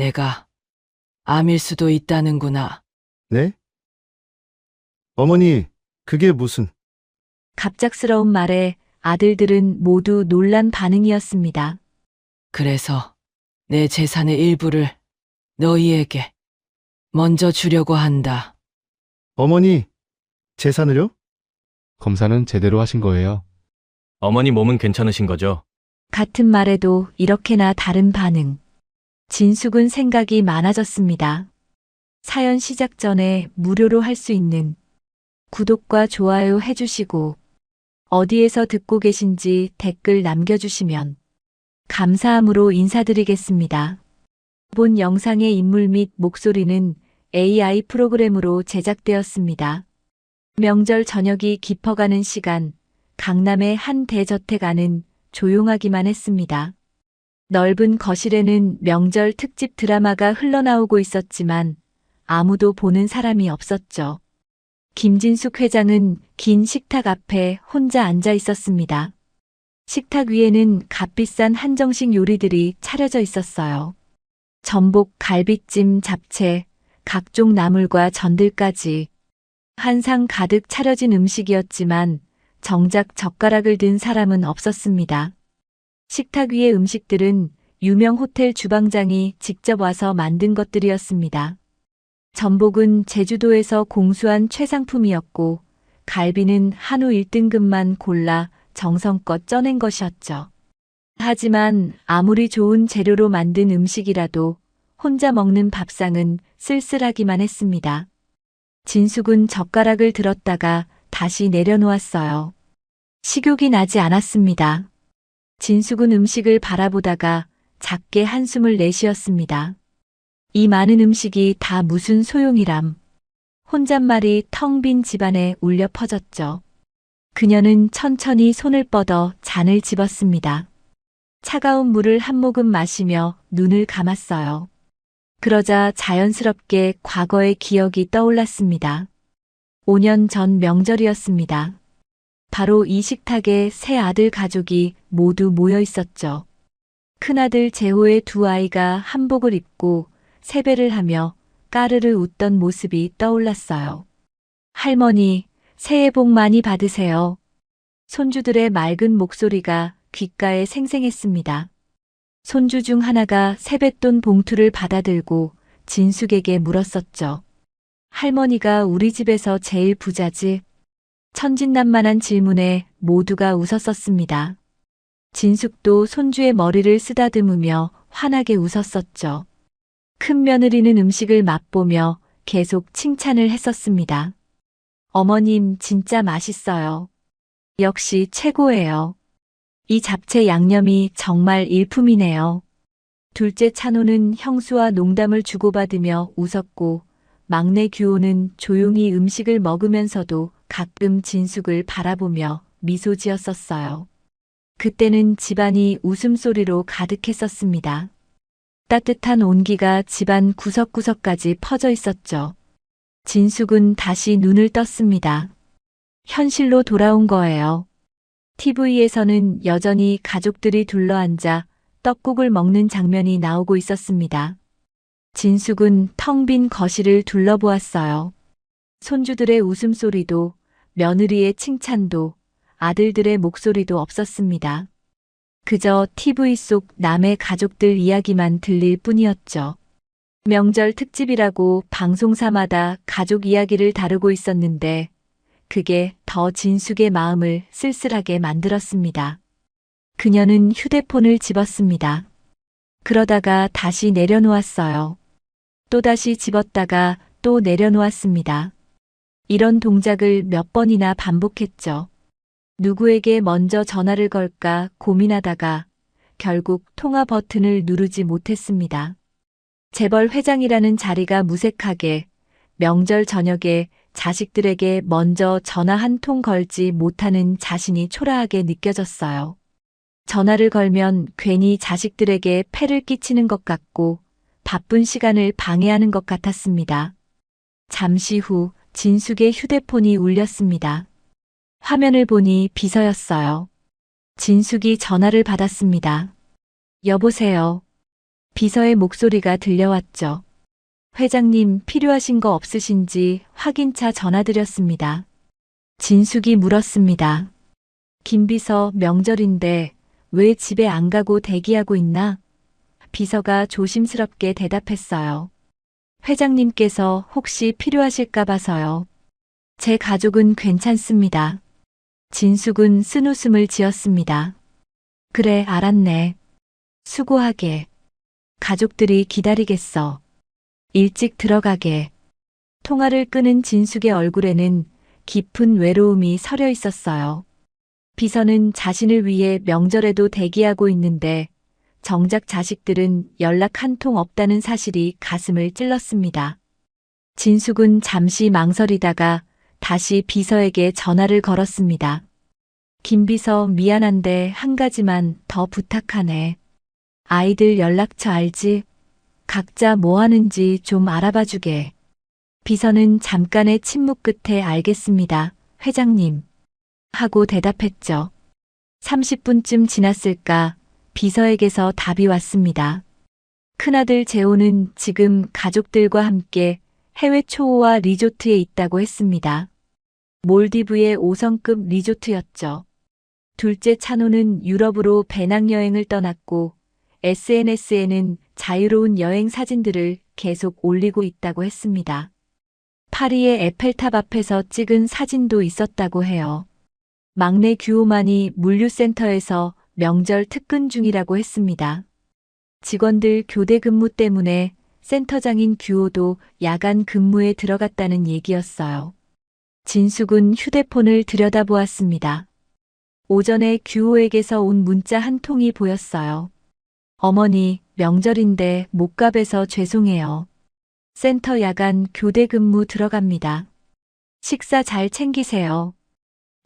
내가 암일 수도 있다는구나. 네? 어머니, 그게 무슨... 갑작스러운 말에 아들들은 모두 놀란 반응이었습니다. 그래서 내 재산의 일부를 너희에게 먼저 주려고 한다. 어머니, 재산을요? 검사는 제대로 하신 거예요. 어머니 몸은 괜찮으신 거죠? 같은 말에도 이렇게나 다른 반응. 진숙은 생각이 많아졌습니다. 사연 시작 전에 무료로 할 수 있는 구독과 좋아요 해주시고 어디에서 듣고 계신지 댓글 남겨주시면 감사함으로 인사드리겠습니다. 본 영상의 인물 및 목소리는 AI 프로그램으로 제작되었습니다. 명절 저녁이 깊어가는 시간, 강남의 한 대저택 안은 조용하기만 했습니다. 넓은 거실에는 명절 특집 드라마가 흘러나오고 있었지만 아무도 보는 사람이 없었죠. 김진숙 회장은 긴 식탁 앞에 혼자 앉아 있었습니다. 식탁 위에는 값비싼 한정식 요리들이 차려져 있었어요. 전복, 갈비찜, 잡채, 각종 나물과 전들까지 한 상 가득 차려진 음식이었지만 정작 젓가락을 든 사람은 없었습니다. 식탁 위의 음식들은 유명 호텔 주방장이 직접 와서 만든 것들이었습니다. 전복은 제주도에서 공수한 최상품이었고 갈비는 한우 1등급만 골라 정성껏 쪄낸 것이었죠. 하지만 아무리 좋은 재료로 만든 음식이라도 혼자 먹는 밥상은 쓸쓸하기만 했습니다. 진숙은 젓가락을 들었다가 다시 내려놓았어요. 식욕이 나지 않았습니다. 진숙은 음식을 바라보다가 작게 한숨을 내쉬었습니다. 이 많은 음식이 다 무슨 소용이람. 혼잣말이 텅 빈 집안에 울려 퍼졌죠. 그녀는 천천히 손을 뻗어 잔을 집었습니다. 차가운 물을 한 모금 마시며 눈을 감았어요. 그러자 자연스럽게 과거의 기억이 떠올랐습니다. 5년 전 명절이었습니다. 바로 이 식탁에 세 아들 가족이 모두 모여 있었죠. 큰아들 재호의 두 아이가 한복을 입고 세배를 하며 까르르 웃던 모습이 떠올랐어요. 할머니, 새해 복 많이 받으세요. 손주들의 맑은 목소리가 귓가에 생생했습니다. 손주 중 하나가 세뱃돈 봉투를 받아들고 진숙에게 물었었죠. 할머니가 우리 집에서 제일 부자지? 천진난만한 질문에 모두가 웃었었습니다. 진숙도 손주의 머리를 쓰다듬으며 환하게 웃었었죠. 큰 며느리는 음식을 맛보며 계속 칭찬을 했었습니다. 어머님 진짜 맛있어요. 역시 최고예요. 이 잡채 양념이 정말 일품이네요. 둘째 찬호는 형수와 농담을 주고받으며 웃었고 막내 규호는 조용히 음식을 먹으면서도 가끔 진숙을 바라보며 미소 지었었어요. 그때는 집안이 웃음소리로 가득했었습니다. 따뜻한 온기가 집안 구석구석까지 퍼져 있었죠. 진숙은 다시 눈을 떴습니다. 현실로 돌아온 거예요. TV에서는 여전히 가족들이 둘러앉아 떡국을 먹는 장면이 나오고 있었습니다. 진숙은 텅 빈 거실을 둘러보았어요. 손주들의 웃음소리도, 며느리의 칭찬도, 아들들의 목소리도 없었습니다. 그저 TV 속 남의 가족들 이야기만 들릴 뿐이었죠. 명절 특집이라고 방송사마다 가족 이야기를 다루고 있었는데 그게 더 진숙의 마음을 쓸쓸하게 만들었습니다. 그녀는 휴대폰을 집었습니다. 그러다가 다시 내려놓았어요. 또다시 집었다가 또 내려놓았습니다. 이런 동작을 몇 번이나 반복했죠. 누구에게 먼저 전화를 걸까 고민하다가 결국 통화 버튼을 누르지 못했습니다. 재벌 회장이라는 자리가 무색하게 명절 저녁에 자식들에게 먼저 전화 한 통 걸지 못하는 자신이 초라하게 느껴졌어요. 전화를 걸면 괜히 자식들에게 폐를 끼치는 것 같고 바쁜 시간을 방해하는 것 같았습니다. 잠시 후 진숙의 휴대폰이 울렸습니다. 화면을 보니 비서였어요. 진숙이 전화를 받았습니다. 여보세요. 비서의 목소리가 들려왔죠. 회장님 필요하신 거 없으신지 확인차 전화드렸습니다. 진숙이 물었습니다. 김 비서 명절인데 왜 집에 안 가고 대기하고 있나? 비서가 조심스럽게 대답했어요. 회장님께서 혹시 필요하실까 봐서요. 제 가족은 괜찮습니다. 진숙은 쓴웃음을 지었습니다. 그래, 알았네. 수고하게. 가족들이 기다리겠어. 일찍 들어가게. 통화를 끄는 진숙의 얼굴에는 깊은 외로움이 서려 있었어요. 비서는 자신을 위해 명절에도 대기하고 있는데 정작 자식들은 연락 한 통 없다는 사실이 가슴을 찔렀습니다. 진숙은 잠시 망설이다가 다시 비서에게 전화를 걸었습니다. 김 비서 미안한데 한 가지만 더 부탁하네. 아이들 연락처 알지? 각자 뭐 하는지 좀 알아봐 주게. 비서는 잠깐의 침묵 끝에 알겠습니다, 회장님. 하고 대답했죠. 30분쯤 지났을까 비서에게서 답이 왔습니다. 큰아들 재호는 지금 가족들과 함께 해외 초호화 리조트에 있다고 했습니다. 몰디브의 5성급 리조트였죠. 둘째 찬호는 유럽으로 배낭여행을 떠났고 SNS에는 자유로운 여행 사진들을 계속 올리고 있다고 했습니다. 파리의 에펠탑 앞에서 찍은 사진도 있었다고 해요. 막내 규호만이 물류센터에서 명절 특근 중이라고 했습니다. 직원들 교대 근무 때문에 센터장인 규호도 야간 근무에 들어갔다는 얘기였어요. 진숙은 휴대폰을 들여다보았습니다. 오전에 규호에게서 온 문자 한 통이 보였어요. 어머니, 명절인데 못 가뵈서 죄송해요. 센터 야간 교대 근무 들어갑니다. 식사 잘 챙기세요.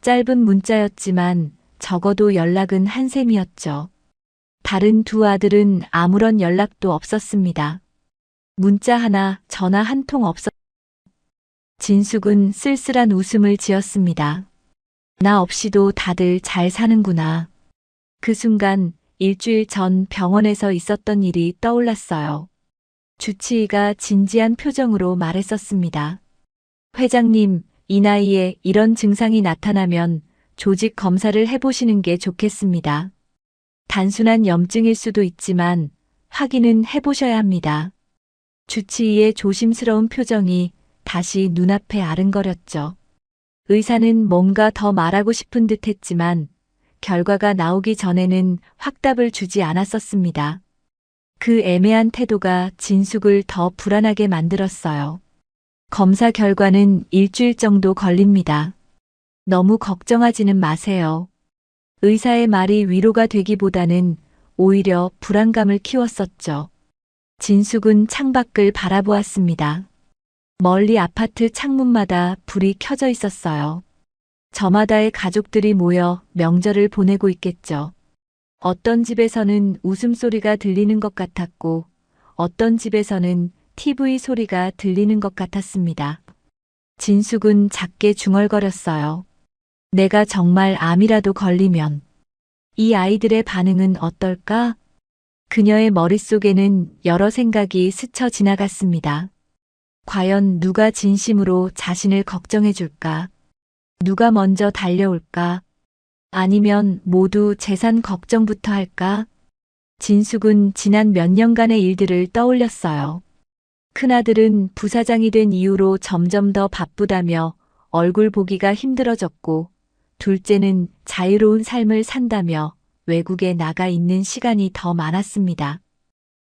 짧은 문자였지만 적어도 연락은 한 셈이었죠. 다른 두 아들은 아무런 연락도 없었습니다. 문자 하나, 전화 한 통 없었. 진숙은 쓸쓸한 웃음을 지었습니다. 나 없이도 다들 잘 사는구나. 그 순간 일주일 전 병원에서 있었던 일이 떠올랐어요. 주치의가 진지한 표정으로 말했었습니다. 회장님, 이 나이에 이런 증상이 나타나면 조직 검사를 해보시는 게 좋겠습니다. 단순한 염증일 수도 있지만 확인은 해보셔야 합니다. 주치의의 조심스러운 표정이 다시 눈앞에 아른거렸죠. 의사는 뭔가 더 말하고 싶은 듯 했지만 결과가 나오기 전에는 확답을 주지 않았었습니다. 그 애매한 태도가 진숙을 더 불안하게 만들었어요. 검사 결과는 일주일 정도 걸립니다. 너무 걱정하지는 마세요. 의사의 말이 위로가 되기보다는 오히려 불안감을 키웠었죠. 진숙은 창밖을 바라보았습니다. 멀리 아파트 창문마다 불이 켜져 있었어요. 저마다의 가족들이 모여 명절을 보내고 있겠죠. 어떤 집에서는 웃음소리가 들리는 것 같았고, 어떤 집에서는 TV 소리가 들리는 것 같았습니다. 진숙은 작게 중얼거렸어요. 내가 정말 암이라도 걸리면 이 아이들의 반응은 어떨까? 그녀의 머릿속에는 여러 생각이 스쳐 지나갔습니다. 과연 누가 진심으로 자신을 걱정해 줄까? 누가 먼저 달려올까? 아니면 모두 재산 걱정부터 할까? 진숙은 지난 몇 년간의 일들을 떠올렸어요. 큰아들은 부사장이 된 이후로 점점 더 바쁘다며 얼굴 보기가 힘들어졌고, 둘째는 자유로운 삶을 산다며 외국에 나가 있는 시간이 더 많았습니다.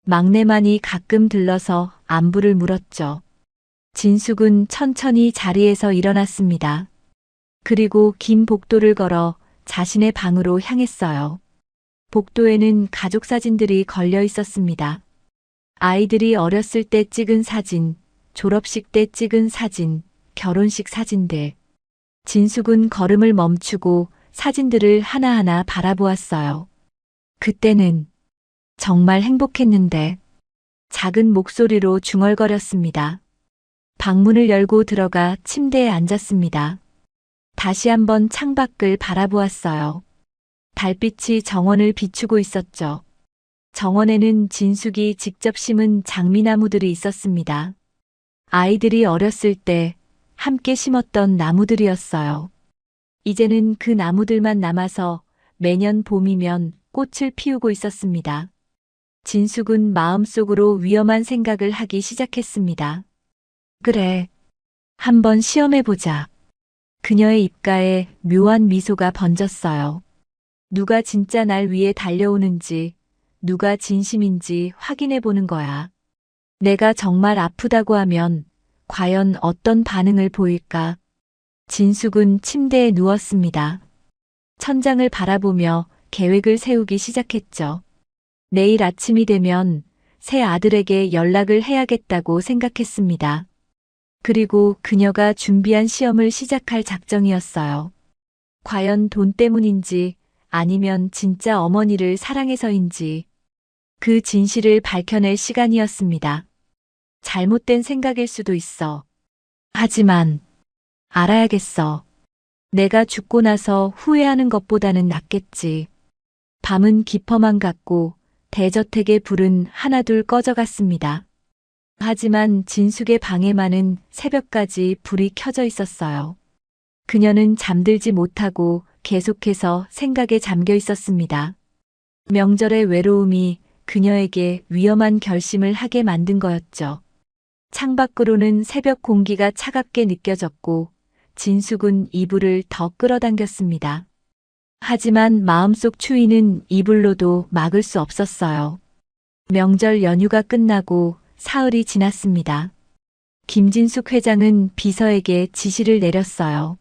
막내만이 가끔 들러서 안부를 물었죠. 진숙은 천천히 자리에서 일어났습니다. 그리고 긴 복도를 걸어 자신의 방으로 향했어요. 복도에는 가족 사진들이 걸려 있었습니다. 아이들이 어렸을 때 찍은 사진, 졸업식 때 찍은 사진, 결혼식 사진들. 진숙은 걸음을 멈추고 사진들을 하나하나 바라보았어요. 그때는 정말 행복했는데 작은 목소리로 중얼거렸습니다. 방문을 열고 들어가 침대에 앉았습니다. 다시 한번 창밖을 바라보았어요. 달빛이 정원을 비추고 있었죠. 정원에는 진숙이 직접 심은 장미나무들이 있었습니다. 아이들이 어렸을 때 함께 심었던 나무들이었어요. 이제는 그 나무들만 남아서 매년 봄이면 꽃을 피우고 있었습니다. 진숙은 마음속으로 위험한 생각을 하기 시작했습니다. 그래, 한번 시험해보자. 그녀의 입가에 묘한 미소가 번졌어요. 누가 진짜 날 위해 달려오는지, 누가 진심인지 확인해보는 거야. 내가 정말 아프다고 하면 과연 어떤 반응을 보일까? 진숙은 침대에 누웠습니다. 천장을 바라보며 계획을 세우기 시작했죠. 내일 아침이 되면 새 아들에게 연락을 해야겠다고 생각했습니다. 그리고 그녀가 준비한 시험을 시작할 작정이었어요. 과연 돈 때문인지 아니면 진짜 어머니를 사랑해서인지 그 진실을 밝혀낼 시간이었습니다. 잘못된 생각일 수도 있어. 하지만 알아야겠어. 내가 죽고 나서 후회하는 것보다는 낫겠지. 밤은 깊어만 갔고 대저택의 불은 하나둘 꺼져갔습니다. 하지만 진숙의 방에만은 새벽까지 불이 켜져 있었어요. 그녀는 잠들지 못하고 계속해서 생각에 잠겨 있었습니다. 명절의 외로움이 그녀에게 위험한 결심을 하게 만든 거였죠. 창밖으로는 새벽 공기가 차갑게 느껴졌고 진숙은 이불을 더 끌어당겼습니다. 하지만 마음속 추위는 이불로도 막을 수 없었어요. 명절 연휴가 끝나고 사흘이 지났습니다. 김진숙 회장은 비서에게 지시를 내렸어요.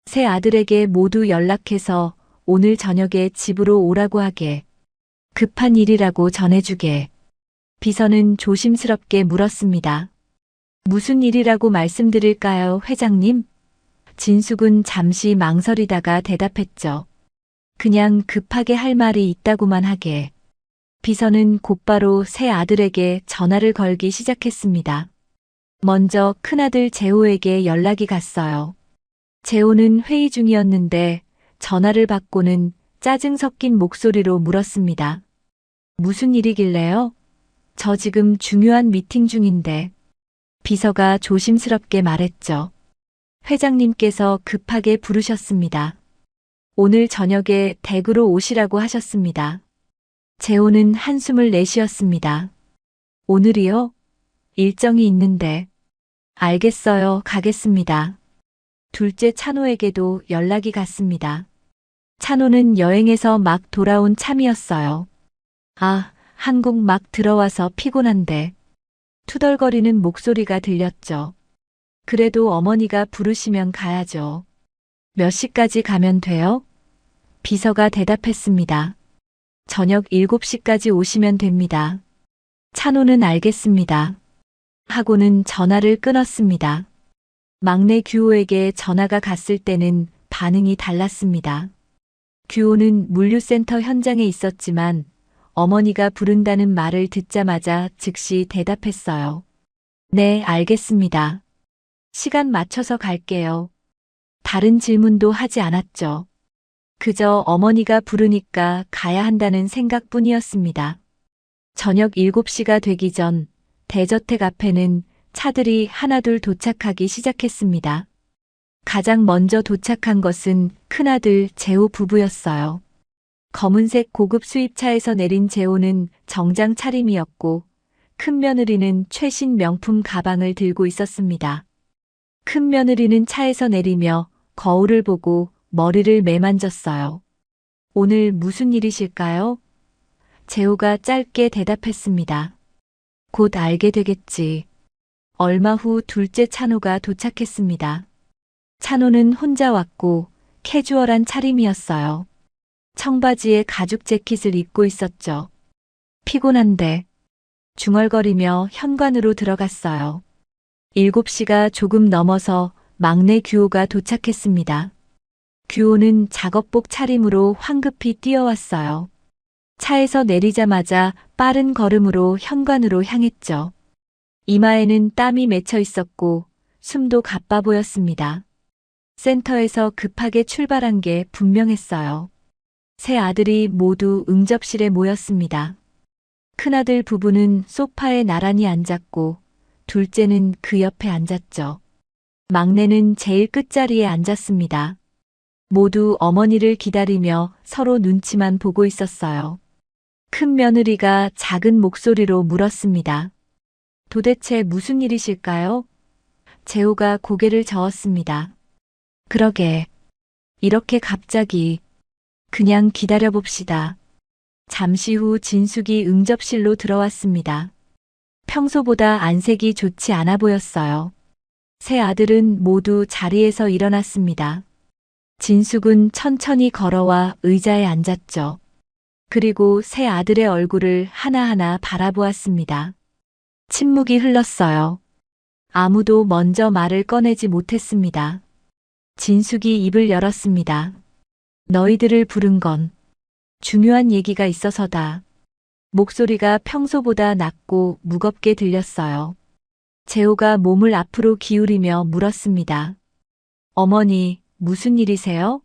새 아들에게 모두 연락해서 오늘 저녁에 집으로 오라고 하게. 급한 일이라고 전해주게. 비서는 조심스럽게 물었습니다. 무슨 일이라고 말씀드릴까요, 회장님? 진숙은 잠시 망설이다가 대답했죠. 그냥 급하게 할 말이 있다고만 하게. 비서는 곧바로 새 아들에게 전화를 걸기 시작했습니다. 먼저 큰아들 재호에게 연락이 갔어요. 재호는 회의 중이었는데 전화를 받고는 짜증 섞인 목소리로 물었습니다. 무슨 일이길래요? 저 지금 중요한 미팅 중인데. 비서가 조심스럽게 말했죠. 회장님께서 급하게 부르셨습니다. 오늘 저녁에 댁으로 오시라고 하셨습니다. 재호는 한숨을 내쉬었습니다. 오늘이요? 일정이 있는데. 알겠어요, 가겠습니다. 둘째 찬호에게도 연락이 갔습니다. 찬호는 여행에서 막 돌아온 참이었어요. 아, 한국 막 들어와서 피곤한데. 투덜거리는 목소리가 들렸죠. 그래도 어머니가 부르시면 가야죠. 몇 시까지 가면 돼요? 비서가 대답했습니다. 저녁 7시까지 오시면 됩니다. 찬호는 알겠습니다. 하고는 전화를 끊었습니다. 막내 규호에게 전화가 갔을 때는 반응이 달랐습니다. 규호는 물류센터 현장에 있었지만 어머니가 부른다는 말을 듣자마자 즉시 대답했어요. 네, 알겠습니다. 시간 맞춰서 갈게요. 다른 질문도 하지 않았죠. 그저 어머니가 부르니까 가야 한다는 생각뿐이었습니다. 저녁 7시가 되기 전 대저택 앞에는 차들이 하나둘 도착하기 시작했습니다. 가장 먼저 도착한 것은 큰아들 재호 부부였어요. 검은색 고급 수입차에서 내린 재호는 정장 차림이었고 큰 며느리는 최신 명품 가방을 들고 있었습니다. 큰 며느리는 차에서 내리며 거울을 보고 머리를 매만졌어요. 오늘 무슨 일이실까요? 재호가 짧게 대답했습니다. 곧 알게 되겠지. 얼마 후 둘째 찬호가 도착했습니다. 찬호는 혼자 왔고 캐주얼한 차림이었어요. 청바지에 가죽 재킷을 입고 있었죠. 피곤한데 중얼거리며 현관으로 들어갔어요. 7시가 조금 넘어서 막내 규호가 도착했습니다. 규호는 작업복 차림으로 황급히 뛰어왔어요. 차에서 내리자마자 빠른 걸음으로 현관으로 향했죠. 이마에는 땀이 맺혀 있었고 숨도 가빠 보였습니다. 센터에서 급하게 출발한 게 분명했어요. 세 아들이 모두 응접실에 모였습니다. 큰아들 부부는 소파에 나란히 앉았고 둘째는 그 옆에 앉았죠. 막내는 제일 끝자리에 앉았습니다. 모두 어머니를 기다리며 서로 눈치만 보고 있었어요. 큰 며느리가 작은 목소리로 물었습니다. 도대체 무슨 일이실까요? 재호가 고개를 저었습니다. 그러게. 이렇게 갑자기. 그냥 기다려봅시다. 잠시 후 진숙이 응접실로 들어왔습니다. 평소보다 안색이 좋지 않아 보였어요. 세 아들은 모두 자리에서 일어났습니다. 진숙은 천천히 걸어와 의자에 앉았죠. 그리고 세 아들의 얼굴을 하나하나 바라보았습니다. 침묵이 흘렀어요. 아무도 먼저 말을 꺼내지 못했습니다. 진숙이 입을 열었습니다. 너희들을 부른 건 중요한 얘기가 있어서다. 목소리가 평소보다 낮고 무겁게 들렸어요. 재호가 몸을 앞으로 기울이며 물었습니다. 어머니, 무슨 일이세요?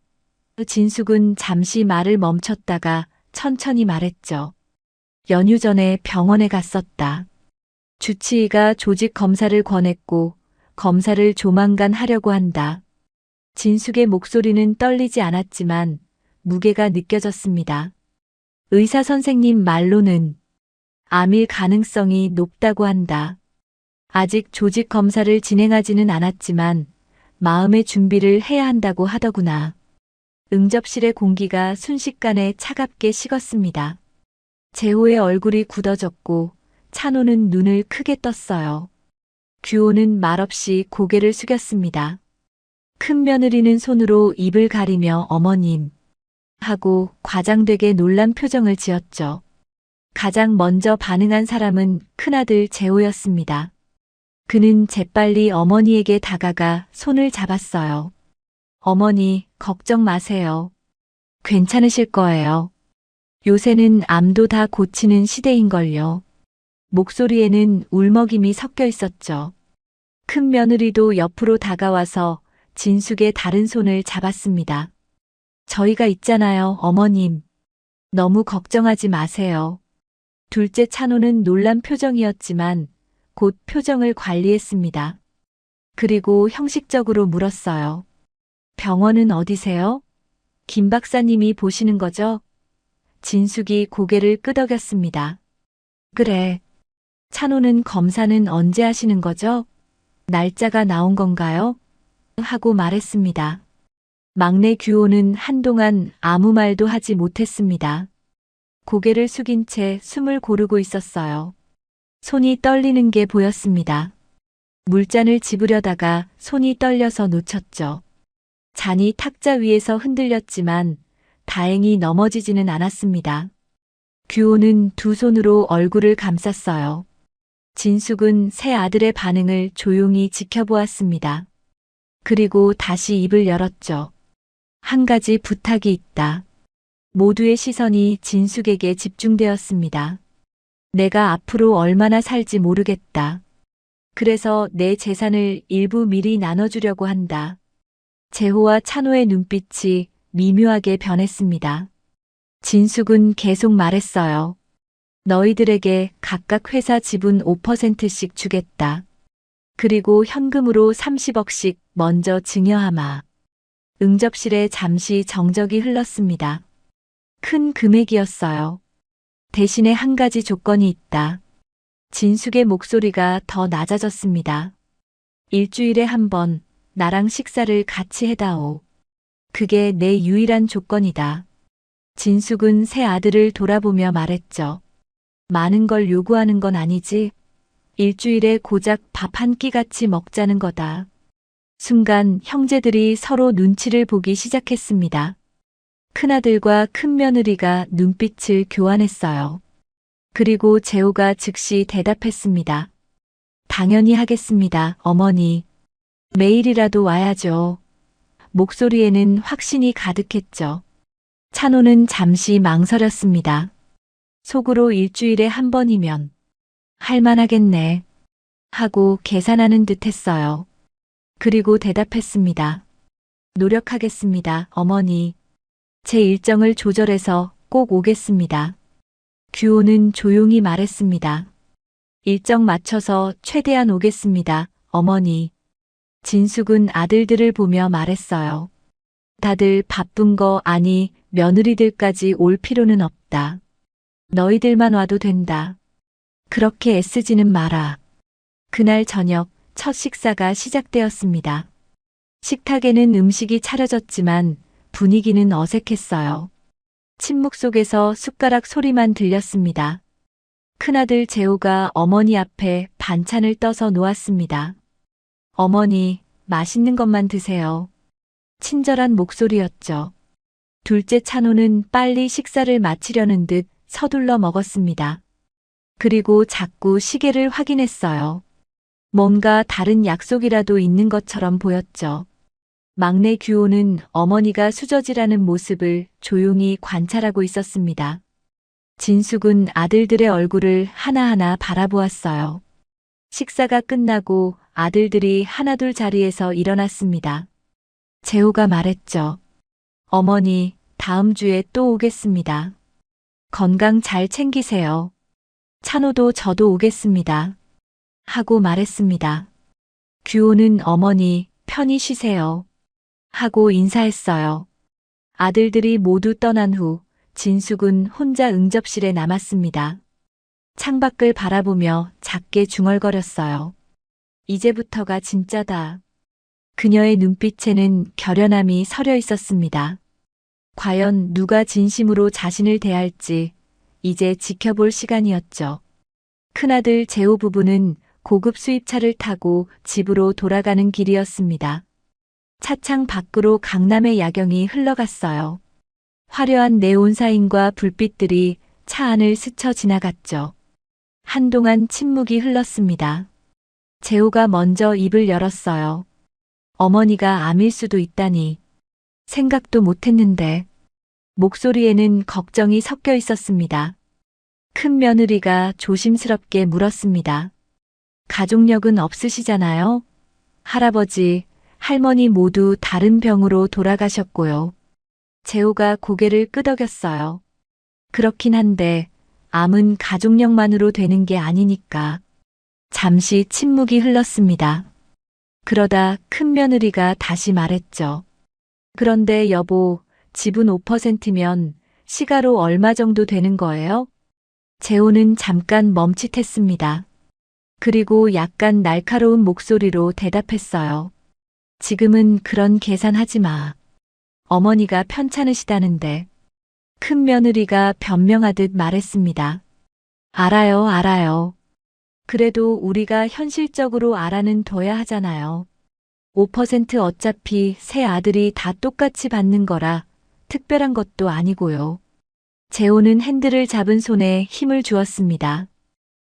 진숙은 잠시 말을 멈췄다가 천천히 말했죠. 연휴 전에 병원에 갔었다. 주치의가 조직 검사를 권했고 검사를 조만간 하려고 한다. 진숙의 목소리는 떨리지 않았지만 무게가 느껴졌습니다. 의사 선생님 말로는 암일 가능성이 높다고 한다. 아직 조직 검사를 진행하지는 않았지만 마음의 준비를 해야 한다고 하더구나. 응접실의 공기가 순식간에 차갑게 식었습니다. 재호의 얼굴이 굳어졌고 찬호는 눈을 크게 떴어요. 규호는 말없이 고개를 숙였습니다. 큰 며느리는 손으로 입을 가리며 어머님 하고 과장되게 놀란 표정을 지었죠. 가장 먼저 반응한 사람은 큰아들 재호였습니다. 그는 재빨리 어머니에게 다가가 손을 잡았어요. 어머니, 걱정 마세요. 괜찮으실 거예요. 요새는 암도 다 고치는 시대인걸요. 목소리에는 울먹임이 섞여 있었죠. 큰 며느리도 옆으로 다가와서 진숙의 다른 손을 잡았습니다. 저희가 있잖아요, 어머님. 너무 걱정하지 마세요. 둘째 찬호는 놀란 표정이었지만 곧 표정을 관리했습니다. 그리고 형식적으로 물었어요. 병원은 어디세요? 김 박사님이 보시는 거죠? 진숙이 고개를 끄덕였습니다. 그래. 찬호는 검사는 언제 하시는 거죠? 날짜가 나온 건가요? 하고 말했습니다. 막내 규호는 한동안 아무 말도 하지 못했습니다. 고개를 숙인 채 숨을 고르고 있었어요. 손이 떨리는 게 보였습니다. 물잔을 집으려다가 손이 떨려서 놓쳤죠. 잔이 탁자 위에서 흔들렸지만 다행히 넘어지지는 않았습니다. 규호는 두 손으로 얼굴을 감쌌어요. 진숙은 세 아들의 반응을 조용히 지켜보았습니다. 그리고 다시 입을 열었죠. 한 가지 부탁이 있다. 모두의 시선이 진숙에게 집중되었습니다. 내가 앞으로 얼마나 살지 모르겠다. 그래서 내 재산을 일부 미리 나눠주려고 한다. 재호와 찬호의 눈빛이 미묘하게 변했습니다. 진숙은 계속 말했어요. 너희들에게 각각 회사 지분 5%씩 주겠다. 그리고 현금으로 30억씩 먼저 증여하마. 응접실에 잠시 정적이 흘렀습니다. 큰 금액이었어요. 대신에 한 가지 조건이 있다. 진숙의 목소리가 더 낮아졌습니다. 일주일에 한 번 나랑 식사를 같이 해다오. 그게 내 유일한 조건이다. 진숙은 새 아들을 돌아보며 말했죠. 많은 걸 요구하는 건 아니지. 일주일에 고작 밥 한 끼 같이 먹자는 거다. 순간 형제들이 서로 눈치를 보기 시작했습니다. 큰아들과 큰며느리가 눈빛을 교환했어요. 그리고 재호가 즉시 대답했습니다. 당연히 하겠습니다, 어머니. 매일이라도 와야죠. 목소리에는 확신이 가득했죠. 찬호는 잠시 망설였습니다. 속으로 일주일에 한 번이면 할만하겠네 하고 계산하는 듯 했어요. 그리고 대답했습니다. 노력하겠습니다, 어머니. 제 일정을 조절해서 꼭 오겠습니다. 규호는 조용히 말했습니다. 일정 맞춰서 최대한 오겠습니다, 어머니. 진숙은 아들들을 보며 말했어요. 다들 바쁜 거 아니, 며느리들까지 올 필요는 없다. 너희들만 와도 된다. 그렇게 애쓰지는 마라. 그날 저녁 첫 식사가 시작되었습니다. 식탁에는 음식이 차려졌지만 분위기는 어색했어요. 침묵 속에서 숟가락 소리만 들렸습니다. 큰아들 재호가 어머니 앞에 반찬을 떠서 놓았습니다. 어머니, 맛있는 것만 드세요. 친절한 목소리였죠. 둘째 찬호는 빨리 식사를 마치려는 듯 서둘러 먹었습니다. 그리고 자꾸 시계를 확인했어요. 뭔가 다른 약속이라도 있는 것처럼 보였죠. 막내 규호는 어머니가 수저질하는 모습을 조용히 관찰하고 있었습니다. 진숙은 아들들의 얼굴을 하나하나 바라보았어요. 식사가 끝나고 아들들이 하나둘 자리에서 일어났습니다. 재호가 말했죠. 어머니, 다음 주에 또 오겠습니다. 건강 잘 챙기세요. 찬호도 저도 오겠습니다. 하고 말했습니다. 규호는 어머니, 편히 쉬세요. 하고 인사했어요. 아들들이 모두 떠난 후 진숙은 혼자 응접실에 남았습니다. 창밖을 바라보며 작게 중얼거렸어요. 이제부터가 진짜다. 그녀의 눈빛에는 결연함이 서려 있었습니다. 과연 누가 진심으로 자신을 대할지 이제 지켜볼 시간이었죠. 큰아들 재호 부부는 고급 수입차를 타고 집으로 돌아가는 길이었습니다. 차창 밖으로 강남의 야경이 흘러갔어요. 화려한 네온사인과 불빛들이 차 안을 스쳐 지나갔죠. 한동안 침묵이 흘렀습니다. 재호가 먼저 입을 열었어요. 어머니가 암일 수도 있다니. 생각도 못했는데. 목소리에는 걱정이 섞여 있었습니다. 큰 며느리가 조심스럽게 물었습니다. 가족력은 없으시잖아요? 할아버지, 할머니 모두 다른 병으로 돌아가셨고요. 재호가 고개를 끄덕였어요. 그렇긴 한데 암은 가족력만으로 되는 게 아니니까. 잠시 침묵이 흘렀습니다. 그러다 큰 며느리가 다시 말했죠. 그런데 여보, 집은 5%면 시가로 얼마 정도 되는 거예요? 재호는 잠깐 멈칫했습니다. 그리고 약간 날카로운 목소리로 대답했어요. 지금은 그런 계산하지 마. 어머니가 편찮으시다는데. 큰 며느리가 변명하듯 말했습니다. 알아요, 알아요. 그래도 우리가 현실적으로 알아는 둬야 하잖아요. 5% 어차피 새 아들이 다 똑같이 받는 거라 특별한 것도 아니고요. 재호는 핸들을 잡은 손에 힘을 주었습니다.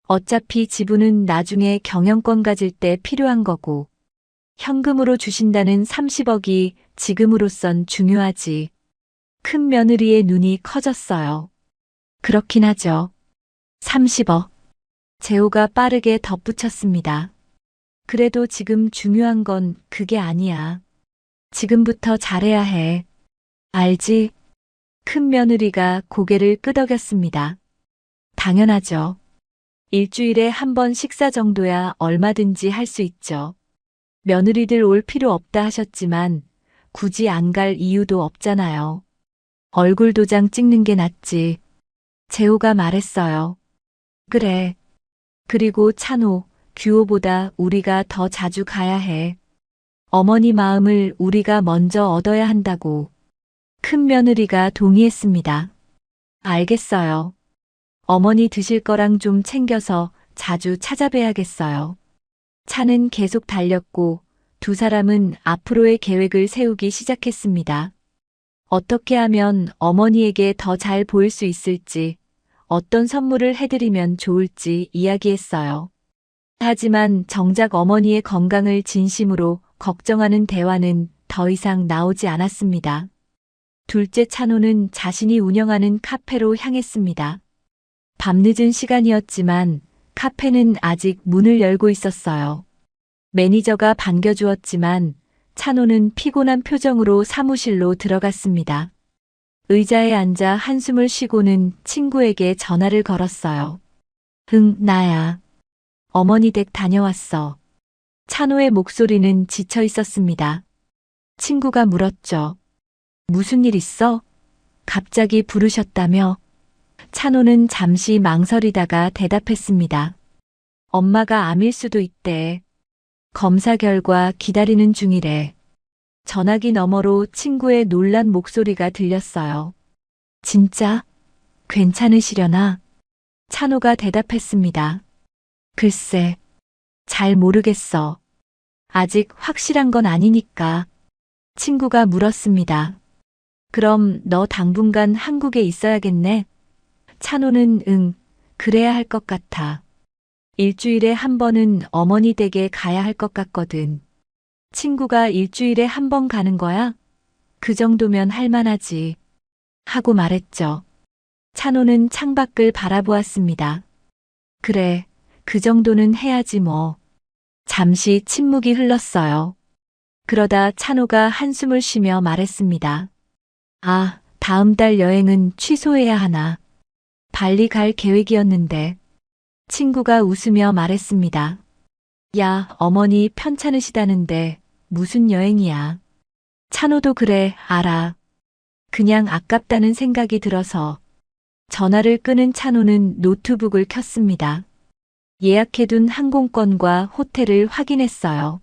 어차피 지분은 나중에 경영권 가질 때 필요한 거고, 현금으로 주신다는 30억이 지금으로선 중요하지. 큰 며느리의 눈이 커졌어요. 그렇긴 하죠. 30억. 재호가 빠르게 덧붙였습니다. 그래도 지금 중요한 건 그게 아니야. 지금부터 잘해야 해. 알지? 큰 며느리가 고개를 끄덕였습니다. 당연하죠. 일주일에 한 번 식사 정도야 얼마든지 할 수 있죠. 며느리들 올 필요 없다 하셨지만 굳이 안 갈 이유도 없잖아요. 얼굴 도장 찍는 게 낫지. 재호가 말했어요. 그래. 그리고 찬호, 규호보다 우리가 더 자주 가야 해. 어머니 마음을 우리가 먼저 얻어야 한다고. 큰 며느리가 동의했습니다. 알겠어요. 어머니 드실 거랑 좀 챙겨서 자주 찾아뵈야겠어요. 차는 계속 달렸고 두 사람은 앞으로의 계획을 세우기 시작했습니다. 어떻게 하면 어머니에게 더 잘 보일 수 있을지, 어떤 선물을 해드리면 좋을지 이야기했어요. 하지만 정작 어머니의 건강을 진심으로 걱정하는 대화는 더 이상 나오지 않았습니다. 둘째 찬호는 자신이 운영하는 카페로 향했습니다. 밤늦은 시간이었지만 카페는 아직 문을 열고 있었어요. 매니저가 반겨주었지만 찬호는 피곤한 표정으로 사무실로 들어갔습니다. 의자에 앉아 한숨을 쉬고는 친구에게 전화를 걸었어요. 응, 나야. 어머니 댁 다녀왔어. 찬호의 목소리는 지쳐 있었습니다. 친구가 물었죠. 무슨 일 있어? 갑자기 부르셨다며? 찬호는 잠시 망설이다가 대답했습니다. 엄마가 암일 수도 있대. 검사 결과 기다리는 중이래. 전화기 너머로 친구의 놀란 목소리가 들렸어요. 진짜? 괜찮으시려나? 찬호가 대답했습니다. 글쎄, 잘 모르겠어. 아직 확실한 건 아니니까. 친구가 물었습니다. 그럼 너 당분간 한국에 있어야겠네? 찬호는 응, 그래야 할 것 같아. 일주일에 한 번은 어머니 댁에 가야 할 것 같거든. 친구가 일주일에 한 번 가는 거야? 그 정도면 할만하지. 하고 말했죠. 찬호는 창밖을 바라보았습니다. 그래, 그 정도는 해야지 뭐. 잠시 침묵이 흘렀어요. 그러다 찬호가 한숨을 쉬며 말했습니다. 아, 다음 달 여행은 취소해야 하나. 발리 갈 계획이었는데. 친구가 웃으며 말했습니다. 야, 어머니 편찮으시다는데 무슨 여행이야. 찬호도 그래, 알아. 그냥 아깝다는 생각이 들어서. 전화를 끄는 찬호는 노트북을 켰습니다. 예약해둔 항공권과 호텔을 확인했어요.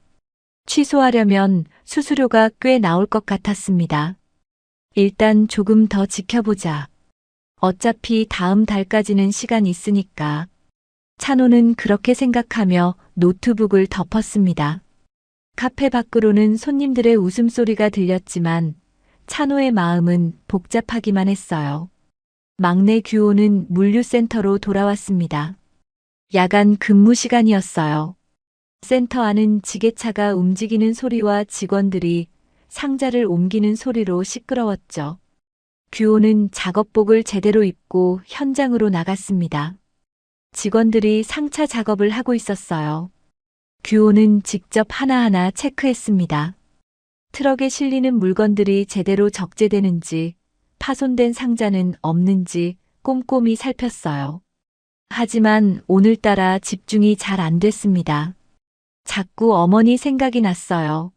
취소하려면 수수료가 꽤 나올 것 같았습니다. 일단 조금 더 지켜보자. 어차피 다음 달까지는 시간 있으니까. 찬호는 그렇게 생각하며 노트북을 덮었습니다. 카페 밖으로는 손님들의 웃음소리가 들렸지만 찬호의 마음은 복잡하기만 했어요. 막내 규호는 물류센터로 돌아왔습니다. 야간 근무 시간이었어요. 센터 안은 지게차가 움직이는 소리와 직원들이 상자를 옮기는 소리로 시끄러웠죠. 규호는 작업복을 제대로 입고 현장으로 나갔습니다. 직원들이 상차 작업을 하고 있었어요. 규호는 직접 하나하나 체크했습니다. 트럭에 실리는 물건들이 제대로 적재되는지, 파손된 상자는 없는지 꼼꼼히 살폈어요. 하지만 오늘따라 집중이 잘 안 됐습니다. 자꾸 어머니 생각이 났어요.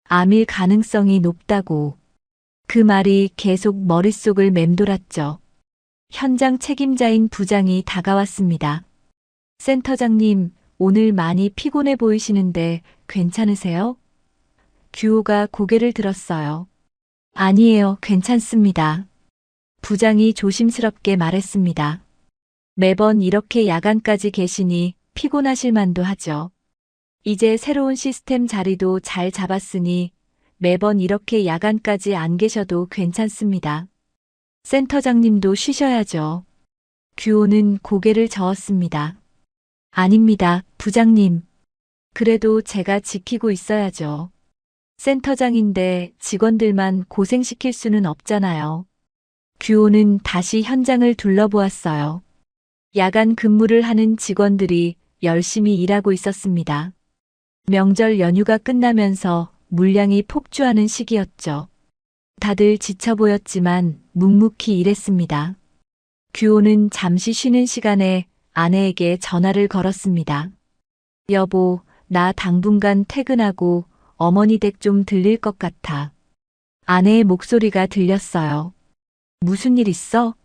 암일 가능성이 높다고. 그 말이 계속 머릿속을 맴돌았죠. 현장 책임자인 부장이 다가왔습니다. 센터장님, 오늘 많이 피곤해 보이시는데 괜찮으세요? 규호가 고개를 들었어요. 아니에요, 괜찮습니다. 부장이 조심스럽게 말했습니다. 매번 이렇게 야간까지 계시니 피곤하실 만도 하죠. 이제 새로운 시스템 자리도 잘 잡았으니 매번 이렇게 야간까지 안 계셔도 괜찮습니다. 센터장님도 쉬셔야죠. 규호는 고개를 저었습니다. 아닙니다, 부장님. 그래도 제가 지키고 있어야죠. 센터장인데 직원들만 고생시킬 수는 없잖아요. 규호는 다시 현장을 둘러보았어요. 야간 근무를 하는 직원들이 열심히 일하고 있었습니다. 명절 연휴가 끝나면서 물량이 폭주하는 시기였죠. 다들 지쳐 보였지만 묵묵히 일했습니다. 규호는 잠시 쉬는 시간에 아내에게 전화를 걸었습니다. 여보, 나 당분간 퇴근하고 어머니 댁 좀 들릴 것 같아. 아내의 목소리가 들렸어요. 무슨 일 있어?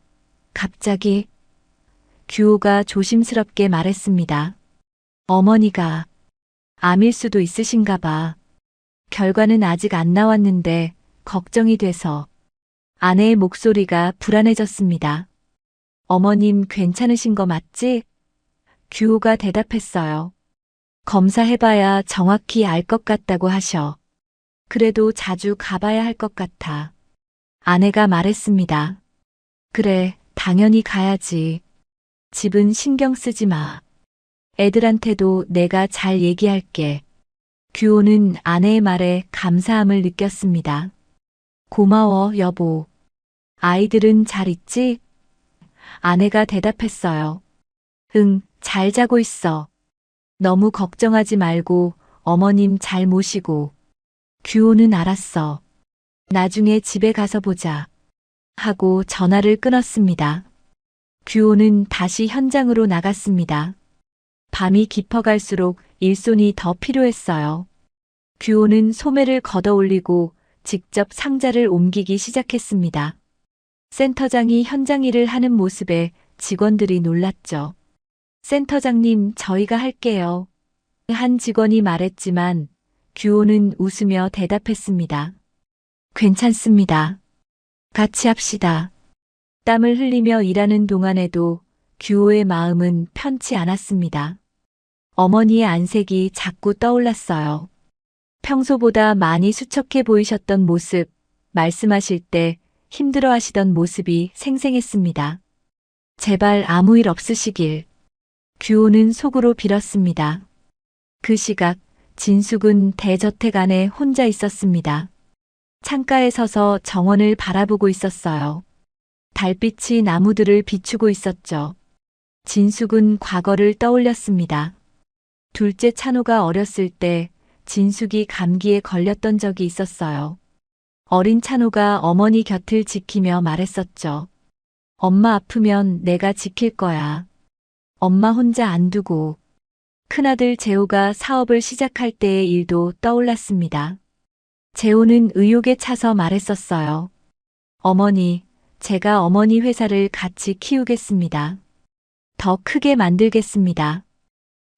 갑자기? 규호가 조심스럽게 말했습니다. 어머니가 암일 수도 있으신가 봐. 결과는 아직 안 나왔는데 걱정이 돼서. 아내의 목소리가 불안해졌습니다. 어머님 괜찮으신 거 맞지? 규호가 대답했어요. 검사해봐야 정확히 알 것 같다고 하셔. 그래도 자주 가봐야 할 것 같아. 아내가 말했습니다. 그래, 당연히 가야지. 집은 신경 쓰지 마. 애들한테도 내가 잘 얘기할게. 규호는 아내의 말에 감사함을 느꼈습니다. 고마워, 여보. 아이들은 잘 있지? 아내가 대답했어요. 응, 잘 자고 있어. 너무 걱정하지 말고 어머님 잘 모시고. 규호는 알았어. 나중에 집에 가서 보자. 하고 전화를 끊었습니다. 규호는 다시 현장으로 나갔습니다. 밤이 깊어갈수록 일손이 더 필요했어요. 규호는 소매를 걷어 올리고 직접 상자를 옮기기 시작했습니다. 센터장이 현장 일을 하는 모습에 직원들이 놀랐죠. 센터장님, 저희가 할게요. 한 직원이 말했지만 규호는 웃으며 대답했습니다. 괜찮습니다. 같이 합시다. 땀을 흘리며 일하는 동안에도 규호의 마음은 편치 않았습니다. 어머니의 안색이 자꾸 떠올랐어요. 평소보다 많이 수척해 보이셨던 모습, 말씀하실 때 힘들어 하시던 모습이 생생했습니다. 제발 아무 일 없으시길. 규호는 속으로 빌었습니다. 그 시각 진숙은 대저택 안에 혼자 있었습니다. 창가에 서서 정원을 바라보고 있었어요. 달빛이 나무들을 비추고 있었죠. 진숙은 과거를 떠올렸습니다. 둘째 찬호가 어렸을 때 진숙이 감기에 걸렸던 적이 있었어요. 어린 찬호가 어머니 곁을 지키며 말했었죠. 엄마 아프면 내가 지킬 거야. 엄마 혼자 안 두고. 큰아들 재호가 사업을 시작할 때의 일도 떠올랐습니다. 재호는 의욕에 차서 말했었어요. 어머니, 제가 어머니 회사를 같이 키우겠습니다. 더 크게 만들겠습니다.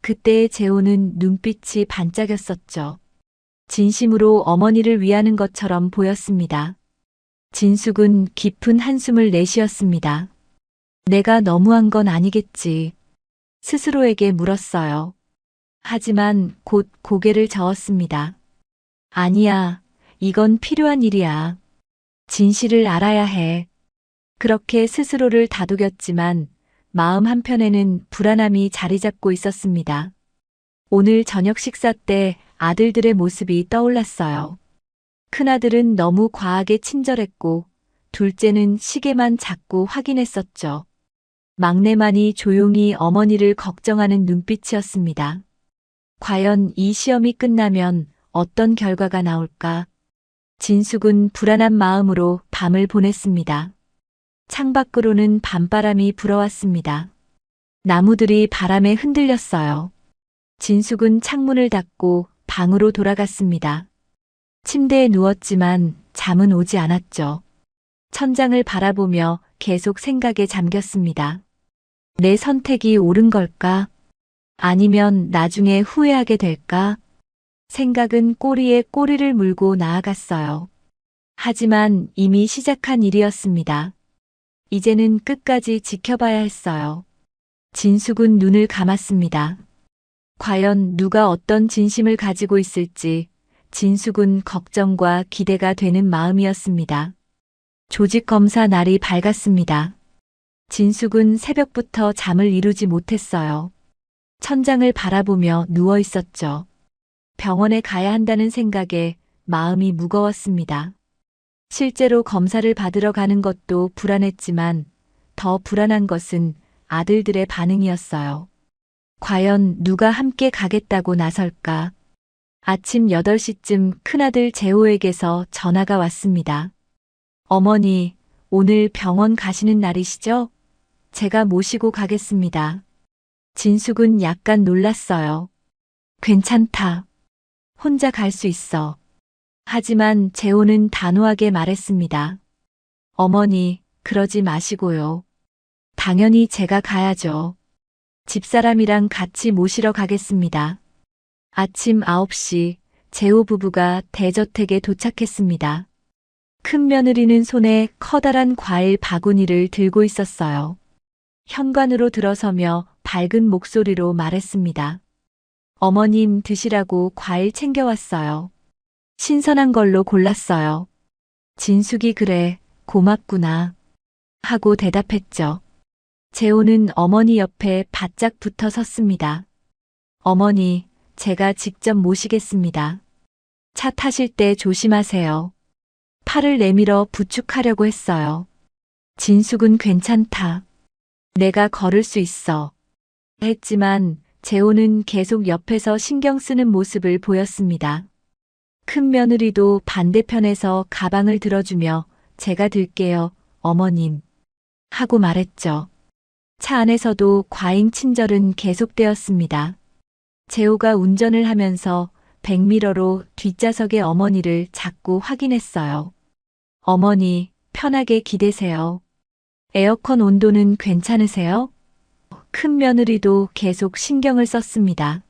그때의 재호는 눈빛이 반짝였었죠. 진심으로 어머니를 위하는 것처럼 보였습니다. 진숙은 깊은 한숨을 내쉬었습니다. 내가 너무한 건 아니겠지. 스스로에게 물었어요. 하지만 곧 고개를 저었습니다. 아니야, 이건 필요한 일이야. 진실을 알아야 해. 그렇게 스스로를 다독였지만 마음 한편에는 불안함이 자리 잡고 있었습니다. 오늘 저녁 식사 때 아들들의 모습이 떠올랐어요. 큰아들은 너무 과하게 친절했고 둘째는 시계만 자꾸 확인했었죠. 막내만이 조용히 어머니를 걱정하는 눈빛이었습니다. 과연 이 시험이 끝나면 어떤 결과가 나올까? 진숙은 불안한 마음으로 밤을 보냈습니다. 창밖으로는 밤바람이 불어왔습니다. 나무들이 바람에 흔들렸어요. 진숙은 창문을 닫고 방으로 돌아갔습니다. 침대에 누웠지만 잠은 오지 않았죠. 천장을 바라보며 계속 생각에 잠겼습니다. 내 선택이 옳은 걸까? 아니면 나중에 후회하게 될까? 생각은 꼬리에 꼬리를 물고 나아갔어요. 하지만 이미 시작한 일이었습니다. 이제는 끝까지 지켜봐야 했어요. 진숙은 눈을 감았습니다. 과연 누가 어떤 진심을 가지고 있을지 진숙은 걱정과 기대가 되는 마음이었습니다. 조직 검사 날이 밝았습니다. 진숙은 새벽부터 잠을 이루지 못했어요. 천장을 바라보며 누워 있었죠. 병원에 가야 한다는 생각에 마음이 무거웠습니다. 실제로 검사를 받으러 가는 것도 불안했지만 더 불안한 것은 아들들의 반응이었어요. 과연 누가 함께 가겠다고 나설까? 아침 8시쯤 큰아들 재호에게서 전화가 왔습니다. 어머니, 오늘 병원 가시는 날이시죠? 제가 모시고 가겠습니다. 진숙은 약간 놀랐어요. 괜찮다. 혼자 갈 수 있어. 하지만 재호는 단호하게 말했습니다. 어머니, 그러지 마시고요. 당연히 제가 가야죠. 집사람이랑 같이 모시러 가겠습니다. 아침 9시 재호 부부가 대저택에 도착했습니다. 큰 며느리는 손에 커다란 과일 바구니를 들고 있었어요. 현관으로 들어서며 밝은 목소리로 말했습니다. 어머님 드시라고 과일 챙겨왔어요. 신선한 걸로 골랐어요. 진숙이 그래, 고맙구나. 하고 대답했죠. 재호는 어머니 옆에 바짝 붙어 섰습니다. 어머니, 제가 직접 모시겠습니다. 차 타실 때 조심하세요. 팔을 내밀어 부축하려고 했어요. 진숙은 괜찮다. 내가 걸을 수 있어. 했지만 재호는 계속 옆에서 신경 쓰는 모습을 보였습니다. 큰 며느리도 반대편에서 가방을 들어주며 제가 들게요, 어머님. 하고 말했죠. 차 안에서도 과잉 친절은 계속되었습니다. 재호가 운전을 하면서 백미러로 뒷좌석의 어머니를 자꾸 확인했어요. 어머니, 편하게 기대세요. 에어컨 온도는 괜찮으세요? 큰 며느리도 계속 신경을 썼습니다.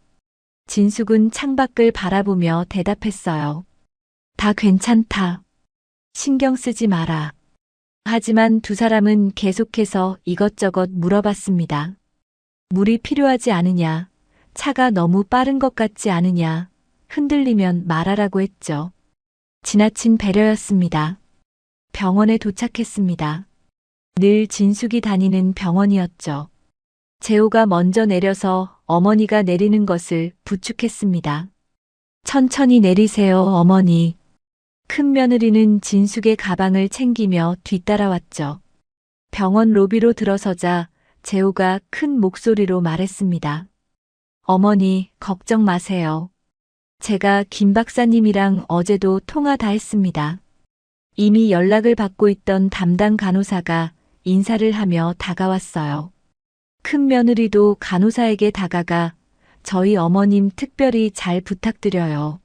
진숙은 창밖을 바라보며 대답했어요. 다 괜찮다. 신경 쓰지 마라. 하지만 두 사람은 계속해서 이것저것 물어봤습니다. 물이 필요하지 않으냐? 차가 너무 빠른 것 같지 않으냐? 흔들리면 말하라고 했죠. 지나친 배려였습니다. 병원에 도착했습니다. 늘 진숙이 다니는 병원이었죠. 재호가 먼저 내려서 어머니가 내리는 것을 부축했습니다. 천천히 내리세요, 어머니. 큰 며느리는 진숙의 가방을 챙기며 뒤따라왔죠. 병원 로비로 들어서자 재호가 큰 목소리로 말했습니다. 어머니, 걱정 마세요. 제가 김 박사님이랑 어제도 통화 다 했습니다. 이미 연락을 받고 있던 담당 간호사가 인사를 하며 다가왔어요. 큰 며느리도 간호사에게 다가가 저희 어머님 특별히 잘 부탁드려요.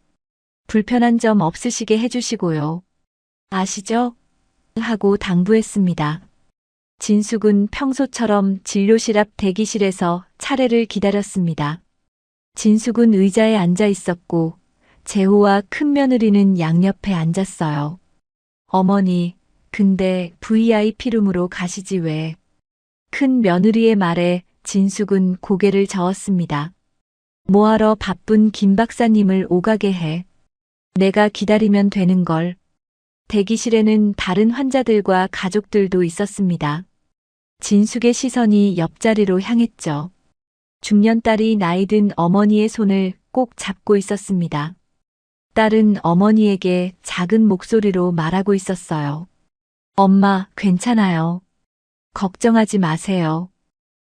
불편한 점 없으시게 해주시고요. 아시죠? 하고 당부했습니다. 진숙은 평소처럼 진료실 앞 대기실에서 차례를 기다렸습니다. 진숙은 의자에 앉아 있었고 재호와 큰 며느리는 양옆에 앉았어요. 어머니, 근데 VIP룸으로 가시지 왜? 큰 며느리의 말에 진숙은 고개를 저었습니다. 뭐하러 바쁜 김 박사님을 오가게 해. 내가 기다리면 되는 걸. 대기실에는 다른 환자들과 가족들도 있었습니다. 진숙의 시선이 옆자리로 향했죠. 중년 딸이 나이든 어머니의 손을 꼭 잡고 있었습니다. 딸은 어머니에게 작은 목소리로 말하고 있었어요. 엄마, 괜찮아요. 걱정하지 마세요.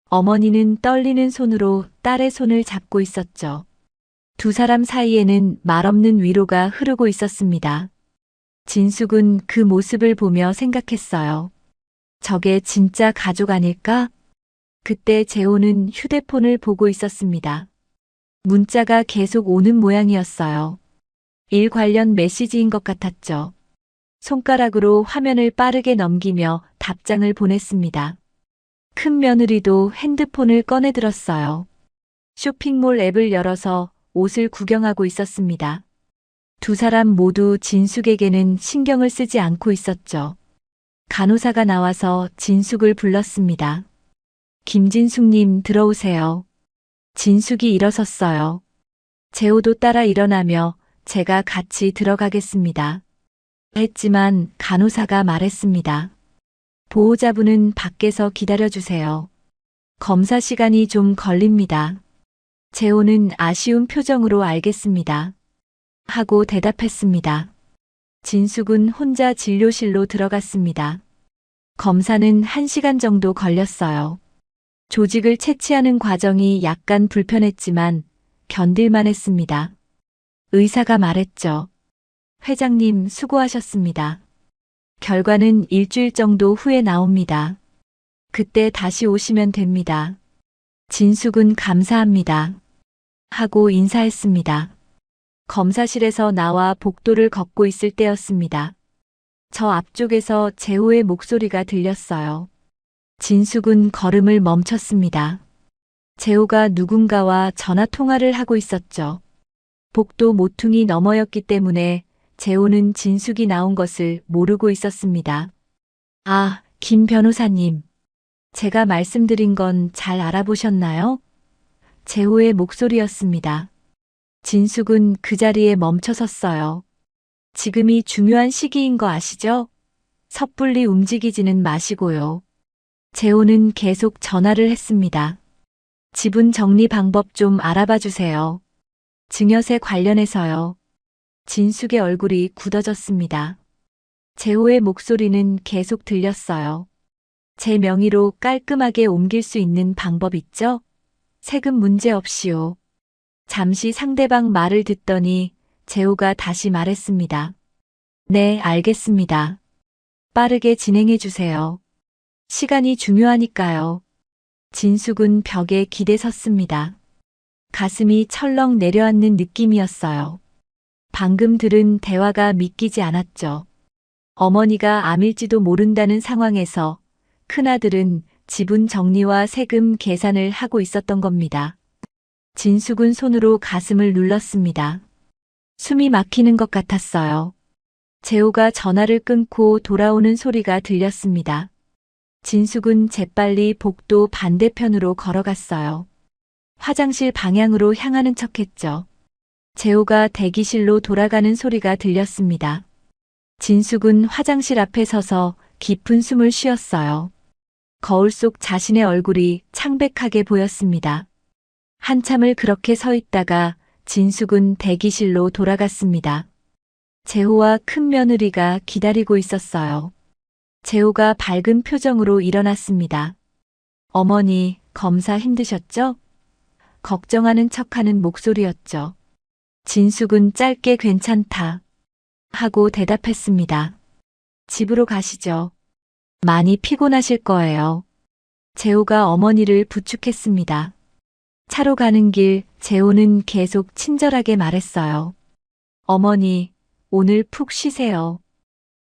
어머니는 떨리는 손으로 딸의 손을 잡고 있었죠. 두 사람 사이에는 말없는 위로가 흐르고 있었습니다. 진숙은 그 모습을 보며 생각했어요. 저게 진짜 가족 아닐까? 그때 재호는 휴대폰을 보고 있었습니다. 문자가 계속 오는 모양이었어요. 일 관련 메시지인 것 같았죠. 손가락으로 화면을 빠르게 넘기며 답장을 보냈습니다. 큰 며느리도 핸드폰을 꺼내 들었어요. 쇼핑몰 앱을 열어서 옷을 구경하고 있었습니다. 두 사람 모두 진숙에게는 신경을 쓰지 않고 있었죠. 간호사가 나와서 진숙을 불렀습니다. 김진숙님 들어오세요. 진숙이 일어섰어요. 재호도 따라 일어나며 제가 같이 들어가겠습니다. 했지만 간호사가 말했습니다. 보호자분은 밖에서 기다려주세요. 검사 시간이 좀 걸립니다. 재호는 아쉬운 표정으로 알겠습니다. 하고 대답했습니다. 진숙은 혼자 진료실로 들어갔습니다. 검사는 1시간 정도 걸렸어요. 조직을 채취하는 과정이 약간 불편했지만 견딜만 했습니다. 의사가 말했죠. 회장님 수고하셨습니다. 결과는 일주일 정도 후에 나옵니다. 그때 다시 오시면 됩니다. 진숙은 감사합니다. 하고 인사했습니다. 검사실에서 나와 복도를 걷고 있을 때였습니다. 저 앞쪽에서 재호의 목소리가 들렸어요. 진숙은 걸음을 멈췄습니다. 재호가 누군가와 전화 통화를 하고 있었죠. 복도 모퉁이 너머였기 때문에 재호는 진숙이 나온 것을 모르고 있었습니다. 아, 김 변호사님. 제가 말씀드린 건 잘 알아보셨나요? 재호의 목소리였습니다. 진숙은 그 자리에 멈춰 섰어요. 지금이 중요한 시기인 거 아시죠? 섣불리 움직이지는 마시고요. 재호는 계속 전화를 했습니다. 지분 정리 방법 좀 알아봐 주세요. 증여세 관련해서요. 진숙의 얼굴이 굳어졌습니다. 재호의 목소리는 계속 들렸어요. 제 명의로 깔끔하게 옮길 수 있는 방법 있죠? 세금 문제 없이요. 잠시 상대방 말을 듣더니 재호가 다시 말했습니다. 네, 알겠습니다. 빠르게 진행해 주세요. 시간이 중요하니까요. 진숙은 벽에 기대 섰습니다. 가슴이 철렁 내려앉는 느낌이었어요. 방금 들은 대화가 믿기지 않았죠. 어머니가 암일지도 모른다는 상황에서 큰아들은 지분 정리와 세금 계산을 하고 있었던 겁니다. 진숙은 손으로 가슴을 눌렀습니다. 숨이 막히는 것 같았어요. 재호가 전화를 끊고 돌아오는 소리가 들렸습니다. 진숙은 재빨리 복도 반대편으로 걸어갔어요. 화장실 방향으로 향하는 척했죠. 재호가 대기실로 돌아가는 소리가 들렸습니다. 진숙은 화장실 앞에 서서 깊은 숨을 쉬었어요. 거울 속 자신의 얼굴이 창백하게 보였습니다. 한참을 그렇게 서 있다가 진숙은 대기실로 돌아갔습니다. 재호와 큰 며느리가 기다리고 있었어요. 재호가 밝은 표정으로 일어났습니다. 어머니, 검사 힘드셨죠? 걱정하는 척하는 목소리였죠. 진숙은 짧게 괜찮다 하고 대답했습니다. 집으로 가시죠. 많이 피곤하실 거예요. 재호가 어머니를 부축했습니다. 차로 가는 길 재호는 계속 친절하게 말했어요. 어머니, 오늘 푹 쉬세요.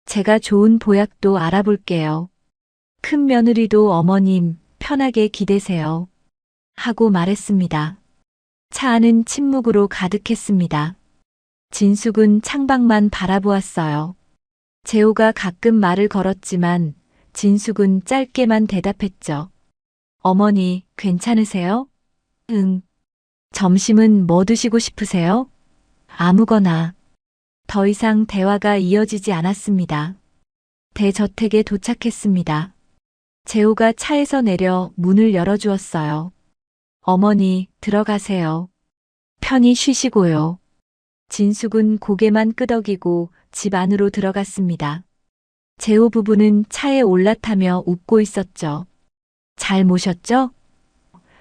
제가 좋은 보약도 알아볼게요. 큰 며느리도 어머님 편하게 기대세요. 하고 말했습니다. 차 안은 침묵으로 가득했습니다. 진숙은 창밖만 바라보았어요. 재호가 가끔 말을 걸었지만 진숙은 짧게만 대답했죠. 어머니, 괜찮으세요? 응. 점심은 뭐 드시고 싶으세요? 아무거나. 더 이상 대화가 이어지지 않았습니다. 대저택에 도착했습니다. 재호가 차에서 내려 문을 열어주었어요. 어머니, 들어가세요. 편히 쉬시고요. 진숙은 고개만 끄덕이고 집 안으로 들어갔습니다. 재호 부부는 차에 올라타며 웃고 있었죠. 잘 모셨죠?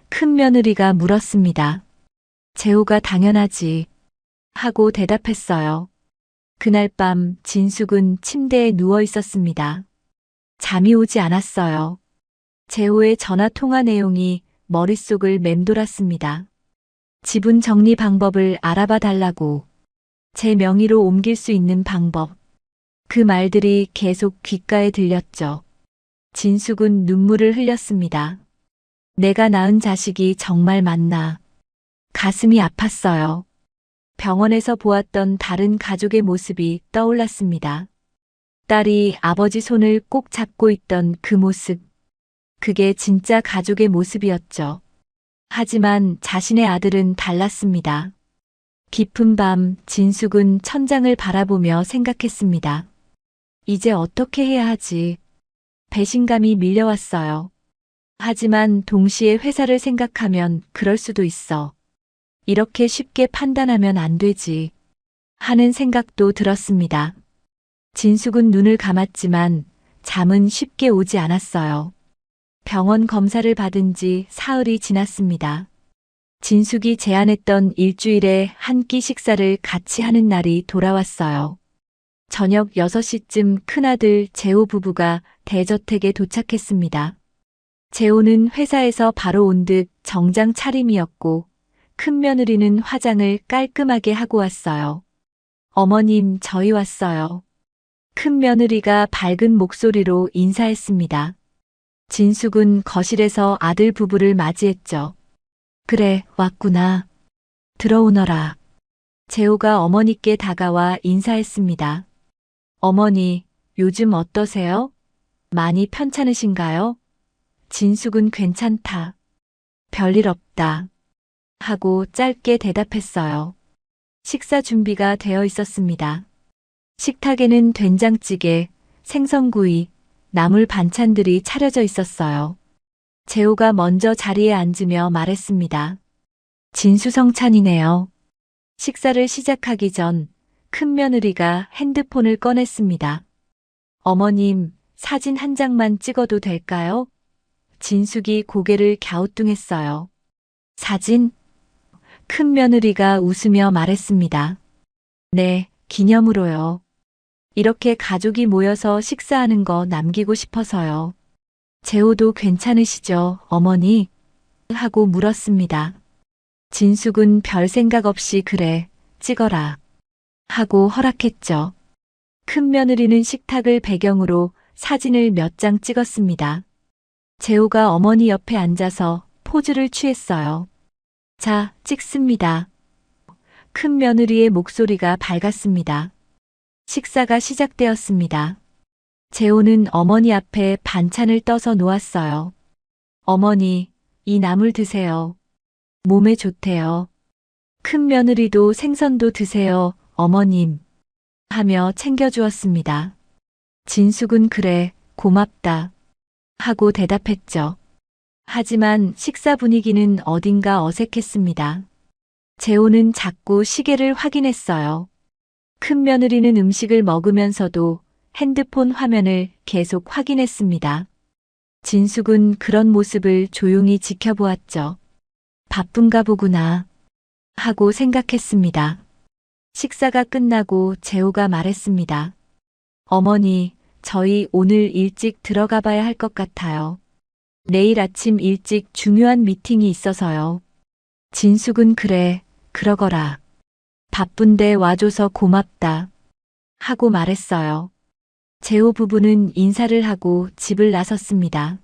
큰 며느리가 물었습니다. 재호가 당연하지 하고 대답했어요. 그날 밤 진숙은 침대에 누워 있었습니다. 잠이 오지 않았어요. 재호의 전화 통화 내용이 머릿속을 맴돌았습니다. 지분 정리 방법을 알아봐 달라고. 제 명의로 옮길 수 있는 방법. 그 말들이 계속 귓가에 들렸죠. 진숙은 눈물을 흘렸습니다. 내가 낳은 자식이 정말 맞나. 가슴이 아팠어요. 병원에서 보았던 다른 가족의 모습이 떠올랐습니다. 딸이 아버지 손을 꼭 잡고 있던 그 모습. 그게 진짜 가족의 모습이었죠. 하지만 자신의 아들은 달랐습니다. 깊은 밤 진숙은 천장을 바라보며 생각했습니다. 이제 어떻게 해야 하지? 배신감이 밀려왔어요. 하지만 동시에 회사를 생각하면 그럴 수도 있어. 이렇게 쉽게 판단하면 안 되지. 하는 생각도 들었습니다. 진숙은 눈을 감았지만 잠은 쉽게 오지 않았어요. 병원 검사를 받은 지 사흘이 지났습니다. 진숙이 제안했던 일주일에 한 끼 식사를 같이 하는 날이 돌아왔어요. 저녁 6시쯤 큰아들 재호 부부가 대저택에 도착했습니다. 재호는 회사에서 바로 온 듯 정장 차림이었고 큰 며느리는 화장을 깔끔하게 하고 왔어요. 어머님, 저희 왔어요. 큰 며느리가 밝은 목소리로 인사했습니다. 진숙은 거실에서 아들 부부를 맞이했죠. 그래, 왔구나. 들어오너라. 재호가 어머니께 다가와 인사했습니다. 어머니, 요즘 어떠세요? 많이 편찮으신가요? 진숙은 괜찮다. 별일 없다. 하고 짧게 대답했어요. 식사 준비가 되어 있었습니다. 식탁에는 된장찌개, 생선구이, 나물 반찬들이 차려져 있었어요. 재호가 먼저 자리에 앉으며 말했습니다. 진수성찬이네요. 식사를 시작하기 전 큰 며느리가 핸드폰을 꺼냈습니다. 어머님, 사진 한 장만 찍어도 될까요? 진숙이 고개를 갸우뚱했어요. 사진? 큰 며느리가 웃으며 말했습니다. 네, 기념으로요. 이렇게 가족이 모여서 식사하는 거 남기고 싶어서요. 재호도 괜찮으시죠, 어머니? 하고 물었습니다. 진숙은 별 생각 없이 그래, 찍어라. 하고 허락했죠. 큰 며느리는 식탁을 배경으로 사진을 몇 장 찍었습니다. 재호가 어머니 옆에 앉아서 포즈를 취했어요. 자, 찍습니다. 큰 며느리의 목소리가 밝았습니다. 식사가 시작되었습니다. 재호는 어머니 앞에 반찬을 떠서 놓았어요. 어머니, 이 나물 드세요. 몸에 좋대요. 큰 며느리도 생선도 드세요, 어머님. 하며 챙겨주었습니다. 진숙은 그래, 고맙다. 하고 대답했죠. 하지만 식사 분위기는 어딘가 어색했습니다. 재호는 자꾸 시계를 확인했어요. 큰 며느리는 음식을 먹으면서도 핸드폰 화면을 계속 확인했습니다. 진숙은 그런 모습을 조용히 지켜보았죠. 바쁜가 보구나 하고 생각했습니다. 식사가 끝나고 재호가 말했습니다. 어머니, 저희 오늘 일찍 들어가 봐야 할 것 같아요. 내일 아침 일찍 중요한 미팅이 있어서요. 진숙은 그래, 그러거라. 바쁜데 와줘서 고맙다. 하고 말했어요. 재호 부부는 인사를 하고 집을 나섰습니다.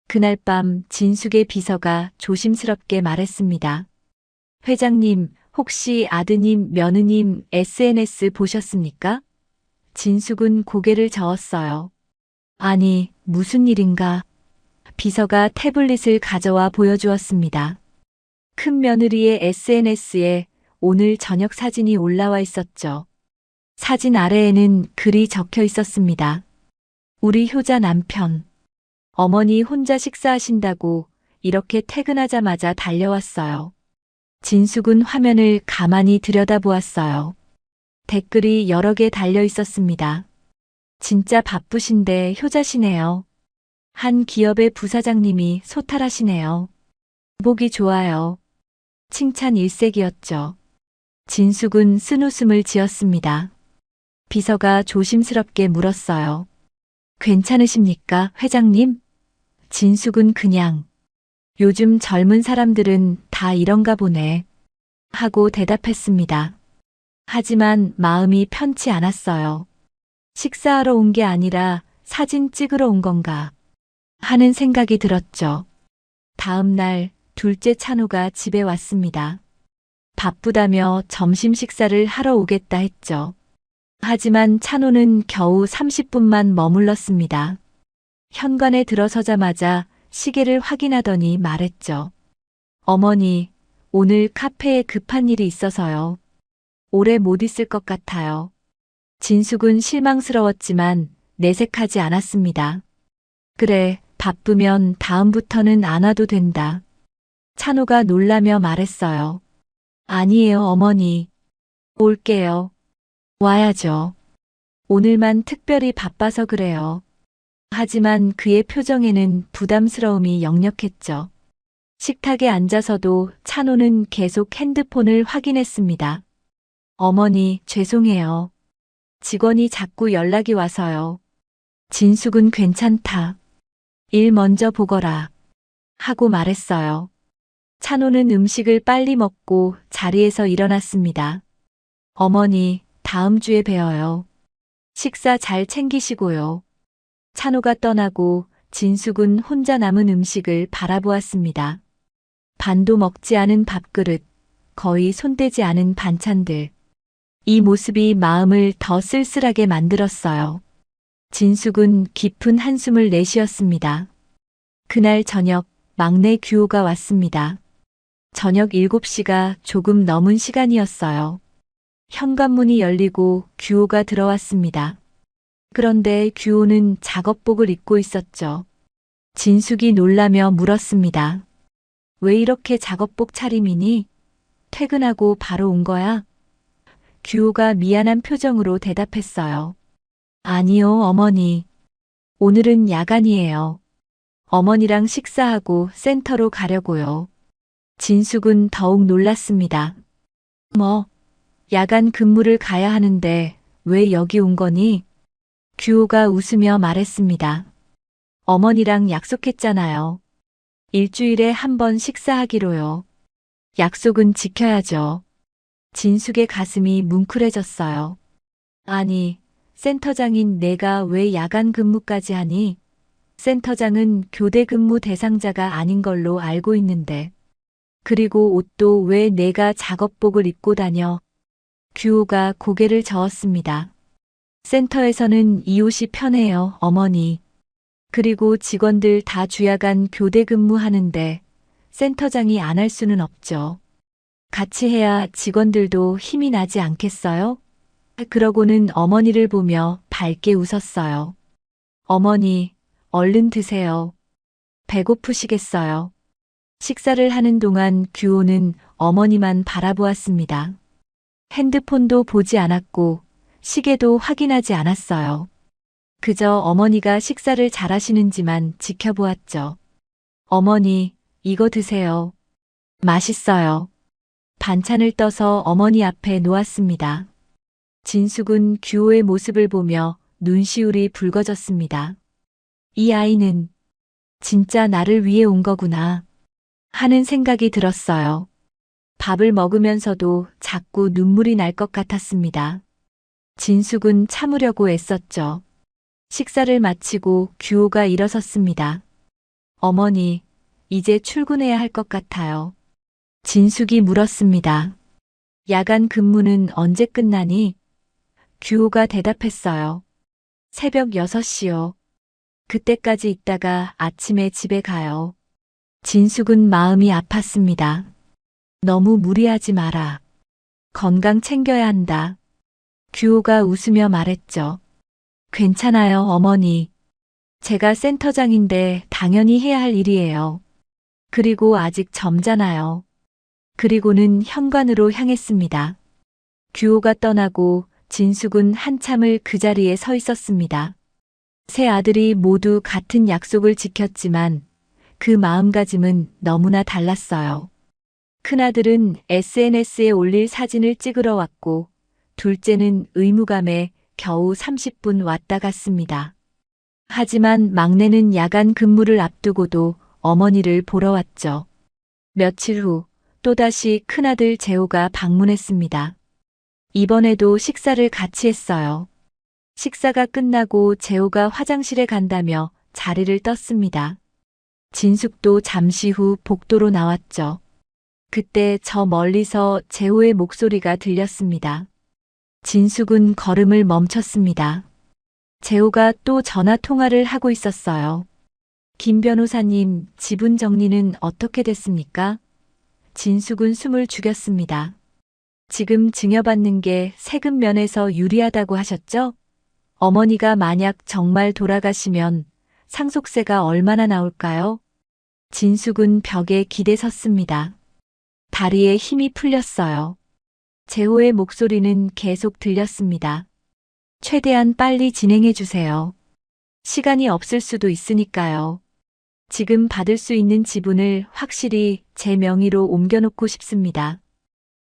그날 밤 진숙의 비서가 조심스럽게 말했습니다. 회장님, 혹시 아드님, 며느님 SNS 보셨습니까? 진숙은 고개를 저었어요. 아니, 무슨 일인가? 비서가 태블릿을 가져와 보여주었습니다. 큰 며느리의 SNS에 오늘 저녁 사진이 올라와 있었죠. 사진 아래에는 글이 적혀 있었습니다. 우리 효자 남편. 어머니 혼자 식사하신다고 이렇게 퇴근하자마자 달려왔어요. 진숙은 화면을 가만히 들여다보았어요. 댓글이 여러 개 달려 있었습니다. 진짜 바쁘신데 효자시네요. 한 기업의 부사장님이 소탈하시네요. 보기 좋아요. 칭찬 일색이었죠. 진숙은 쓴웃음을 지었습니다. 비서가 조심스럽게 물었어요. 괜찮으십니까, 회장님? 진숙은 그냥 요즘 젊은 사람들은 다 이런가 보네 하고 대답했습니다. 하지만 마음이 편치 않았어요. 식사하러 온 게 아니라 사진 찍으러 온 건가 하는 생각이 들었죠. 다음 날 둘째 찬호가 집에 왔습니다. 바쁘다며 점심 식사를 하러 오겠다 했죠. 하지만 찬호는 겨우 30분만 머물렀습니다. 현관에 들어서자마자 시계를 확인하더니 말했죠. 어머니, 오늘 카페에 급한 일이 있어서요. 오래 못 있을 것 같아요. 진숙은 실망스러웠지만 내색하지 않았습니다. 그래, 바쁘면 다음부터는 안 와도 된다. 찬호가 놀라며 말했어요. 아니에요, 어머니. 올게요. 와야죠. 오늘만 특별히 바빠서 그래요. 하지만 그의 표정에는 부담스러움이 역력했죠. 식탁에 앉아서도 찬호는 계속 핸드폰을 확인했습니다. 어머니, 죄송해요. 직원이 자꾸 연락이 와서요. 진숙은 괜찮다. 일 먼저 보거라. 하고 말했어요. 찬호는 음식을 빨리 먹고 자리에서 일어났습니다. 어머니, 다음 주에 뵈어요. 식사 잘 챙기시고요. 찬호가 떠나고 진숙은 혼자 남은 음식을 바라보았습니다. 반도 먹지 않은 밥그릇, 거의 손대지 않은 반찬들. 이 모습이 마음을 더 쓸쓸하게 만들었어요. 진숙은 깊은 한숨을 내쉬었습니다. 그날 저녁 막내 규호가 왔습니다. 저녁 7시가 조금 넘은 시간이었어요. 현관문이 열리고 규호가 들어왔습니다. 그런데 규호는 작업복을 입고 있었죠. 진숙이 놀라며 물었습니다. 왜 이렇게 작업복 차림이니? 퇴근하고 바로 온 거야? 규호가 미안한 표정으로 대답했어요. 아니요, 어머니. 오늘은 야간이에요. 어머니랑 식사하고 센터로 가려고요. 진숙은 더욱 놀랐습니다. 야간 근무를 가야 하는데 왜 여기 온 거니? 규호가 웃으며 말했습니다. 어머니랑 약속했잖아요. 일주일에 한 번 식사하기로요. 약속은 지켜야죠. 진숙의 가슴이 뭉클해졌어요. 아니, 센터장인 내가 왜 야간 근무까지 하니? 센터장은 교대 근무 대상자가 아닌 걸로 알고 있는데. 그리고 옷도 왜 내가 작업복을 입고 다녀? 규호가 고개를 저었습니다. 센터에서는 이 옷이 편해요, 어머니. 그리고 직원들 다 주야간 교대 근무하는데 센터장이 안 할 수는 없죠. 같이 해야 직원들도 힘이 나지 않겠어요? 그러고는 어머니를 보며 밝게 웃었어요. 어머니, 얼른 드세요. 배고프시겠어요. 식사를 하는 동안 규호는 어머니만 바라보았습니다. 핸드폰도 보지 않았고 시계도 확인하지 않았어요. 그저 어머니가 식사를 잘하시는지만 지켜보았죠. 어머니, 이거 드세요. 맛있어요. 반찬을 떠서 어머니 앞에 놓았습니다. 진숙은 규호의 모습을 보며 눈시울이 붉어졌습니다. 이 아이는 진짜 나를 위해 온 거구나 하는 생각이 들었어요. 밥을 먹으면서도 자꾸 눈물이 날 것 같았습니다. 진숙은 참으려고 애썼죠. 식사를 마치고 규호가 일어섰습니다. 어머니, 이제 출근해야 할 것 같아요. 진숙이 물었습니다. 야간 근무는 언제 끝나니? 규호가 대답했어요. 새벽 6시요. 그때까지 있다가 아침에 집에 가요. 진숙은 마음이 아팠습니다. 너무 무리하지 마라. 건강 챙겨야 한다. 규호가 웃으며 말했죠. 괜찮아요, 어머니. 제가 센터장인데 당연히 해야 할 일이에요. 그리고 아직 젊잖아요. 그리고는 현관으로 향했습니다. 규호가 떠나고 진숙은 한참을 그 자리에 서 있었습니다. 세 아들이 모두 같은 약속을 지켰지만 그 마음가짐은 너무나 달랐어요. 큰아들은 SNS에 올릴 사진을 찍으러 왔고 둘째는 의무감에 겨우 30분 왔다 갔습니다. 하지만 막내는 야간 근무를 앞두고도 어머니를 보러 왔죠. 며칠 후 또다시 큰아들 재호가 방문했습니다. 이번에도 식사를 같이 했어요. 식사가 끝나고 재호가 화장실에 간다며 자리를 떴습니다. 진숙도 잠시 후 복도로 나왔죠. 그때 저 멀리서 재호의 목소리가 들렸습니다. 진숙은 걸음을 멈췄습니다. 재호가 또 전화 통화를 하고 있었어요. 김 변호사님, 지분 정리는 어떻게 됐습니까? 진숙은 숨을 죽였습니다. 지금 증여받는 게 세금 면에서 유리하다고 하셨죠? 어머니가 만약 정말 돌아가시면 상속세가 얼마나 나올까요? 진숙은 벽에 기대 섰습니다. 다리에 힘이 풀렸어요. 재호의 목소리는 계속 들렸습니다. 최대한 빨리 진행해 주세요. 시간이 없을 수도 있으니까요. 지금 받을 수 있는 지분을 확실히 제 명의로 옮겨놓고 싶습니다.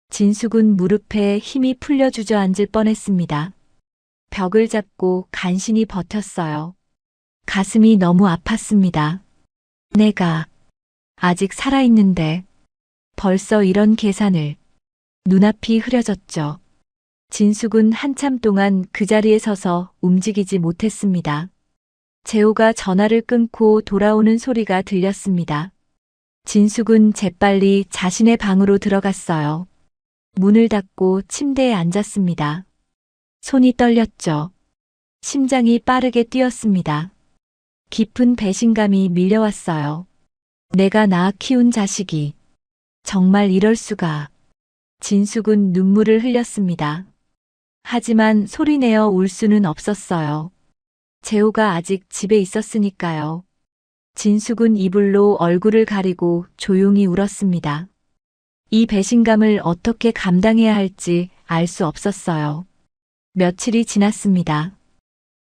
진숙은 무릎에 힘이 풀려 주저앉을 뻔했습니다. 벽을 잡고 간신히 버텼어요. 가슴이 너무 아팠습니다. 내가 아직 살아있는데 벌써 이런 계산을. 눈앞이 흐려졌죠. 진숙은 한참 동안 그 자리에 서서 움직이지 못했습니다. 재호가 전화를 끊고 돌아오는 소리가 들렸습니다. 진숙은 재빨리 자신의 방으로 들어갔어요. 문을 닫고 침대에 앉았습니다. 손이 떨렸죠. 심장이 빠르게 뛰었습니다. 깊은 배신감이 밀려왔어요. 내가 낳아 키운 자식이 정말 이럴 수가. 진숙은 눈물을 흘렸습니다. 하지만 소리내어 울 수는 없었어요. 재호가 아직 집에 있었으니까요. 진숙은 이불로 얼굴을 가리고 조용히 울었습니다. 이 배신감을 어떻게 감당해야 할지 알 수 없었어요. 며칠이 지났습니다.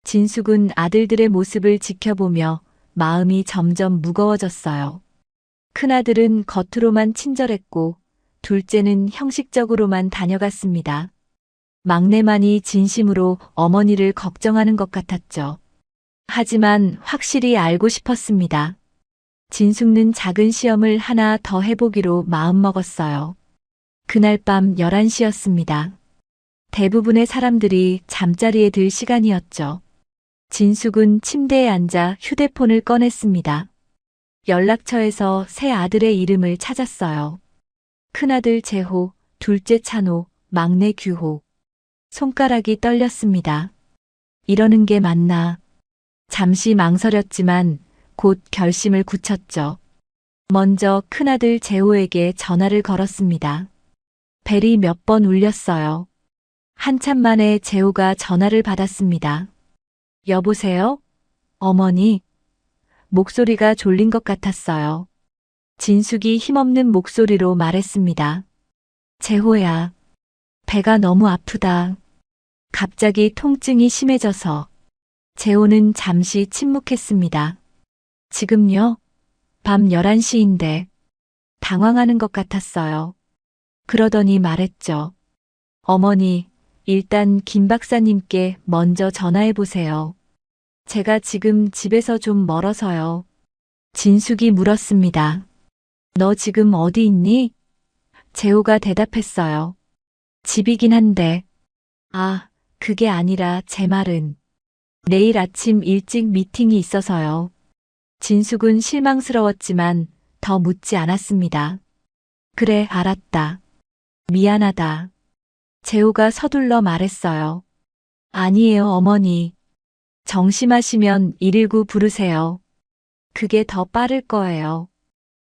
진숙은 아들들의 모습을 지켜보며 마음이 점점 무거워졌어요. 큰아들은 겉으로만 친절했고 둘째는 형식적으로만 다녀갔습니다. 막내만이 진심으로 어머니를 걱정하는 것 같았죠. 하지만 확실히 알고 싶었습니다. 진숙는 작은 시험을 하나 더 해보기로 마음먹었어요. 그날 밤 11시였습니다. 대부분의 사람들이 잠자리에 들 시간이었죠. 진숙은 침대에 앉아 휴대폰을 꺼냈습니다. 연락처에서 새 아들의 이름을 찾았어요. 큰아들 재호, 둘째 찬호, 막내 규호. 손가락이 떨렸습니다. 이러는 게 맞나? 잠시 망설였지만 곧 결심을 굳혔죠. 먼저 큰아들 재호에게 전화를 걸었습니다. 벨이 몇 번 울렸어요. 한참 만에 재호가 전화를 받았습니다. 여보세요? 어머니. 목소리가 졸린 것 같았어요. 진숙이 힘없는 목소리로 말했습니다. 재호야. 배가 너무 아프다. 갑자기 통증이 심해져서. 재호는 잠시 침묵했습니다. 지금요? 밤 11시인데. 당황하는 것 같았어요. 그러더니 말했죠. 어머니, 일단 김 박사님께 먼저 전화해 보세요. 제가 지금 집에서 좀 멀어서요. 진숙이 물었습니다. 너 지금 어디 있니? 재호가 대답했어요. 집이긴 한데. 아, 그게 아니라 제 말은. 내일 아침 일찍 미팅이 있어서요. 진숙은 실망스러웠지만 더 묻지 않았습니다. 그래, 알았다. 미안하다. 재호가 서둘러 말했어요. 아니에요, 어머니. 정심하시면 119 부르세요. 그게 더 빠를 거예요.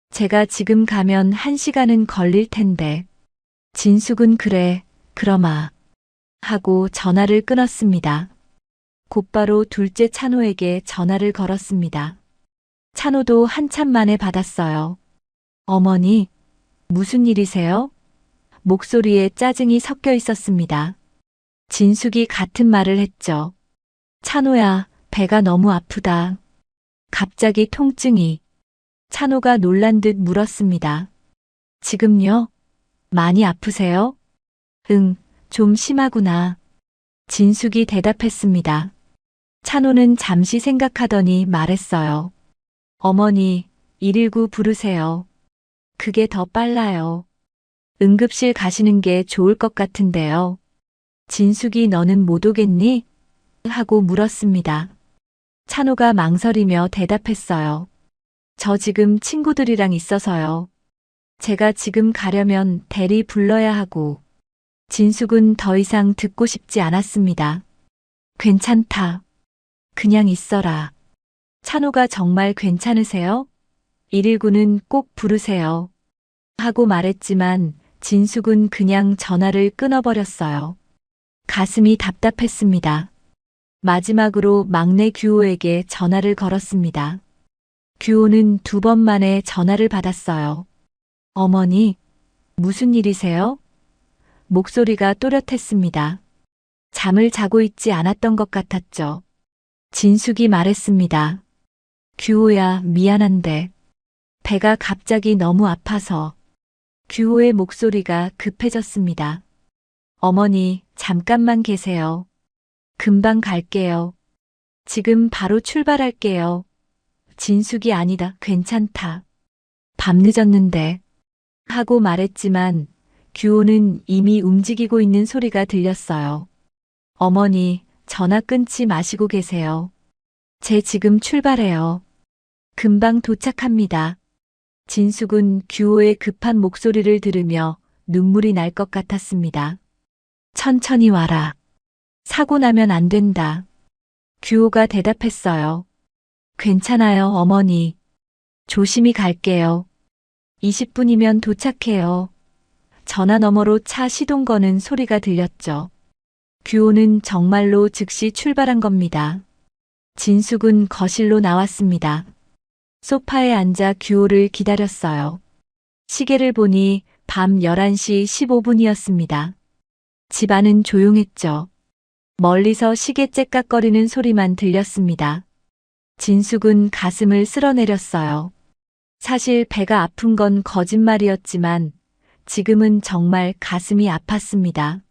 제가 지금 가면 1시간은 걸릴 텐데. 진숙은 그래, 그러마. 하고 전화를 끊었습니다. 곧바로 둘째 찬호에게 전화를 걸었습니다. 찬호도 한참 만에 받았어요. 어머니, 무슨 일이세요? 목소리에 짜증이 섞여 있었습니다. 진숙이 같은 말을 했죠. 찬호야, 배가 너무 아프다. 갑자기 통증이. 찬호가 놀란 듯 물었습니다. 지금요? 많이 아프세요? 응, 좀 심하구나. 진숙이 대답했습니다. 찬호는 잠시 생각하더니 말했어요. 어머니, 119 부르세요. 그게 더 빨라요. 응급실 가시는 게 좋을 것 같은데요. 진숙이 너는 못 오겠니? 하고 물었습니다. 찬호가 망설이며 대답했어요. 저 지금 친구들이랑 있어서요. 제가 지금 가려면 대리 불러야 하고. 진숙은 더 이상 듣고 싶지 않았습니다. 괜찮다. 그냥 있어라. 찬호가 정말 괜찮으세요? 119는 꼭 부르세요. 하고 말했지만 진숙은 그냥 전화를 끊어버렸어요. 가슴이 답답했습니다. 마지막으로 막내 규호에게 전화를 걸었습니다. 규호는 2번 만에 전화를 받았어요. 어머니, 무슨 일이세요? 목소리가 또렷했습니다. 잠을 자고 있지 않았던 것 같았죠. 진숙이 말했습니다. 규호야, 미안한데. 배가 갑자기 너무 아파서. 규호의 목소리가 급해졌습니다. 어머니, 잠깐만 계세요. 금방 갈게요. 지금 바로 출발할게요. 진숙이 아니다, 괜찮다. 밤늦었는데. 하고 말했지만 규호는 이미 움직이고 있는 소리가 들렸어요. 어머니, 전화 끊지 마시고 계세요. 제 지금 출발해요. 금방 도착합니다. 진숙은 규호의 급한 목소리를 들으며 눈물이 날 것 같았습니다. 천천히 와라. 사고 나면 안 된다. 규호가 대답했어요. 괜찮아요, 어머니. 조심히 갈게요. 20분이면 도착해요. 전화 너머로 차 시동 거는 소리가 들렸죠. 규호는 정말로 즉시 출발한 겁니다. 진숙은 거실로 나왔습니다. 소파에 앉아 규호를 기다렸어요. 시계를 보니 밤 11시 15분이었습니다. 집안은 조용했죠. 멀리서 시계 째깍거리는 소리만 들렸습니다. 진숙은 가슴을 쓸어내렸어요. 사실 배가 아픈 건 거짓말이었지만 지금은 정말 가슴이 아팠습니다.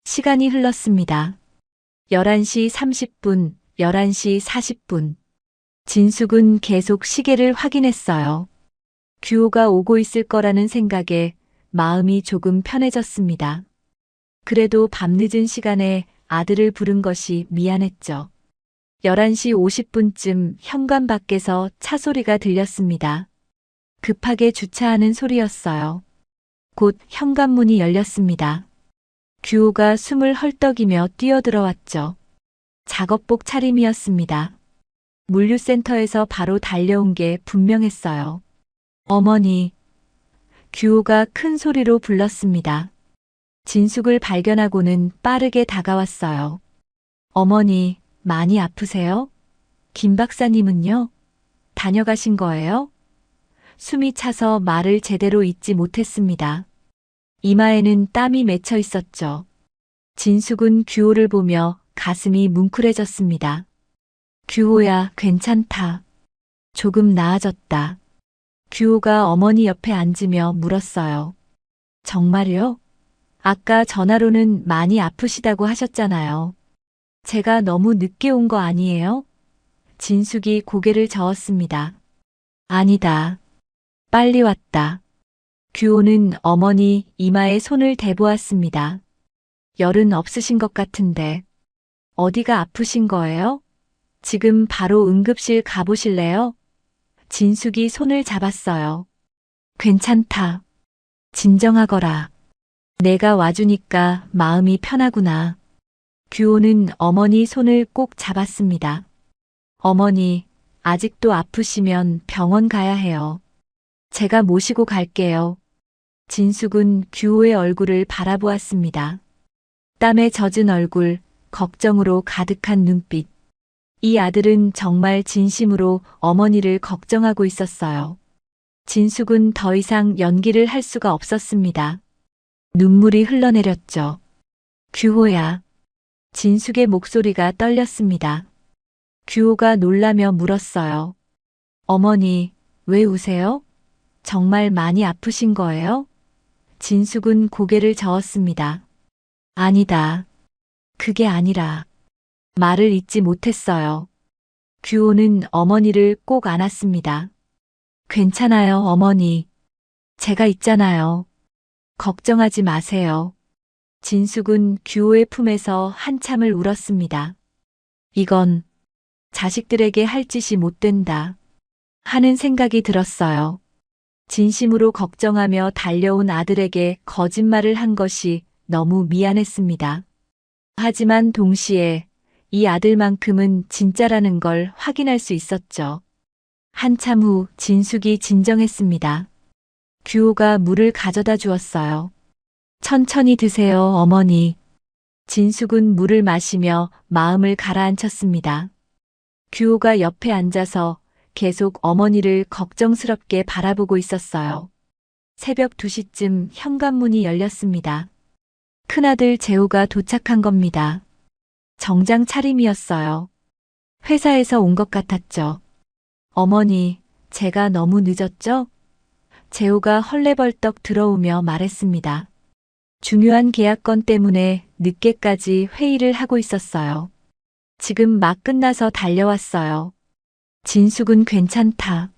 시간이 흘렀습니다. 11시 30분, 11시 40분. 진숙은 계속 시계를 확인했어요. 규호가 오고 있을 거라는 생각에 마음이 조금 편해졌습니다. 그래도 밤늦은 시간에 아들을 부른 것이 미안했죠. 11시 50분쯤 현관 밖에서 차 소리가 들렸습니다. 급하게 주차하는 소리였어요. 곧 현관문이 열렸습니다. 규호가 숨을 헐떡이며 뛰어들어왔죠. 작업복 차림이었습니다. 물류센터에서 바로 달려온 게 분명했어요. 어머니. 규호가 큰 소리로 불렀습니다. 진숙을 발견하고는 빠르게 다가왔어요. 어머니, 많이 아프세요? 김 박사님은요? 다녀가신 거예요? 숨이 차서 말을 제대로 잇지 못했습니다. 이마에는 땀이 맺혀 있었죠. 진숙은 규호를 보며 가슴이 뭉클해졌습니다. 규호야, 괜찮다. 조금 나아졌다. 규호가 어머니 옆에 앉으며 물었어요. 정말요? 아까 전화로는 많이 아프시다고 하셨잖아요. 제가 너무 늦게 온 거 아니에요? 진숙이 고개를 저었습니다. 아니다. 빨리 왔다. 규호는 어머니 이마에 손을 대보았습니다. 열은 없으신 것 같은데 어디가 아프신 거예요? 지금 바로 응급실 가보실래요? 진숙이 손을 잡았어요. 괜찮다. 진정하거라. 내가 와주니까 마음이 편하구나. 규호는 어머니 손을 꼭 잡았습니다. 어머니, 아직도 아프시면 병원 가야 해요. 제가 모시고 갈게요. 진숙은 규호의 얼굴을 바라보았습니다. 땀에 젖은 얼굴, 걱정으로 가득한 눈빛. 이 아들은 정말 진심으로 어머니를 걱정하고 있었어요. 진숙은 더 이상 연기를 할 수가 없었습니다. 눈물이 흘러내렸죠. 규호야. 진숙의 목소리가 떨렸습니다. 규호가 놀라며 물었어요. 어머니, 왜 우세요? 정말 많이 아프신 거예요? 진숙은 고개를 저었습니다. 아니다. 그게 아니라. 말을 잇지 못했어요. 규호는 어머니를 꼭 안았습니다. 괜찮아요, 어머니. 제가 있잖아요. 걱정하지 마세요. 진숙은 규호의 품에서 한참을 울었습니다. 이건 자식들에게 할 짓이 못 된다 하는 생각이 들었어요. 진심으로 걱정하며 달려온 아들에게 거짓말을 한 것이 너무 미안했습니다. 하지만 동시에 이 아들만큼은 진짜라는 걸 확인할 수 있었죠. 한참 후 진숙이 진정했습니다. 규호가 물을 가져다 주었어요. 천천히 드세요, 어머니. 진숙은 물을 마시며 마음을 가라앉혔습니다. 규호가 옆에 앉아서 계속 어머니를 걱정스럽게 바라보고 있었어요. 새벽 2시쯤 현관문이 열렸습니다. 큰아들 재호가 도착한 겁니다. 정장 차림이었어요. 회사에서 온 것 같았죠. 어머니, 제가 너무 늦었죠? 재호가 헐레벌떡 들어오며 말했습니다. 중요한 계약건 때문에 늦게까지 회의를 하고 있었어요. 지금 막 끝나서 달려왔어요. 진숙은 괜찮다.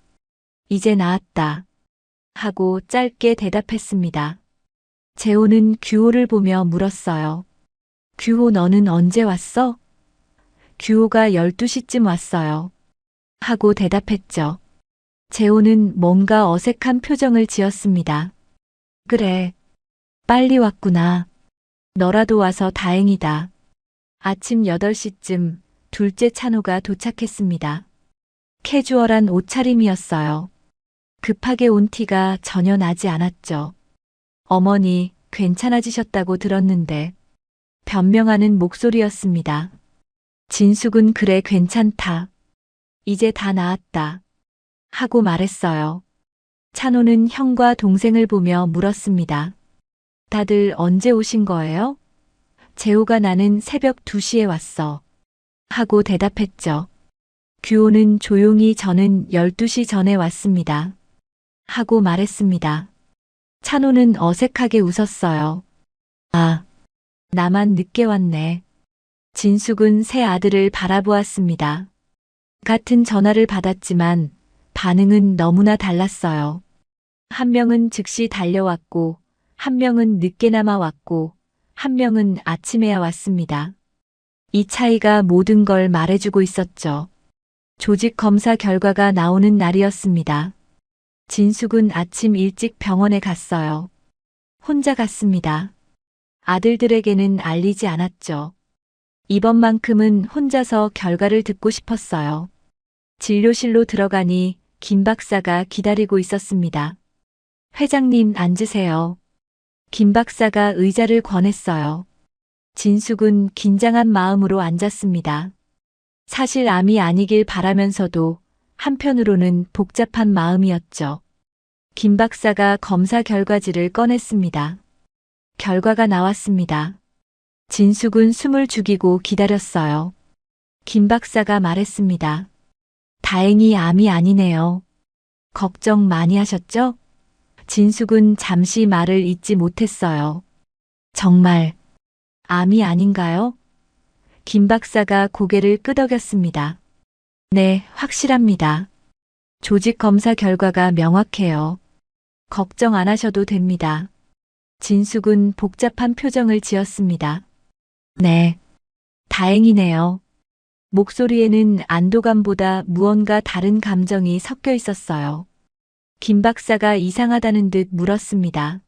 이제 나았다. 하고 짧게 대답했습니다. 재호는 규호를 보며 물었어요. 규호, 너는 언제 왔어? 규호가 12시쯤 왔어요. 하고 대답했죠. 재호는 뭔가 어색한 표정을 지었습니다. 그래. 빨리 왔구나. 너라도 와서 다행이다. 아침 8시쯤 둘째 찬호가 도착했습니다. 캐주얼한 옷차림이었어요. 급하게 온 티가 전혀 나지 않았죠. 어머니, 괜찮아지셨다고 들었는데. 변명하는 목소리였습니다. 진숙은 그래, 괜찮다. 이제 다 나았다. 하고 말했어요. 찬호는 형과 동생을 보며 물었습니다. 다들 언제 오신 거예요? 재호가 나는 새벽 2시에 왔어. 하고 대답했죠. 규호는 조용히 저는 12시 전에 왔습니다. 하고 말했습니다. 찬호는 어색하게 웃었어요. 아, 나만 늦게 왔네. 진숙은 새 아들을 바라보았습니다. 같은 전화를 받았지만 반응은 너무나 달랐어요. 한 명은 즉시 달려왔고, 한 명은 늦게나마 왔고, 한 명은 아침에야 왔습니다. 이 차이가 모든 걸 말해주고 있었죠. 조직 검사 결과가 나오는 날이었습니다. 진숙은 아침 일찍 병원에 갔어요. 혼자 갔습니다. 아들들에게는 알리지 않았죠. 이번만큼은 혼자서 결과를 듣고 싶었어요. 진료실로 들어가니 김 박사가 기다리고 있었습니다. 회장님 앉으세요. 김 박사가 의자를 권했어요. 진숙은 긴장한 마음으로 앉았습니다. 사실 암이 아니길 바라면서도 한편으로는 복잡한 마음이었죠. 김 박사가 검사 결과지를 꺼냈습니다. 결과가 나왔습니다. 진숙은 숨을 죽이고 기다렸어요. 김 박사가 말했습니다. 다행히 암이 아니네요. 걱정 많이 하셨죠? 진숙은 잠시 말을 잇지 못했어요. 정말 암이 아닌가요? 김 박사가 고개를 끄덕였습니다. 네, 확실합니다. 조직 검사 결과가 명확해요. 걱정 안 하셔도 됩니다. 진숙은 복잡한 표정을 지었습니다. 네, 다행이네요. 목소리에는 안도감보다 무언가 다른 감정이 섞여 있었어요. 김 박사가 이상하다는 듯 물었습니다.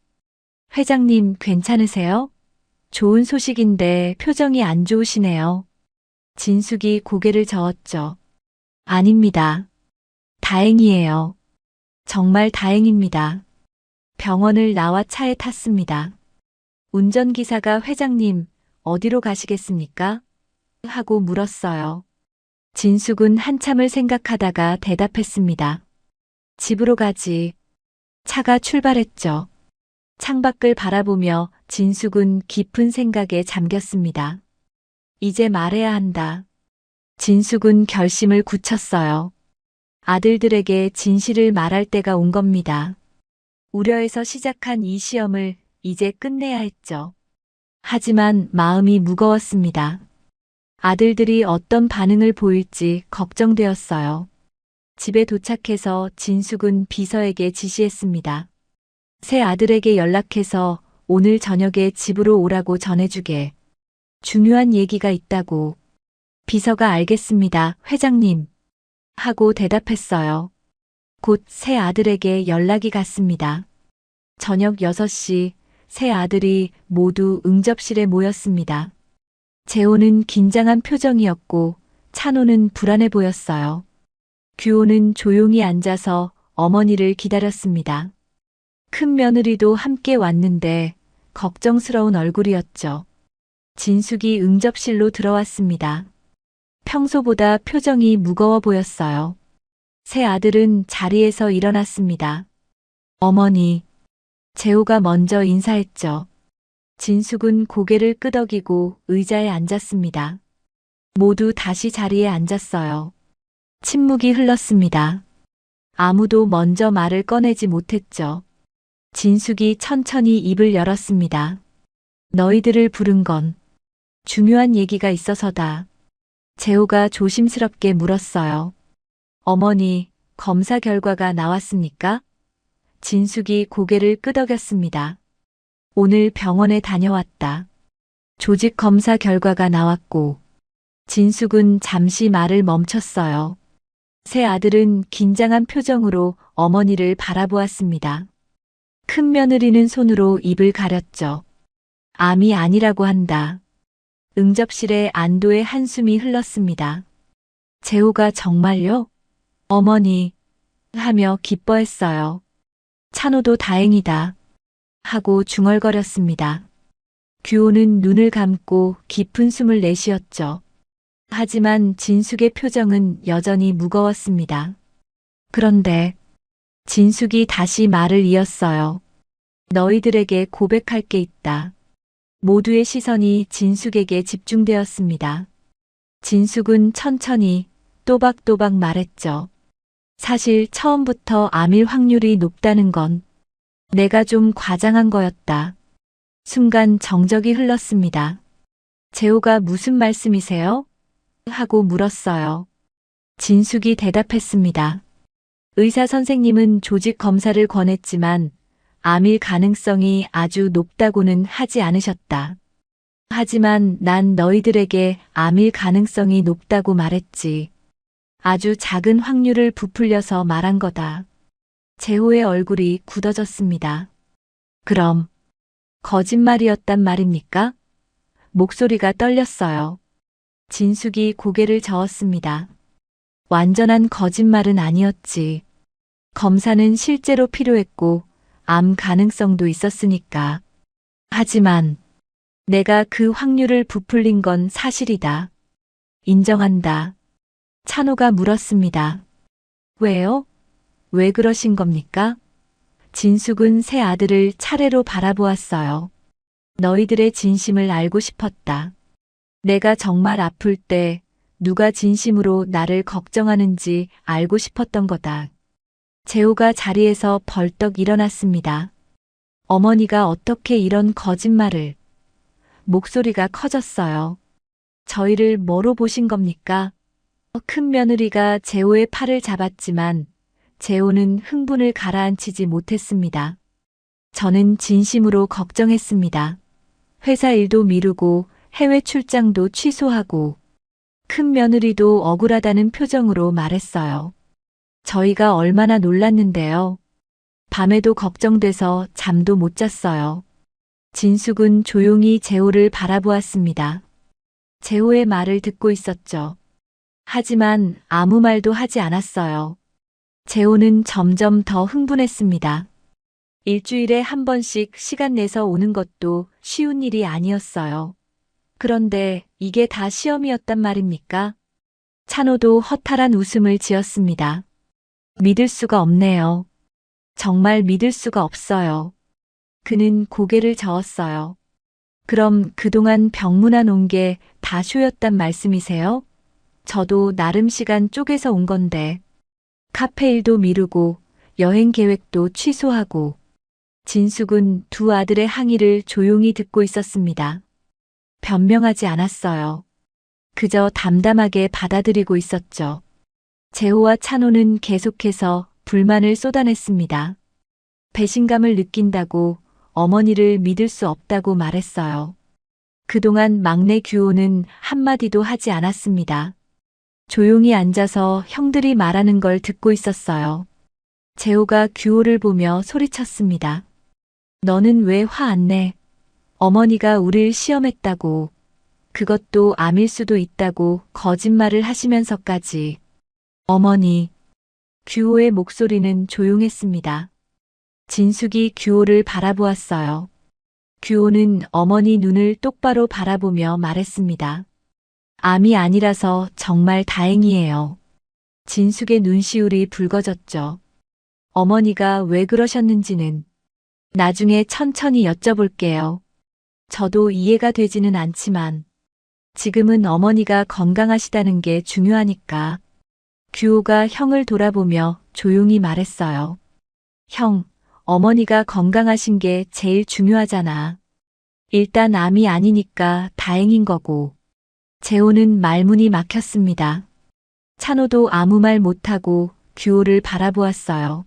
회장님 괜찮으세요? 좋은 소식인데 표정이 안 좋으시네요. 진숙이 고개를 저었죠. 아닙니다. 다행이에요. 정말 다행입니다. 병원을 나와 차에 탔습니다. 운전기사가 회장님, 어디로 가시겠습니까? 하고 물었어요. 진숙은 한참을 생각하다가 대답했습니다. 집으로 가지. 차가 출발했죠. 창밖을 바라보며 진숙은 깊은 생각에 잠겼습니다. 이제 말해야 한다. 진숙은 결심을 굳혔어요. 아들들에게 진실을 말할 때가 온 겁니다. 우려에서 시작한 이 시험을 이제 끝내야 했죠. 하지만 마음이 무거웠습니다. 아들들이 어떤 반응을 보일지 걱정되었어요. 집에 도착해서 진숙은 비서에게 지시했습니다. 새 아들에게 연락해서 오늘 저녁에 집으로 오라고 전해주게. 중요한 얘기가 있다고. 비서가 알겠습니다, 회장님. 하고 대답했어요. 곧 새 아들에게 연락이 갔습니다. 저녁 6시 새 아들이 모두 응접실에 모였습니다. 재호는 긴장한 표정이었고 찬호는 불안해 보였어요. 규호는 조용히 앉아서 어머니를 기다렸습니다. 큰 며느리도 함께 왔는데 걱정스러운 얼굴이었죠. 진숙이 응접실로 들어왔습니다. 평소보다 표정이 무거워 보였어요. 새 아들은 자리에서 일어났습니다. 어머니, 재호가 먼저 인사했죠. 진숙은 고개를 끄덕이고 의자에 앉았습니다. 모두 다시 자리에 앉았어요. 침묵이 흘렀습니다. 아무도 먼저 말을 꺼내지 못했죠. 진숙이 천천히 입을 열었습니다. 너희들을 부른 건 중요한 얘기가 있어서다. 재호가 조심스럽게 물었어요. 어머니, 검사 결과가 나왔습니까? 진숙이 고개를 끄덕였습니다. 오늘 병원에 다녀왔다. 조직 검사 결과가 나왔고, 진숙은 잠시 말을 멈췄어요. 새 아들은 긴장한 표정으로 어머니를 바라보았습니다. 큰 며느리는 손으로 입을 가렸죠. 암이 아니라고 한다. 응접실에 안도의 한숨이 흘렀습니다. 재호가 정말요? 어머니, 하며 기뻐했어요. 찬호도 다행이다. 하고 중얼거렸습니다. 규호는 눈을 감고 깊은 숨을 내쉬었죠. 하지만 진숙의 표정은 여전히 무거웠습니다. 그런데 진숙이 다시 말을 이었어요. 너희들에게 고백할 게 있다. 모두의 시선이 진숙에게 집중되었습니다. 진숙은 천천히 또박또박 말했죠. 사실 처음부터 암일 확률이 높다는 건 내가 좀 과장한 거였다. 순간 정적이 흘렀습니다. 재호가 무슨 말씀이세요? 하고 물었어요. 진숙이 대답했습니다. 의사 선생님은 조직 검사를 권했지만 암일 가능성이 아주 높다고는 하지 않으셨다. 하지만 난 너희들에게 암일 가능성이 높다고 말했지. 아주 작은 확률을 부풀려서 말한 거다. 재호의 얼굴이 굳어졌습니다. 그럼 거짓말이었단 말입니까? 목소리가 떨렸어요. 진숙이 고개를 저었습니다. 완전한 거짓말은 아니었지. 검사는 실제로 필요했고 암 가능성도 있었으니까. 하지만 내가 그 확률을 부풀린 건 사실이다. 인정한다. 찬호가 물었습니다. 왜요? 왜 그러신 겁니까? 진숙은 세 아들을 차례로 바라보았어요. 너희들의 진심을 알고 싶었다. 내가 정말 아플 때 누가 진심으로 나를 걱정하는지 알고 싶었던 거다. 재호가 자리에서 벌떡 일어났습니다. 어머니가 어떻게 이런 거짓말을... 목소리가 커졌어요. 저희를 뭐로 보신 겁니까? 큰 며느리가 재호의 팔을 잡았지만 재호는 흥분을 가라앉히지 못했습니다. 저는 진심으로 걱정했습니다. 회사 일도 미루고 해외 출장도 취소하고 큰 며느리도 억울하다는 표정으로 말했어요. 저희가 얼마나 놀랐는데요. 밤에도 걱정돼서 잠도 못 잤어요. 진숙은 조용히 재호를 바라보았습니다. 재호의 말을 듣고 있었죠. 하지만 아무 말도 하지 않았어요. 재호는 점점 더 흥분했습니다. 일주일에 한 번씩 시간 내서 오는 것도 쉬운 일이 아니었어요. 그런데 이게 다 시험이었단 말입니까? 찬호도 허탈한 웃음을 지었습니다. 믿을 수가 없네요. 정말 믿을 수가 없어요. 그는 고개를 저었어요. 그럼 그동안 병문안 온 게 다 쇼였단 말씀이세요? 저도 나름 시간 쪼개서 온 건데. 카페 일도 미루고 여행 계획도 취소하고. 진숙은 두 아들의 항의를 조용히 듣고 있었습니다. 변명하지 않았어요. 그저 담담하게 받아들이고 있었죠. 재호와 찬호는 계속해서 불만을 쏟아냈습니다. 배신감을 느낀다고 어머니를 믿을 수 없다고 말했어요. 그동안 막내 규호는 한마디도 하지 않았습니다. 조용히 앉아서 형들이 말하는 걸 듣고 있었어요. 재호가 규호를 보며 소리쳤습니다. 너는 왜 화 안 내? 어머니가 우릴 시험했다고. 그것도 암일 수도 있다고 거짓말을 하시면서까지. 어머니. 규호의 목소리는 조용했습니다. 진숙이 규호를 바라보았어요. 규호는 어머니 눈을 똑바로 바라보며 말했습니다. 암이 아니라서 정말 다행이에요. 진숙의 눈시울이 붉어졌죠. 어머니가 왜 그러셨는지는 나중에 천천히 여쭤볼게요. 저도 이해가 되지는 않지만 지금은 어머니가 건강하시다는 게 중요하니까. 규호가 형을 돌아보며 조용히 말했어요. 형, 어머니가 건강하신 게 제일 중요하잖아. 일단 암이 아니니까 다행인 거고. 재호는 말문이 막혔습니다. 찬호도 아무 말 못하고 규호를 바라보았어요.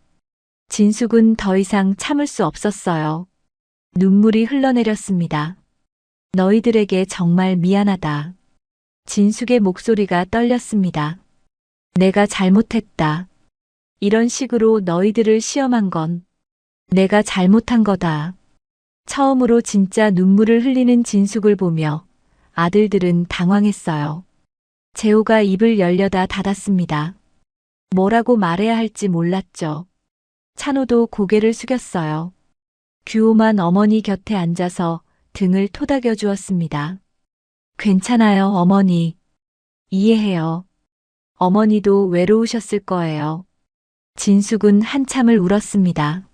진숙은 더 이상 참을 수 없었어요. 눈물이 흘러내렸습니다. 너희들에게 정말 미안하다. 진숙의 목소리가 떨렸습니다. 내가 잘못했다. 이런 식으로 너희들을 시험한 건 내가 잘못한 거다. 처음으로 진짜 눈물을 흘리는 진숙을 보며 아들들은 당황했어요. 재호가 입을 열려다 닫았습니다. 뭐라고 말해야 할지 몰랐죠. 찬호도 고개를 숙였어요. 규호만 어머니 곁에 앉아서 등을 토닥여 주었습니다. 괜찮아요, 어머니. 이해해요. 어머니도 외로우셨을 거예요. 진숙은 한참을 울었습니다.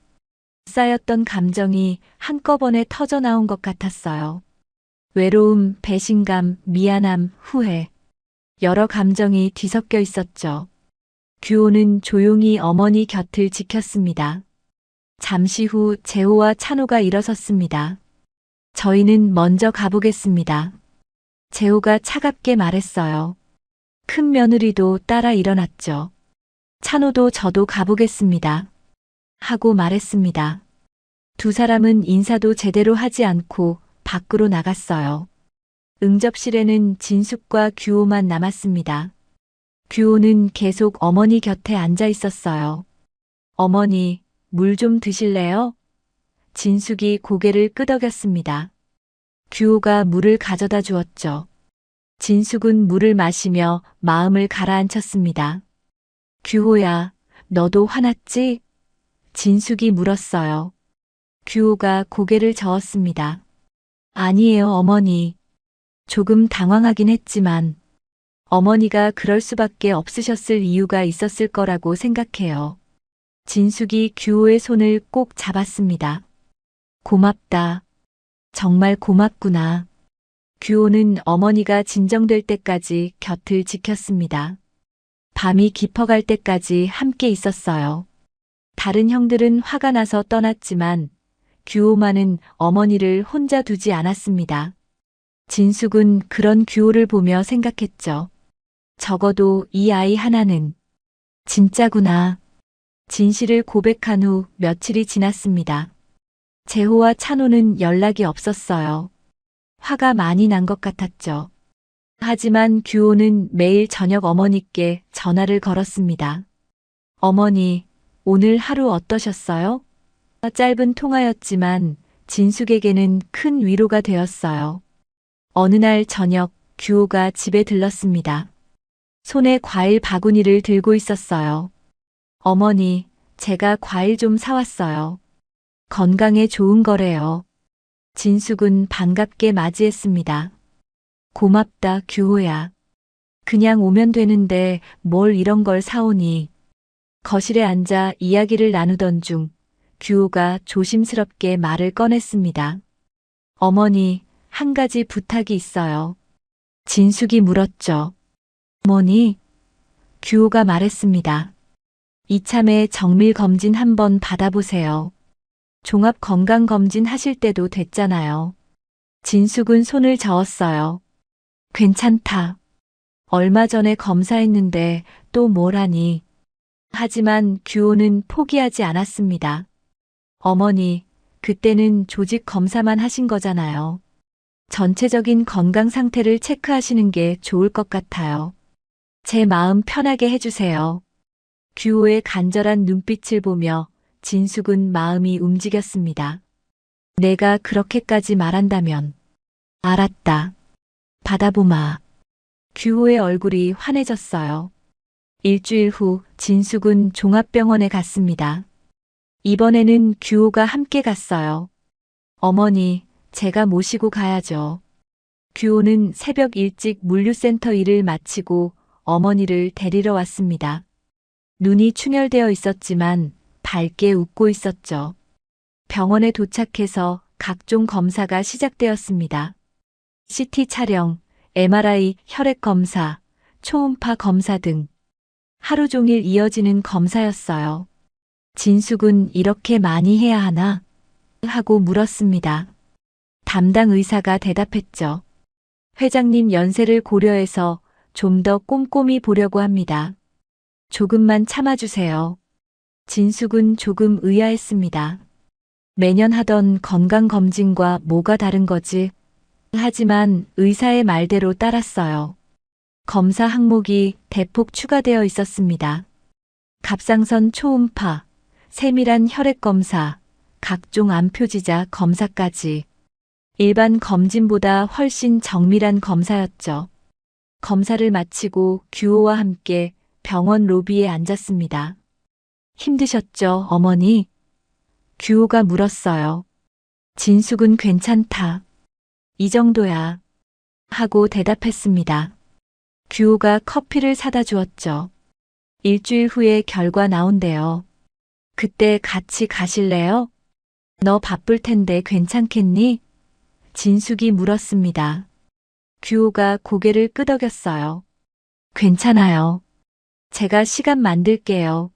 쌓였던 감정이 한꺼번에 터져나온 것 같았어요. 외로움, 배신감, 미안함, 후회. 여러 감정이 뒤섞여 있었죠. 규호는 조용히 어머니 곁을 지켰습니다. 잠시 후 재호와 찬호가 일어섰습니다. 저희는 먼저 가보겠습니다. 재호가 차갑게 말했어요. 큰 며느리도 따라 일어났죠. 찬호도 저도 가보겠습니다. 하고 말했습니다. 두 사람은 인사도 제대로 하지 않고 밖으로 나갔어요. 응접실에는 진숙과 규호만 남았습니다. 규호는 계속 어머니 곁에 앉아 있었어요. 어머니, 물 좀 드실래요? 진숙이 고개를 끄덕였습니다. 규호가 물을 가져다 주었죠. 진숙은 물을 마시며 마음을 가라앉혔습니다. 규호야, 너도 화났지? 진숙이 물었어요. 규호가 고개를 저었습니다. 아니에요, 어머니. 조금 당황하긴 했지만 어머니가 그럴 수밖에 없으셨을 이유가 있었을 거라고 생각해요. 진숙이 규호의 손을 꼭 잡았습니다. 고맙다. 정말 고맙구나. 규호는 어머니가 진정될 때까지 곁을 지켰습니다. 밤이 깊어갈 때까지 함께 있었어요. 다른 형들은 화가 나서 떠났지만 규호만은 어머니를 혼자 두지 않았습니다. 진숙은 그런 규호를 보며 생각했죠. 적어도 이 아이 하나는 진짜구나. 진실을 고백한 후 며칠이 지났습니다. 재호와 찬호는 연락이 없었어요. 화가 많이 난 것 같았죠. 하지만 규호는 매일 저녁 어머니께 전화를 걸었습니다. 어머니, 오늘 하루 어떠셨어요? 짧은 통화였지만 진숙에게는 큰 위로가 되었어요. 어느 날 저녁 규호가 집에 들렀습니다. 손에 과일 바구니를 들고 있었어요. 어머니, 제가 과일 좀 사왔어요. 건강에 좋은 거래요. 진숙은 반갑게 맞이했습니다. 고맙다, 규호야. 그냥 오면 되는데 뭘 이런 걸 사오니. 거실에 앉아 이야기를 나누던 중 규호가 조심스럽게 말을 꺼냈습니다. 어머니, 한 가지 부탁이 있어요. 진숙이 물었죠. 어머니? 규호가 말했습니다. 이참에 정밀 검진 한번 받아보세요. 종합 건강 검진 하실 때도 됐잖아요. 진숙은 손을 저었어요. 괜찮다. 얼마 전에 검사했는데 또 뭘 하니. 하지만 규호는 포기하지 않았습니다. 어머니, 그때는 조직 검사만 하신 거잖아요. 전체적인 건강 상태를 체크하시는 게 좋을 것 같아요. 제 마음 편하게 해주세요. 규호의 간절한 눈빛을 보며 진숙은 마음이 움직였습니다. 내가 그렇게까지 말한다면. 알았다. 받아보마. 규호의 얼굴이 환해졌어요. 일주일 후 진숙은 종합병원에 갔습니다. 이번에는 규호가 함께 갔어요. 어머니, 제가 모시고 가야죠. 규호는 새벽 일찍 물류센터 일을 마치고 어머니를 데리러 왔습니다. 눈이 충혈되어 있었지만 밝게 웃고 있었죠. 병원에 도착해서 각종 검사가 시작되었습니다. CT 촬영, MRI, 혈액 검사, 초음파 검사 등 하루 종일 이어지는 검사였어요. 진숙은 이렇게 많이 해야 하나? 하고 물었습니다. 담당 의사가 대답했죠. 회장님 연세를 고려해서 좀 더 꼼꼼히 보려고 합니다. 조금만 참아주세요. 진숙은 조금 의아했습니다. 매년 하던 건강검진과 뭐가 다른 거지? 하지만 의사의 말대로 따랐어요. 검사 항목이 대폭 추가되어 있었습니다. 갑상선 초음파, 세밀한 혈액 검사, 각종 암표지자 검사까지. 일반 검진보다 훨씬 정밀한 검사였죠. 검사를 마치고 규호와 함께 병원 로비에 앉았습니다. 힘드셨죠, 어머니? 규호가 물었어요. 진숙은 괜찮다. 이 정도야. 하고 대답했습니다. 규호가 커피를 사다 주었죠. 일주일 후에 결과 나온대요. 그때 같이 가실래요? 너 바쁠 텐데 괜찮겠니? 진숙이 물었습니다. 규호가 고개를 끄덕였어요. 괜찮아요. 제가 시간 만들게요.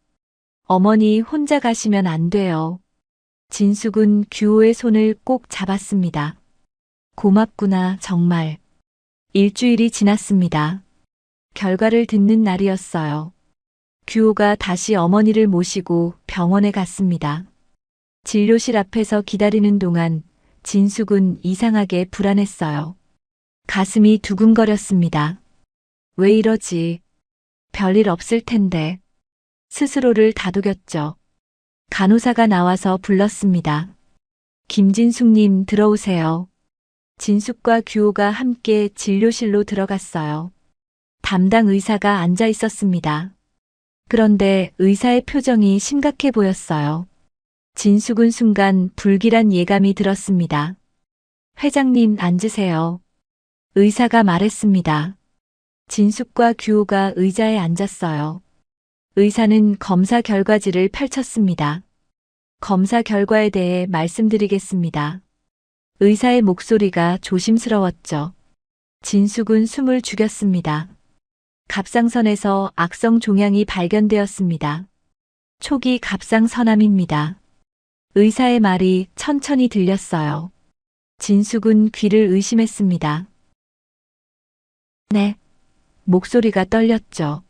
어머니 혼자 가시면 안 돼요. 진숙은 규호의 손을 꼭 잡았습니다. 고맙구나, 정말. 일주일이 지났습니다. 결과를 듣는 날이었어요. 규호가 다시 어머니를 모시고 병원에 갔습니다. 진료실 앞에서 기다리는 동안 진숙은 이상하게 불안했어요. 가슴이 두근거렸습니다. 왜 이러지? 별일 없을 텐데. 스스로를 다독였죠. 간호사가 나와서 불렀습니다. 김진숙님 들어오세요. 진숙과 규호가 함께 진료실로 들어갔어요. 담당 의사가 앉아 있었습니다. 그런데 의사의 표정이 심각해 보였어요. 진숙은 순간 불길한 예감이 들었습니다. 회장님 앉으세요. 의사가 말했습니다. 진숙과 규호가 의자에 앉았어요. 의사는 검사 결과지를 펼쳤습니다. 검사 결과에 대해 말씀드리겠습니다. 의사의 목소리가 조심스러웠죠. 진숙은 숨을 죽였습니다. 갑상선에서 악성 종양이 발견되었습니다. 초기 갑상선암입니다. 의사의 말이 천천히 들렸어요. 진숙은 귀를 의심했습니다. 네. 목소리가 떨렸죠.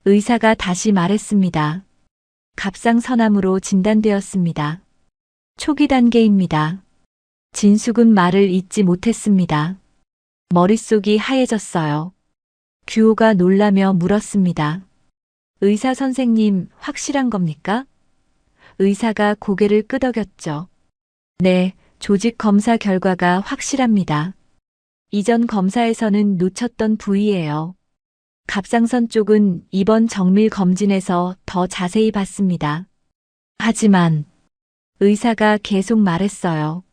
의사가 다시 말했습니다. 갑상선암으로 진단되었습니다. 초기 단계입니다. 진숙은 말을 잇지 못했습니다. 머릿속이 하얘졌어요. 규호가 놀라며 물었습니다. 의사 선생님, 확실한 겁니까? 의사가 고개를 끄덕였죠. 네, 조직 검사 결과가 확실합니다. 이전 검사에서는 놓쳤던 부위예요. 갑상선 쪽은 이번 정밀 검진에서 더 자세히 봤습니다. 하지만 의사가 계속 말했어요.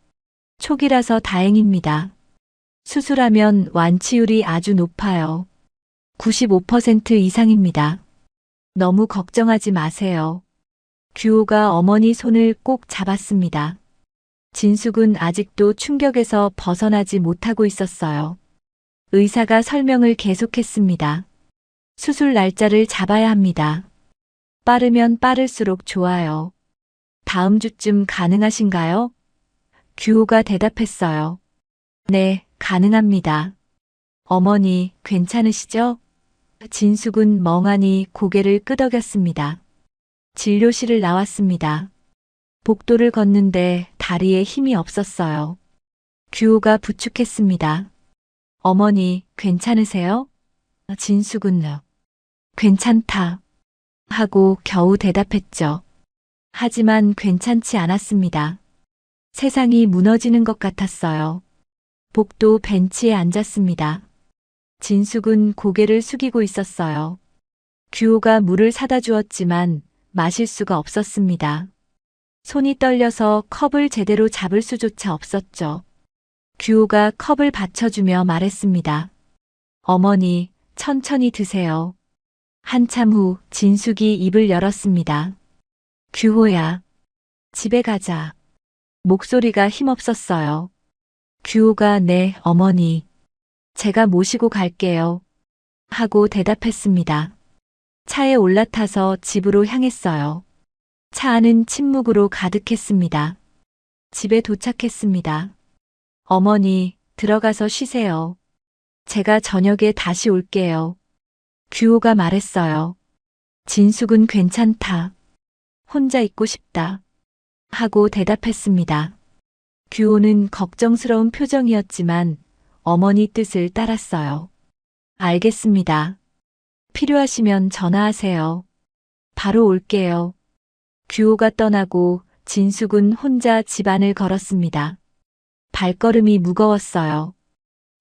초기라서 다행입니다. 수술하면 완치율이 아주 높아요. 95% 이상입니다. 너무 걱정하지 마세요. 규호가 어머니 손을 꼭 잡았습니다. 진숙은 아직도 충격에서 벗어나지 못하고 있었어요. 의사가 설명을 계속했습니다. 수술 날짜를 잡아야 합니다. 빠르면 빠를수록 좋아요. 다음 주쯤 가능하신가요? 규호가 대답했어요. 네, 가능합니다. 어머니, 괜찮으시죠? 진숙은 멍하니 고개를 끄덕였습니다. 진료실을 나왔습니다. 복도를 걷는데 다리에 힘이 없었어요. 규호가 부축했습니다. 어머니, 괜찮으세요? 진숙은 괜찮다 하고 겨우 대답했죠. 하지만 괜찮지 않았습니다. 세상이 무너지는 것 같았어요. 복도 벤치에 앉았습니다. 진숙은 고개를 숙이고 있었어요. 규호가 물을 사다 주었지만 마실 수가 없었습니다. 손이 떨려서 컵을 제대로 잡을 수조차 없었죠. 규호가 컵을 받쳐주며 말했습니다. 어머니, 천천히 드세요. 한참 후 진숙이 입을 열었습니다. 규호야, 집에 가자. 목소리가 힘없었어요. 규호가 네, 어머니. 제가 모시고 갈게요. 하고 대답했습니다. 차에 올라타서 집으로 향했어요. 차 안은 침묵으로 가득했습니다. 집에 도착했습니다. 어머니, 들어가서 쉬세요. 제가 저녁에 다시 올게요. 규호가 말했어요. 진숙은 괜찮다. 혼자 있고 싶다. 하고 대답했습니다. 규호는 걱정스러운 표정이었지만 어머니 뜻을 따랐어요. 알겠습니다. 필요하시면 전화하세요. 바로 올게요. 규호가 떠나고 진숙은 혼자 집안을 걸었습니다. 발걸음이 무거웠어요.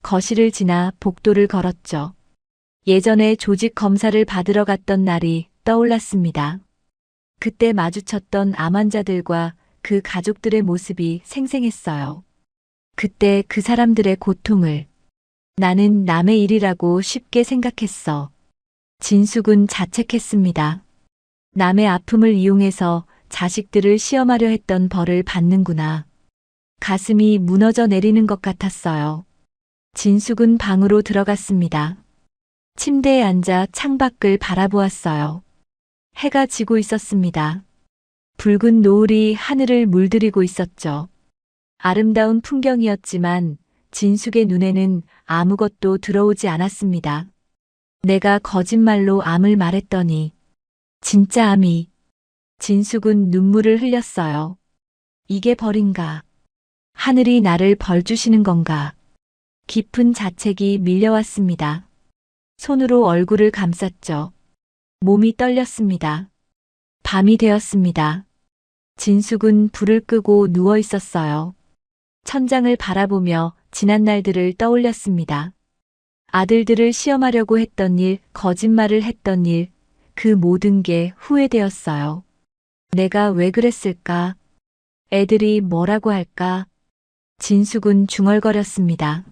거실을 지나 복도를 걸었죠. 예전에 조직 검사를 받으러 갔던 날이 떠올랐습니다. 그때 마주쳤던 암 환자들과 그 가족들의 모습이 생생했어요. 그때 그 사람들의 고통을 나는 남의 일이라고 쉽게 생각했어. 진숙은 자책했습니다. 남의 아픔을 이용해서 자식들을 시험하려 했던 벌을 받는구나. 가슴이 무너져 내리는 것 같았어요. 진숙은 방으로 들어갔습니다. 침대에 앉아 창밖을 바라보았어요. 해가 지고 있었습니다. 붉은 노을이 하늘을 물들이고 있었죠. 아름다운 풍경이었지만 진숙의 눈에는 아무것도 들어오지 않았습니다. 내가 거짓말로 암을 말했더니 진짜 암이. 진숙은 눈물을 흘렸어요. 이게 벌인가? 하늘이 나를 벌 주시는 건가? 깊은 자책이 밀려왔습니다. 손으로 얼굴을 감쌌죠. 몸이 떨렸습니다. 밤이 되었습니다. 진숙은 불을 끄고 누워 있었어요. 천장을 바라보며 지난 날들을 떠올렸습니다. 아들들을 시험하려고 했던 일, 거짓말을 했던 일, 그 모든 게 후회되었어요. 내가 왜 그랬을까? 애들이 뭐라고 할까? 진숙은 중얼거렸습니다.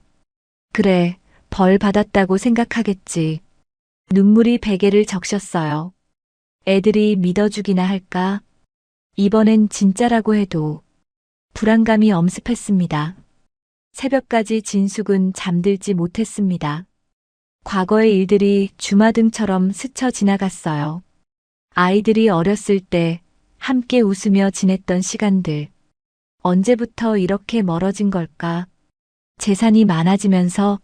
그래, 벌 받았다고 생각하겠지. 눈물이 베개를 적셨어요. 애들이 믿어주기나 할까? 이번엔 진짜라고 해도 불안감이 엄습했습니다. 새벽까지 진숙은 잠들지 못했습니다. 과거의 일들이 주마등처럼 스쳐 지나갔어요. 아이들이 어렸을 때 함께 웃으며 지냈던 시간들. 언제부터 이렇게 멀어진 걸까? 재산이 많아지면서,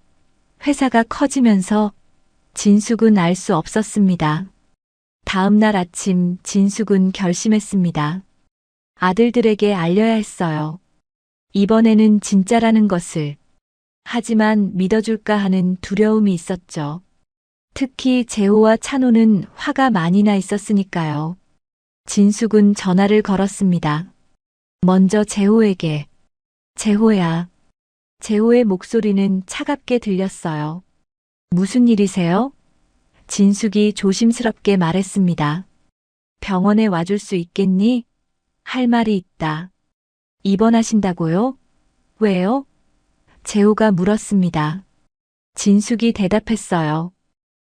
회사가 커지면서 진숙은 알 수 없었습니다. 다음 날 아침 진숙은 결심했습니다. 아들들에게 알려야 했어요. 이번에는 진짜라는 것을. 하지만 믿어줄까 하는 두려움이 있었죠. 특히 재호와 찬호는 화가 많이 나 있었으니까요. 진숙은 전화를 걸었습니다. 먼저 재호에게. 재호야. 재호의 목소리는 차갑게 들렸어요. 무슨 일이세요? 진숙이 조심스럽게 말했습니다. 병원에 와줄 수 있겠니? 할 말이 있다. 입원하신다고요? 왜요? 재호가 물었습니다. 진숙이 대답했어요.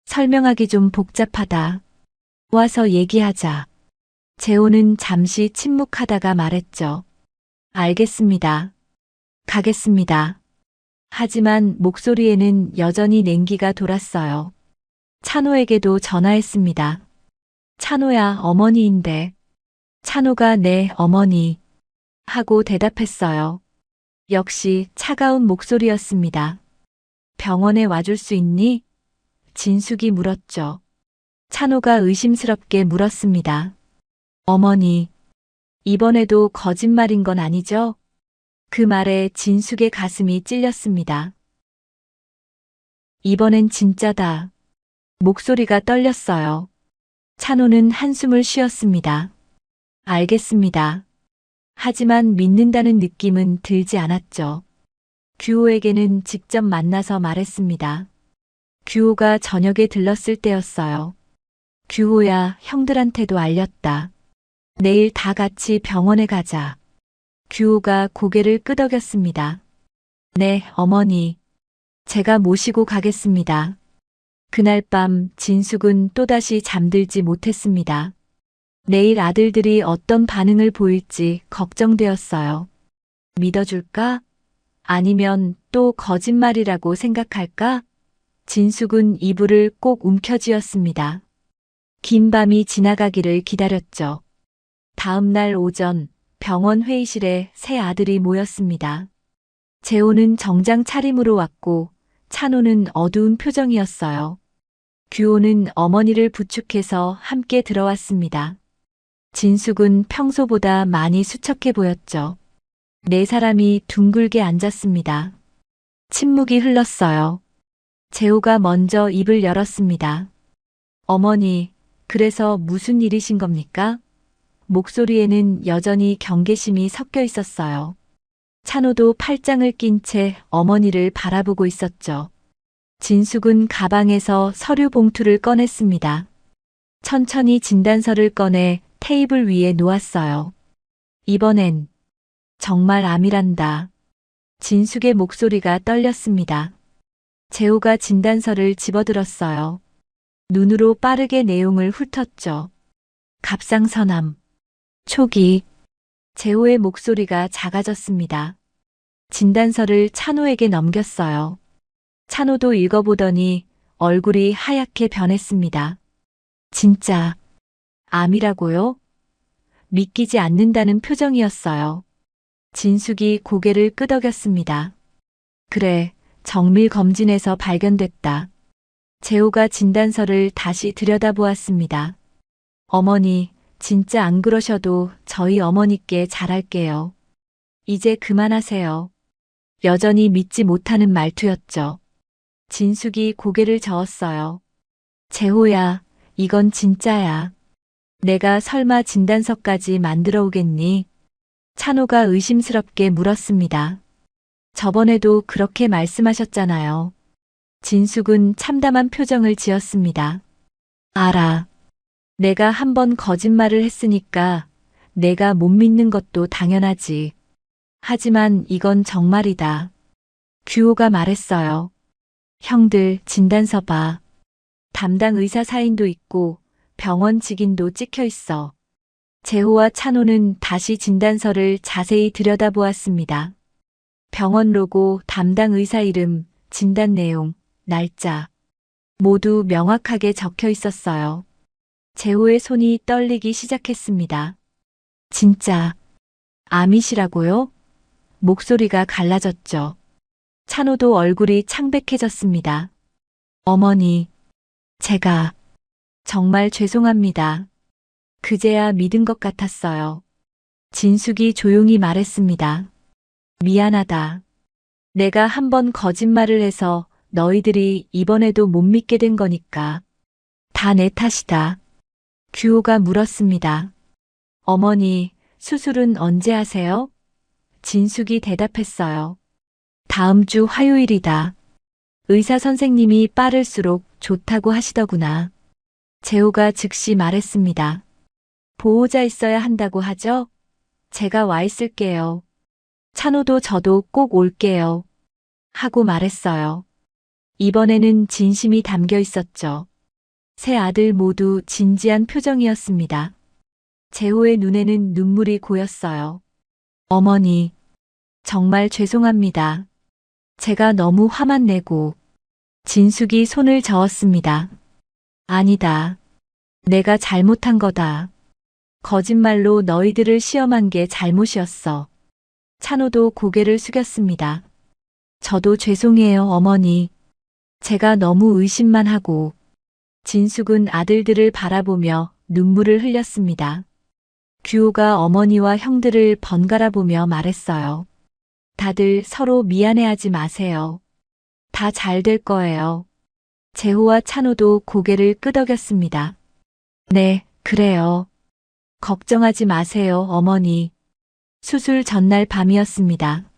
설명하기 좀 복잡하다. 와서 얘기하자. 재호는 잠시 침묵하다가 말했죠. 알겠습니다. 가겠습니다. 하지만 목소리에는 여전히 냉기가 돌았어요. 찬호에게도 전화했습니다. 찬호야, 어머니인데. 찬호가 네, 어머니. 하고 대답했어요. 역시 차가운 목소리였습니다. 병원에 와줄 수 있니? 진숙이 물었죠. 찬호가 의심스럽게 물었습니다. 어머니, 이번에도 거짓말인 건 아니죠? 그 말에 진숙의 가슴이 찔렸습니다. 이번엔 진짜다. 목소리가 떨렸어요. 찬호는 한숨을 쉬었습니다. 알겠습니다. 하지만 믿는다는 느낌은 들지 않았죠. 규호에게는 직접 만나서 말했습니다. 규호가 저녁에 들렀을 때였어요. 규호야, 형들한테도 알렸다. 내일 다 같이 병원에 가자. 규호가 고개를 끄덕였습니다. 네, 어머니. 제가 모시고 가겠습니다. 그날 밤 진숙은 또다시 잠들지 못했습니다. 내일 아들들이 어떤 반응을 보일지 걱정되었어요. 믿어줄까? 아니면 또 거짓말이라고 생각할까? 진숙은 이불을 꼭 움켜쥐었습니다. 긴 밤이 지나가기를 기다렸죠. 다음 날 오전 병원 회의실에 세 아들이 모였습니다. 재호는 정장 차림으로 왔고 찬호는 어두운 표정이었어요. 규호는 어머니를 부축해서 함께 들어왔습니다. 진숙은 평소보다 많이 수척해 보였죠. 네 사람이 둥글게 앉았습니다. 침묵이 흘렀어요. 재호가 먼저 입을 열었습니다. 어머니, 그래서 무슨 일이신 겁니까? 목소리에는 여전히 경계심이 섞여 있었어요. 찬호도 팔짱을 낀 채 어머니를 바라보고 있었죠. 진숙은 가방에서 서류 봉투를 꺼냈습니다. 천천히 진단서를 꺼내 테이블 위에 놓았어요. 이번엔 정말 암이란다. 진숙의 목소리가 떨렸습니다. 재호가 진단서를 집어들었어요. 눈으로 빠르게 내용을 훑었죠. 갑상선암. 초기. 재호의 목소리가 작아졌습니다. 진단서를 찬호에게 넘겼어요. 찬호도 읽어보더니 얼굴이 하얗게 변했습니다. 진짜 암이라고요? 믿기지 않는다는 표정이었어요. 진숙이 고개를 끄덕였습니다. 그래, 정밀 검진에서 발견됐다. 재호가 진단서를 다시 들여다보았습니다. 어머니, 진짜 안 그러셔도 저희 어머니께 잘할게요. 이제 그만하세요. 여전히 믿지 못하는 말투였죠. 진숙이 고개를 저었어요. 재호야, 이건 진짜야. 내가 설마 진단서까지 만들어 오겠니? 찬호가 의심스럽게 물었습니다. 저번에도 그렇게 말씀하셨잖아요. 진숙은 참담한 표정을 지었습니다. 알아. 내가 한번 거짓말을 했으니까 내가 못 믿는 것도 당연하지. 하지만 이건 정말이다. 규호가 말했어요. 형들, 진단서 봐. 담당 의사 사인도 있고 병원 직인도 찍혀 있어. 재호와 찬호는 다시 진단서를 자세히 들여다보았습니다. 병원 로고, 담당 의사 이름, 진단 내용, 날짜. 모두 명확하게 적혀 있었어요. 재호의 손이 떨리기 시작했습니다. 진짜, 암이시라고요? 목소리가 갈라졌죠. 찬호도 얼굴이 창백해졌습니다. 어머니, 제가 정말 죄송합니다. 그제야 믿은 것 같았어요. 진숙이 조용히 말했습니다. 미안하다. 내가 한번 거짓말을 해서 너희들이 이번에도 못 믿게 된 거니까. 다 내 탓이다. 규호가 물었습니다. 어머니, 수술은 언제 하세요? 진숙이 대답했어요. 다음 주 화요일이다. 의사 선생님이 빠를수록 좋다고 하시더구나. 재호가 즉시 말했습니다. 보호자 있어야 한다고 하죠? 제가 와 있을게요. 찬호도 저도 꼭 올게요. 하고 말했어요. 이번에는 진심이 담겨 있었죠. 세 아들 모두 진지한 표정이었습니다. 재호의 눈에는 눈물이 고였어요. 어머니, 정말 죄송합니다. 제가 너무 화만 내고. 진숙이 손을 저었습니다. 아니다. 내가 잘못한 거다. 거짓말로 너희들을 시험한 게 잘못이었어. 찬호도 고개를 숙였습니다. 저도 죄송해요, 어머니. 제가 너무 의심만 하고. 진숙은 아들들을 바라보며 눈물을 흘렸습니다. 규호가 어머니와 형들을 번갈아 보며 말했어요. 다들 서로 미안해하지 마세요. 다 잘 될 거예요. 재호와 찬호도 고개를 끄덕였습니다. 네, 그래요. 걱정하지 마세요, 어머니. 수술 전날 밤이었습니다.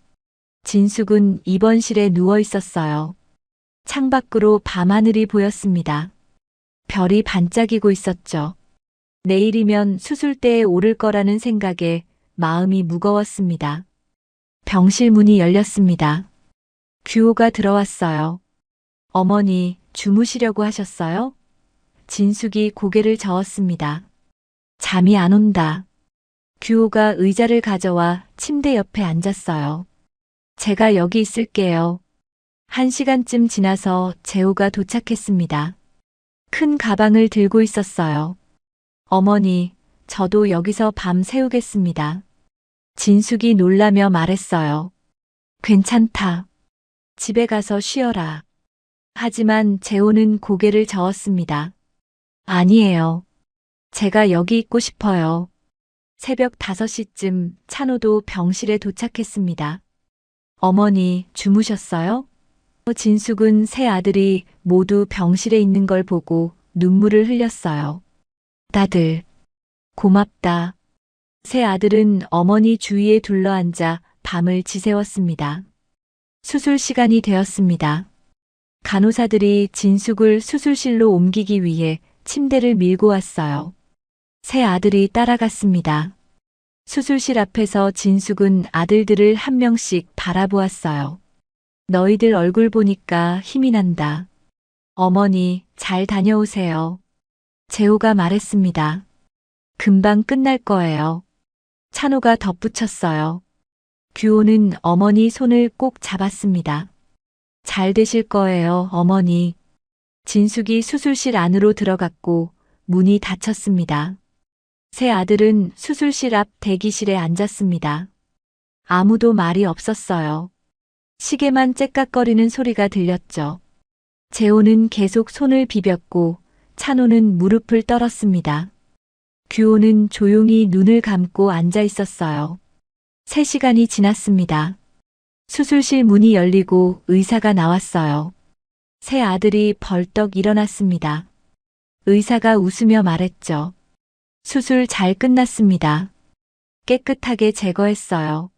진숙은 입원실에 누워 있었어요. 창밖으로 밤하늘이 보였습니다. 별이 반짝이고 있었죠. 내일이면 수술대에 오를 거라는 생각에 마음이 무거웠습니다. 병실 문이 열렸습니다. 규호가 들어왔어요. 어머니, 주무시려고 하셨어요? 진숙이 고개를 저었습니다. 잠이 안 온다. 규호가 의자를 가져와 침대 옆에 앉았어요. 제가 여기 있을게요. 1시간쯤 지나서 재호가 도착했습니다. 큰 가방을 들고 있었어요. 어머니, 저도 여기서 밤 새우겠습니다. 진숙이 놀라며 말했어요. 괜찮다. 집에 가서 쉬어라. 하지만 재호는 고개를 저었습니다. 아니에요. 제가 여기 있고 싶어요. 새벽 5시쯤 찬호도 병실에 도착했습니다. 어머니, 주무셨어요? 진숙은 세 아들이 모두 병실에 있는 걸 보고 눈물을 흘렸어요. 다들 고맙다. 세 아들은 어머니 주위에 둘러앉아 밤을 지새웠습니다. 수술 시간이 되었습니다. 간호사들이 진숙을 수술실로 옮기기 위해 침대를 밀고 왔어요. 세 아들이 따라갔습니다. 수술실 앞에서 진숙은 아들들을 한 명씩 바라보았어요. 너희들 얼굴 보니까 힘이 난다. 어머니, 잘 다녀오세요. 재호가 말했습니다. 금방 끝날 거예요. 찬호가 덧붙였어요. 규호는 어머니 손을 꼭 잡았습니다. 잘 되실 거예요, 어머니. 진숙이 수술실 안으로 들어갔고 문이 닫혔습니다. 세 아들은 수술실 앞 대기실에 앉았습니다. 아무도 말이 없었어요. 시계만 째깍거리는 소리가 들렸죠. 재호는 계속 손을 비볐고 찬호는 무릎을 떨었습니다. 규호는 조용히 눈을 감고 앉아 있었어요. 3시간이 지났습니다. 수술실 문이 열리고 의사가 나왔어요. 새 아들이 벌떡 일어났습니다. 의사가 웃으며 말했죠. 수술 잘 끝났습니다. 깨끗하게 제거했어요.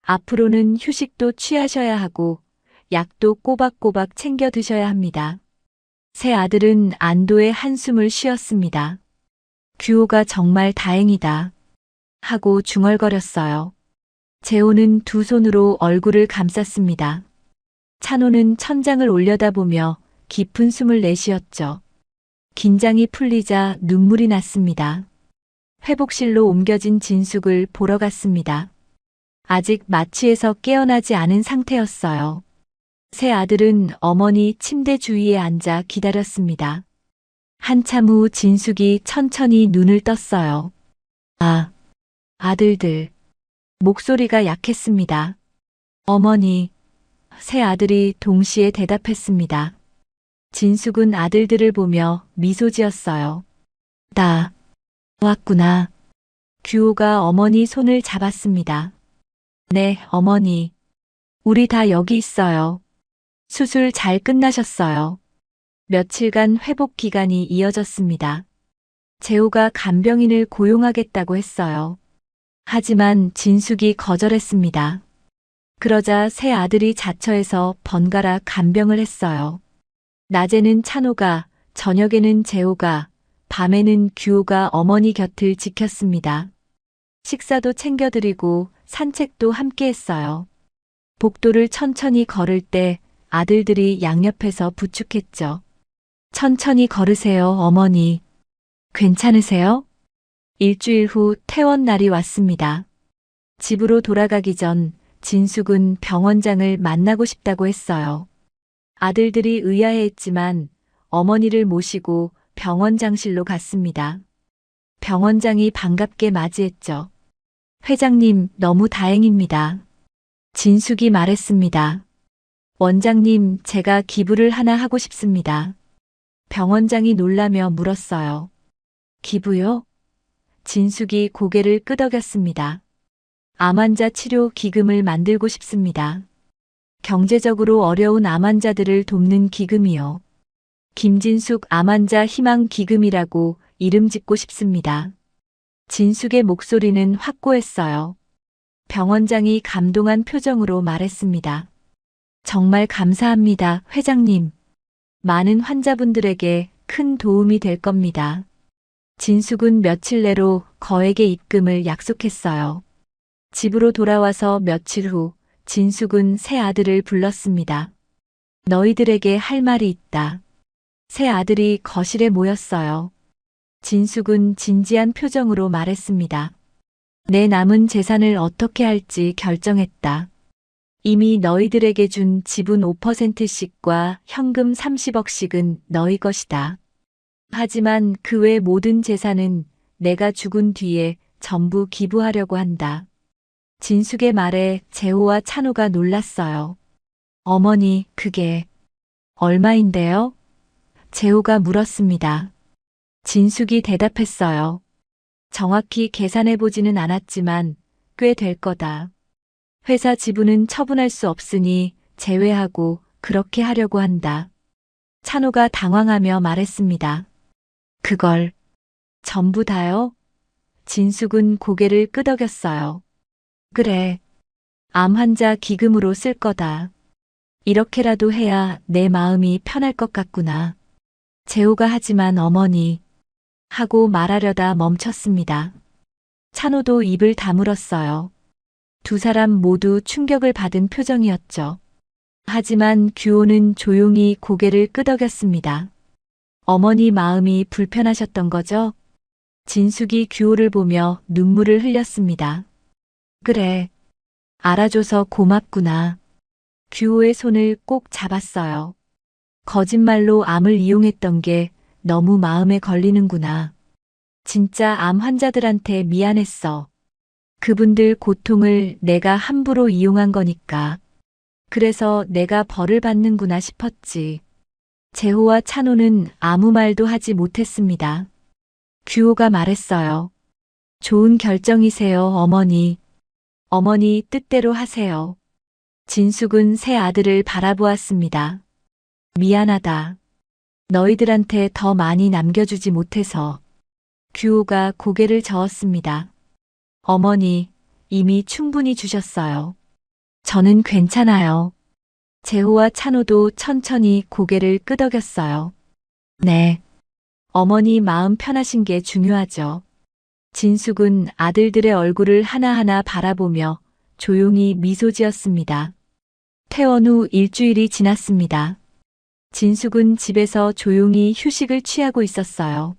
앞으로는 휴식도 취하셔야 하고 약도 꼬박꼬박 챙겨 드셔야 합니다. 새 아들은 안도의 한숨을 쉬었습니다. 규호가 정말 다행이다 하고 중얼거렸어요. 재호는 두 손으로 얼굴을 감쌌습니다. 찬호는 천장을 올려다보며 깊은 숨을 내쉬었죠. 긴장이 풀리자 눈물이 났습니다. 회복실로 옮겨진 진숙을 보러 갔습니다. 아직 마취에서 깨어나지 않은 상태였어요. 새 아들은 어머니 침대 주위에 앉아 기다렸습니다. 한참 후 진숙이 천천히 눈을 떴어요. 아, 아들들. 목소리가 약했습니다. 어머니. 새 아들이 동시에 대답했습니다. 진숙은 아들들을 보며 미소 지었어요. 나 왔구나. 규호가 어머니 손을 잡았습니다. 네, 어머니. 우리 다 여기 있어요. 수술 잘 끝나셨어요. 며칠간 회복 기간이 이어졌습니다. 재호가 간병인을 고용하겠다고 했어요. 하지만 진숙이 거절했습니다. 그러자 새 아들이 자처해서 번갈아 간병을 했어요. 낮에는 찬호가, 저녁에는 재호가, 밤에는 규호가 어머니 곁을 지켰습니다. 식사도 챙겨드리고 산책도 함께 했어요. 복도를 천천히 걸을 때 아들들이 양옆에서 부축했죠. 천천히 걸으세요, 어머니. 괜찮으세요? 일주일 후 퇴원 날이 왔습니다. 집으로 돌아가기 전 진숙은 병원장을 만나고 싶다고 했어요. 아들들이 의아해했지만 어머니를 모시고 병원장실로 갔습니다. 병원장이 반갑게 맞이했죠. 회장님, 너무 다행입니다. 진숙이 말했습니다. 원장님, 제가 기부를 하나 하고 싶습니다. 병원장이 놀라며 물었어요. 기부요? 진숙이 고개를 끄덕였습니다. 암 환자 치료 기금을 만들고 싶습니다. 경제적으로 어려운 암 환자들을 돕는 기금이요. 김진숙 암 환자 희망 기금이라고 이름 짓고 싶습니다. 진숙의 목소리는 확고했어요. 병원장이 감동한 표정으로 말했습니다. 정말 감사합니다, 회장님. 많은 환자분들에게 큰 도움이 될 겁니다. 진숙은 며칠 내로 거액의 입금을 약속했어요. 집으로 돌아와서 며칠 후 진숙은 새 아들을 불렀습니다. 너희들에게 할 말이 있다. 새 아들이 거실에 모였어요. 진숙은 진지한 표정으로 말했습니다. 내 남은 재산을 어떻게 할지 결정했다. 이미 너희들에게 준 지분 5%씩과 현금 30억씩은 너희 것이다. 하지만 그 외 모든 재산은 내가 죽은 뒤에 전부 기부하려고 한다. 진숙의 말에 재호와 찬호가 놀랐어요. 어머니, 그게 얼마인데요? 재호가 물었습니다. 진숙이 대답했어요. 정확히 계산해보지는 않았지만 꽤 될 거다. 회사 지분은 처분할 수 없으니 제외하고 그렇게 하려고 한다. 찬호가 당황하며 말했습니다. 그걸 전부 다요? 진숙은 고개를 끄덕였어요. 그래. 암 환자 기금으로 쓸 거다. 이렇게라도 해야 내 마음이 편할 것 같구나. 재호가 하지만 어머니 하고 말하려다 멈췄습니다. 찬호도 입을 다물었어요. 두 사람 모두 충격을 받은 표정이었죠. 하지만 규호는 조용히 고개를 끄덕였습니다. 어머니 마음이 불편하셨던 거죠? 진숙이 규호를 보며 눈물을 흘렸습니다. 그래. 알아줘서 고맙구나. 규호의 손을 꼭 잡았어요. 거짓말로 암을 이용했던 게 너무 마음에 걸리는구나. 진짜 암 환자들한테 미안했어. 그분들 고통을 내가 함부로 이용한 거니까. 그래서 내가 벌을 받는구나 싶었지. 재호와 찬호는 아무 말도 하지 못했습니다. 규호가 말했어요. 좋은 결정이세요, 어머니. 어머니 뜻대로 하세요. 진숙은 새 아들을 바라보았습니다. 미안하다. 너희들한테 더 많이 남겨주지 못해서. 규호가 고개를 저었습니다. 어머니, 이미 충분히 주셨어요. 저는 괜찮아요. 재호와 찬호도 천천히 고개를 끄덕였어요. 네. 어머니 마음 편하신 게 중요하죠. 진숙은 아들들의 얼굴을 하나하나 바라보며 조용히 미소 지었습니다. 퇴원 후 일주일이 지났습니다. 진숙은 집에서 조용히 휴식을 취하고 있었어요.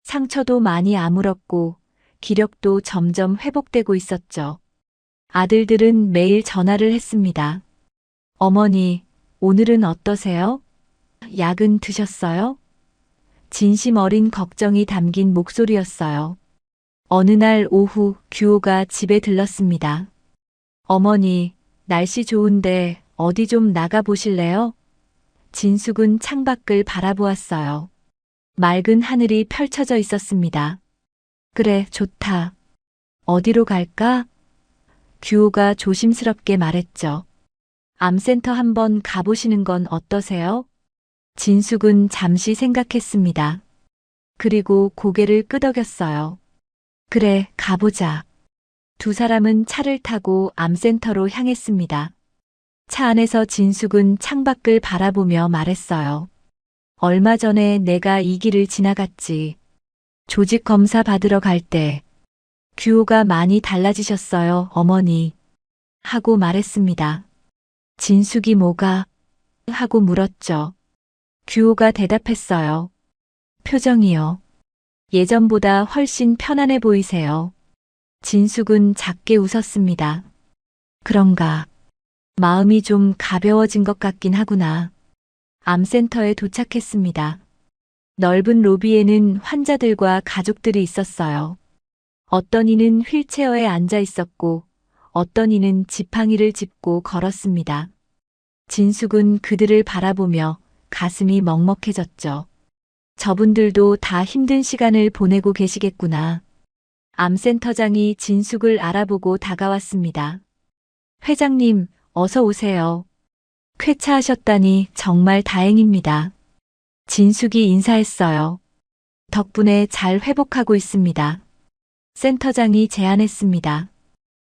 상처도 많이 아물었고 기력도 점점 회복되고 있었죠. 아들들은 매일 전화를 했습니다. 어머니, 오늘은 어떠세요? 약은 드셨어요? 진심 어린 걱정이 담긴 목소리였어요. 어느 날 오후 규호가 집에 들렀습니다. 어머니, 날씨 좋은데 어디 좀 나가 보실래요? 진숙은 창밖을 바라보았어요. 맑은 하늘이 펼쳐져 있었습니다. 그래, 좋다. 어디로 갈까? 규호가 조심스럽게 말했죠. 암센터 한번 가보시는 건 어떠세요? 진숙은 잠시 생각했습니다. 그리고 고개를 끄덕였어요. 그래, 가보자. 두 사람은 차를 타고 암센터로 향했습니다. 차 안에서 진숙은 창밖을 바라보며 말했어요. 얼마 전에 내가 이 길을 지나갔지. 조직 검사 받으러 갈 때. 규호가 많이 달라지셨어요, 어머니. 하고 말했습니다. 진숙이 뭐가? 하고 물었죠. 규호가 대답했어요. 표정이요. 예전보다 훨씬 편안해 보이세요. 진숙은 작게 웃었습니다. 그런가. 마음이 좀 가벼워진 것 같긴 하구나. 암센터에 도착했습니다. 넓은 로비에는 환자들과 가족들이 있었어요. 어떤 이는 휠체어에 앉아 있었고 어떤 이는 지팡이를 짚고 걸었습니다. 진숙은 그들을 바라보며 가슴이 먹먹해졌죠. 저분들도 다 힘든 시간을 보내고 계시겠구나. 암센터장이 진숙을 알아보고 다가왔습니다. 회장님, 어서 오세요. 쾌차하셨다니 정말 다행입니다. 진숙이 인사했어요. 덕분에 잘 회복하고 있습니다. 센터장이 제안했습니다.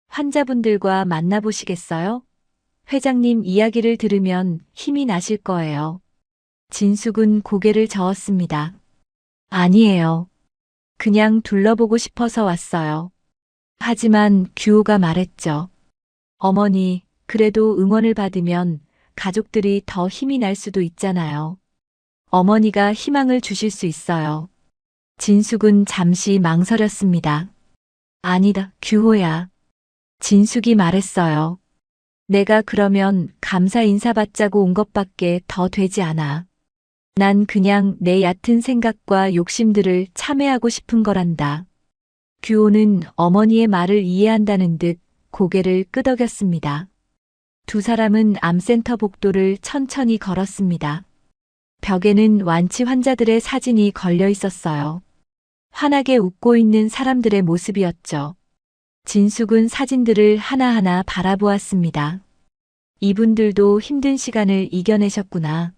환자분들과 만나보시겠어요? 회장님 이야기를 들으면 힘이 나실 거예요. 진숙은 고개를 저었습니다. 아니에요. 그냥 둘러보고 싶어서 왔어요. 하지만 규호가 말했죠. 어머니, 그래도 응원을 받으면 가족들이 더 힘이 날 수도 있잖아요. 어머니가 희망을 주실 수 있어요. 진숙은 잠시 망설였습니다. 아니다, 규호야. 진숙이 말했어요. 내가 그러면 감사 인사받자고 온 것밖에 더 되지 않아. 난 그냥 내 얕은 생각과 욕심들을 참회하고 싶은 거란다. 규호는 어머니의 말을 이해한다는 듯 고개를 끄덕였습니다. 두 사람은 암센터 복도를 천천히 걸었습니다. 벽에는 완치 환자들의 사진이 걸려 있었어요. 환하게 웃고 있는 사람들의 모습이었죠. 진숙은 사진들을 하나하나 바라보았습니다. 이분들도 힘든 시간을 이겨내셨구나.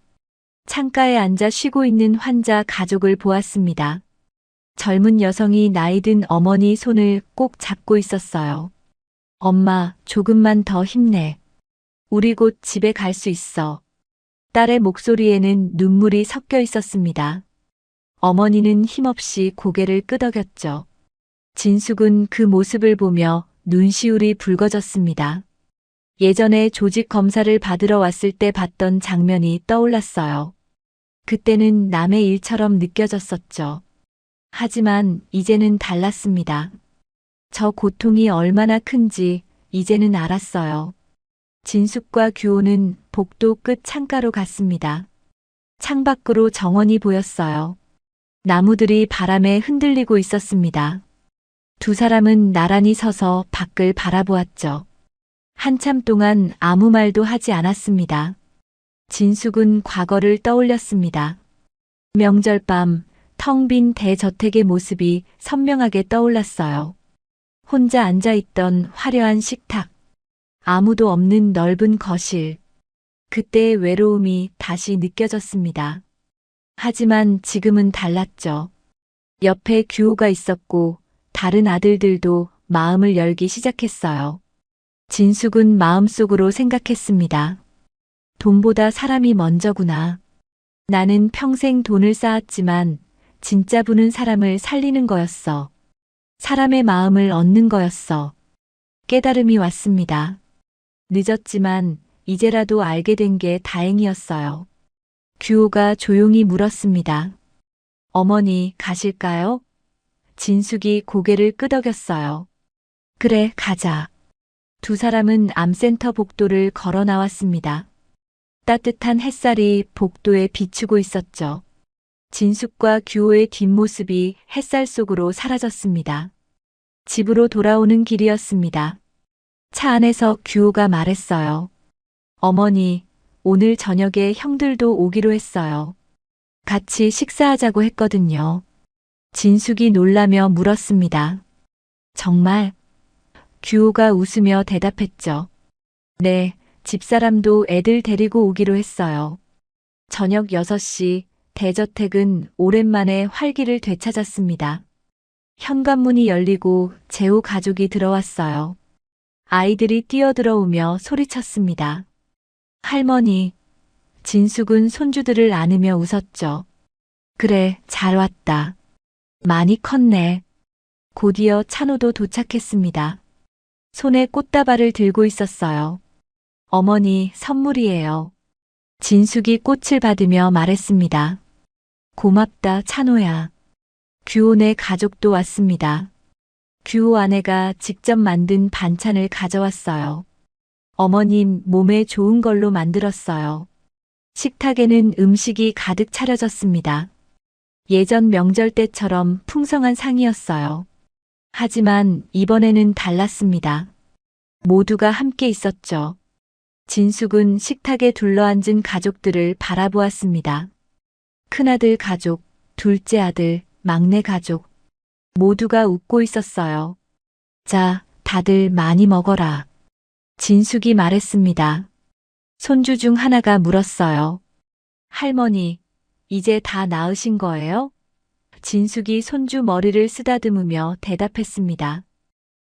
창가에 앉아 쉬고 있는 환자 가족을 보았습니다. 젊은 여성이 나이든 어머니 손을 꼭 잡고 있었어요. 엄마, 조금만 더 힘내. 우리 곧 집에 갈 수 있어. 딸의 목소리에는 눈물이 섞여 있었습니다. 어머니는 힘없이 고개를 끄덕였죠. 진숙은 그 모습을 보며 눈시울이 붉어졌습니다. 예전에 조직 검사를 받으러 왔을 때 봤던 장면이 떠올랐어요. 그때는 남의 일처럼 느껴졌었죠. 하지만 이제는 달랐습니다. 저 고통이 얼마나 큰지 이제는 알았어요. 진숙과 규호는 복도 끝 창가로 갔습니다. 창밖으로 정원이 보였어요. 나무들이 바람에 흔들리고 있었습니다. 두 사람은 나란히 서서 밖을 바라보았죠. 한참 동안 아무 말도 하지 않았습니다. 진숙은 과거를 떠올렸습니다. 명절 밤 텅 빈 대저택의 모습이 선명하게 떠올랐어요. 혼자 앉아있던 화려한 식탁, 아무도 없는 넓은 거실, 그때의 외로움이 다시 느껴졌습니다. 하지만 지금은 달랐죠. 옆에 규호가 있었고 다른 아들들도 마음을 열기 시작했어요. 진숙은 마음속으로 생각했습니다. 돈보다 사람이 먼저구나. 나는 평생 돈을 쌓았지만 진짜 부는 사람을 살리는 거였어. 사람의 마음을 얻는 거였어. 깨달음이 왔습니다. 늦었지만 이제라도 알게 된 게 다행이었어요. 규호가 조용히 물었습니다. 어머니, 가실까요? 진숙이 고개를 끄덕였어요. 그래, 가자. 두 사람은 암센터 복도를 걸어 나왔습니다. 따뜻한 햇살이 복도에 비추고 있었죠. 진숙과 규호의 뒷모습이 햇살 속으로 사라졌습니다. 집으로 돌아오는 길이었습니다. 차 안에서 규호가 말했어요. 어머니, 오늘 저녁에 형들도 오기로 했어요. 같이 식사하자고 했거든요. 진숙이 놀라며 물었습니다. 정말? 규호가 웃으며 대답했죠. 네, 집사람도 애들 데리고 오기로 했어요. 저녁 6시 대저택은 오랜만에 활기를 되찾았습니다. 현관문이 열리고 재호 가족이 들어왔어요. 아이들이 뛰어들어오며 소리쳤습니다. 할머니, 진숙은 손주들을 안으며 웃었죠. 그래, 잘 왔다. 많이 컸네. 곧이어 찬호도 도착했습니다. 손에 꽃다발을 들고 있었어요. 어머니, 선물이에요. 진숙이 꽃을 받으며 말했습니다. 고맙다, 찬호야. 규호네 가족도 왔습니다. 규호 아내가 직접 만든 반찬을 가져왔어요. 어머님 몸에 좋은 걸로 만들었어요. 식탁에는 음식이 가득 차려졌습니다. 예전 명절 때처럼 풍성한 상이었어요. 하지만 이번에는 달랐습니다. 모두가 함께 있었죠. 진숙은 식탁에 둘러앉은 가족들을 바라보았습니다. 큰아들 가족, 둘째 아들, 막내 가족. 모두가 웃고 있었어요. 자, 다들 많이 먹어라. 진숙이 말했습니다. 손주 중 하나가 물었어요. 할머니, 이제 다 나으신 거예요? 진숙이 손주 머리를 쓰다듬으며 대답했습니다.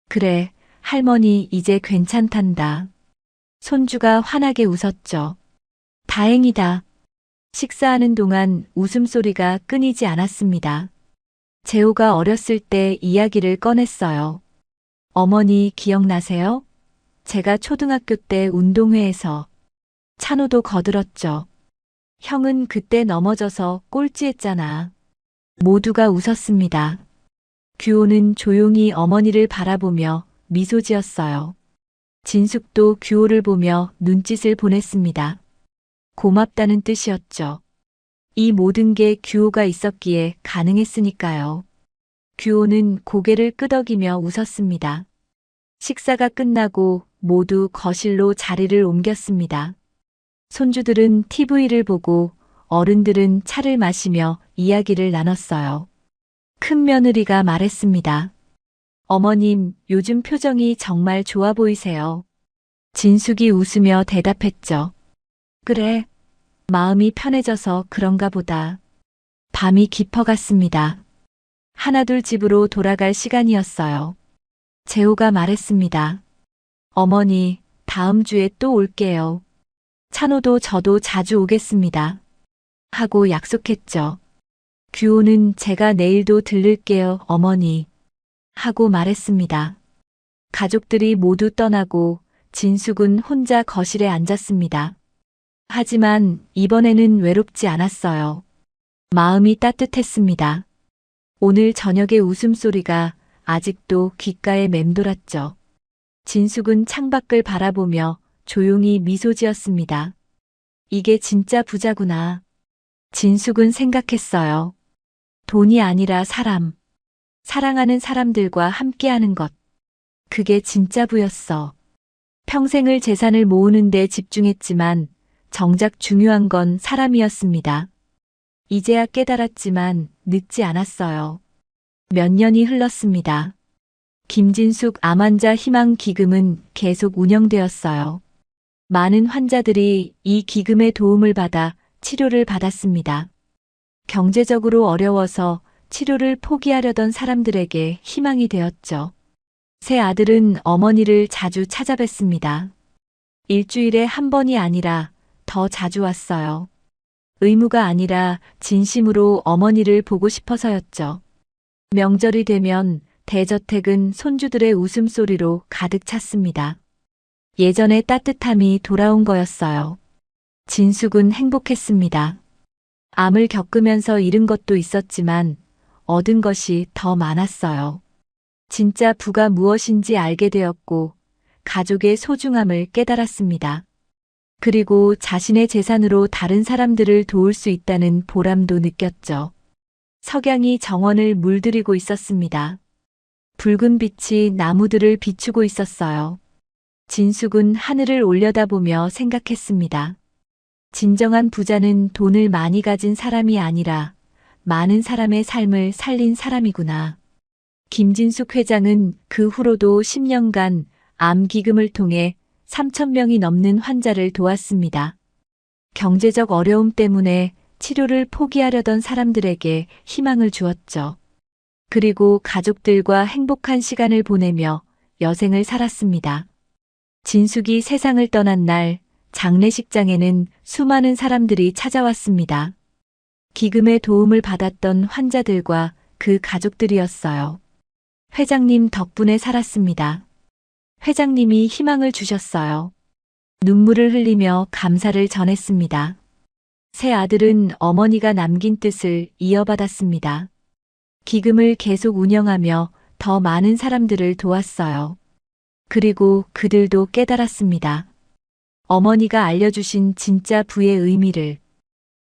그래, 할머니 이제 괜찮단다. 손주가 환하게 웃었죠. 다행이다. 식사하는 동안 웃음소리가 끊이지 않았습니다. 재호가 어렸을 때 이야기를 꺼냈어요. 어머니 기억나세요? 제가 초등학교 때 운동회에서. 찬호도 거들었죠. 형은 그때 넘어져서 꼴찌했잖아. 모두가 웃었습니다. 규호는 조용히 어머니를 바라보며 미소 지었어요. 진숙도 규호를 보며 눈짓을 보냈습니다. 고맙다는 뜻이었죠. 이 모든 게 규호가 있었기에 가능했으니까요. 규호는 고개를 끄덕이며 웃었습니다. 식사가 끝나고 모두 거실로 자리를 옮겼습니다. 손주들은 TV를 보고 어른들은 차를 마시며 이야기를 나눴어요. 큰 며느리가 말했습니다. 어머님, 요즘 표정이 정말 좋아 보이세요. 진숙이 웃으며 대답했죠. 그래, 마음이 편해져서 그런가 보다. 밤이 깊어갔습니다. 하나둘 집으로 돌아갈 시간이었어요. 재호가 말했습니다. 어머니, 다음 주에 또 올게요. 찬호도 저도 자주 오겠습니다. 하고 약속했죠. 규호는 제가 내일도 들를게요, 어머니. 하고 말했습니다. 가족들이 모두 떠나고 진숙은 혼자 거실에 앉았습니다. 하지만 이번에는 외롭지 않았어요. 마음이 따뜻했습니다. 오늘 저녁의 웃음소리가 아직도 귓가에 맴돌았죠. 진숙은 창밖을 바라보며 조용히 미소 지었습니다. 이게 진짜 부자구나. 진숙은 생각했어요. 돈이 아니라 사람. 사랑하는 사람들과 함께하는 것. 그게 진짜 부였어. 평생을 재산을 모으는 데 집중했지만 정작 중요한 건 사람이었습니다. 이제야 깨달았지만 늦지 않았어요. 몇 년이 흘렀습니다. 김진숙 암환자 희망 기금은 계속 운영되었어요. 많은 환자들이 이 기금의 도움을 받아 치료를 받았습니다. 경제적으로 어려워서 치료를 포기하려던 사람들에게 희망이 되었죠. 새 아들은 어머니를 자주 찾아뵀습니다. 일주일에 한 번이 아니라 더 자주 왔어요. 의무가 아니라 진심으로 어머니를 보고 싶어서였죠. 명절이 되면 대저택은 손주들의 웃음소리로 가득 찼습니다. 예전의 따뜻함이 돌아온 거였어요. 진숙은 행복했습니다. 암을 겪으면서 잃은 것도 있었지만 얻은 것이 더 많았어요. 진짜 부가 무엇인지 알게 되었고 가족의 소중함을 깨달았습니다. 그리고 자신의 재산으로 다른 사람들을 도울 수 있다는 보람도 느꼈죠. 석양이 정원을 물들이고 있었습니다. 붉은 빛이 나무들을 비추고 있었어요. 진숙은 하늘을 올려다보며 생각했습니다. 진정한 부자는 돈을 많이 가진 사람이 아니라 많은 사람의 삶을 살린 사람이구나. 김진숙 회장은 그 후로도 10년간 암기금을 통해 3,000명이 넘는 환자를 도왔습니다. 경제적 어려움 때문에 치료를 포기하려던 사람들에게 희망을 주었죠. 그리고 가족들과 행복한 시간을 보내며 여생을 살았습니다. 진숙이 세상을 떠난 날 장례식장에는 수많은 사람들이 찾아왔습니다. 기금의 도움을 받았던 환자들과 그 가족들이었어요. 회장님 덕분에 살았습니다. 회장님이 희망을 주셨어요. 눈물을 흘리며 감사를 전했습니다. 새 아들은 어머니가 남긴 뜻을 이어받았습니다. 기금을 계속 운영하며 더 많은 사람들을 도왔어요. 그리고 그들도 깨달았습니다. 어머니가 알려주신 진짜 부의 의미를.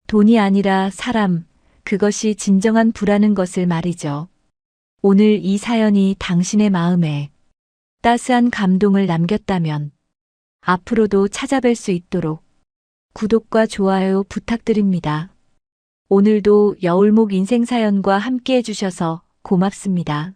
돈이 아니라 사람, 그것이 진정한 부라는 것을 말이죠. 오늘 이 사연이 당신의 마음에 따스한 감동을 남겼다면 앞으로도 찾아뵐 수 있도록 구독과 좋아요 부탁드립니다. 오늘도 여울목 인생사연과 함께 해주셔서 고맙습니다.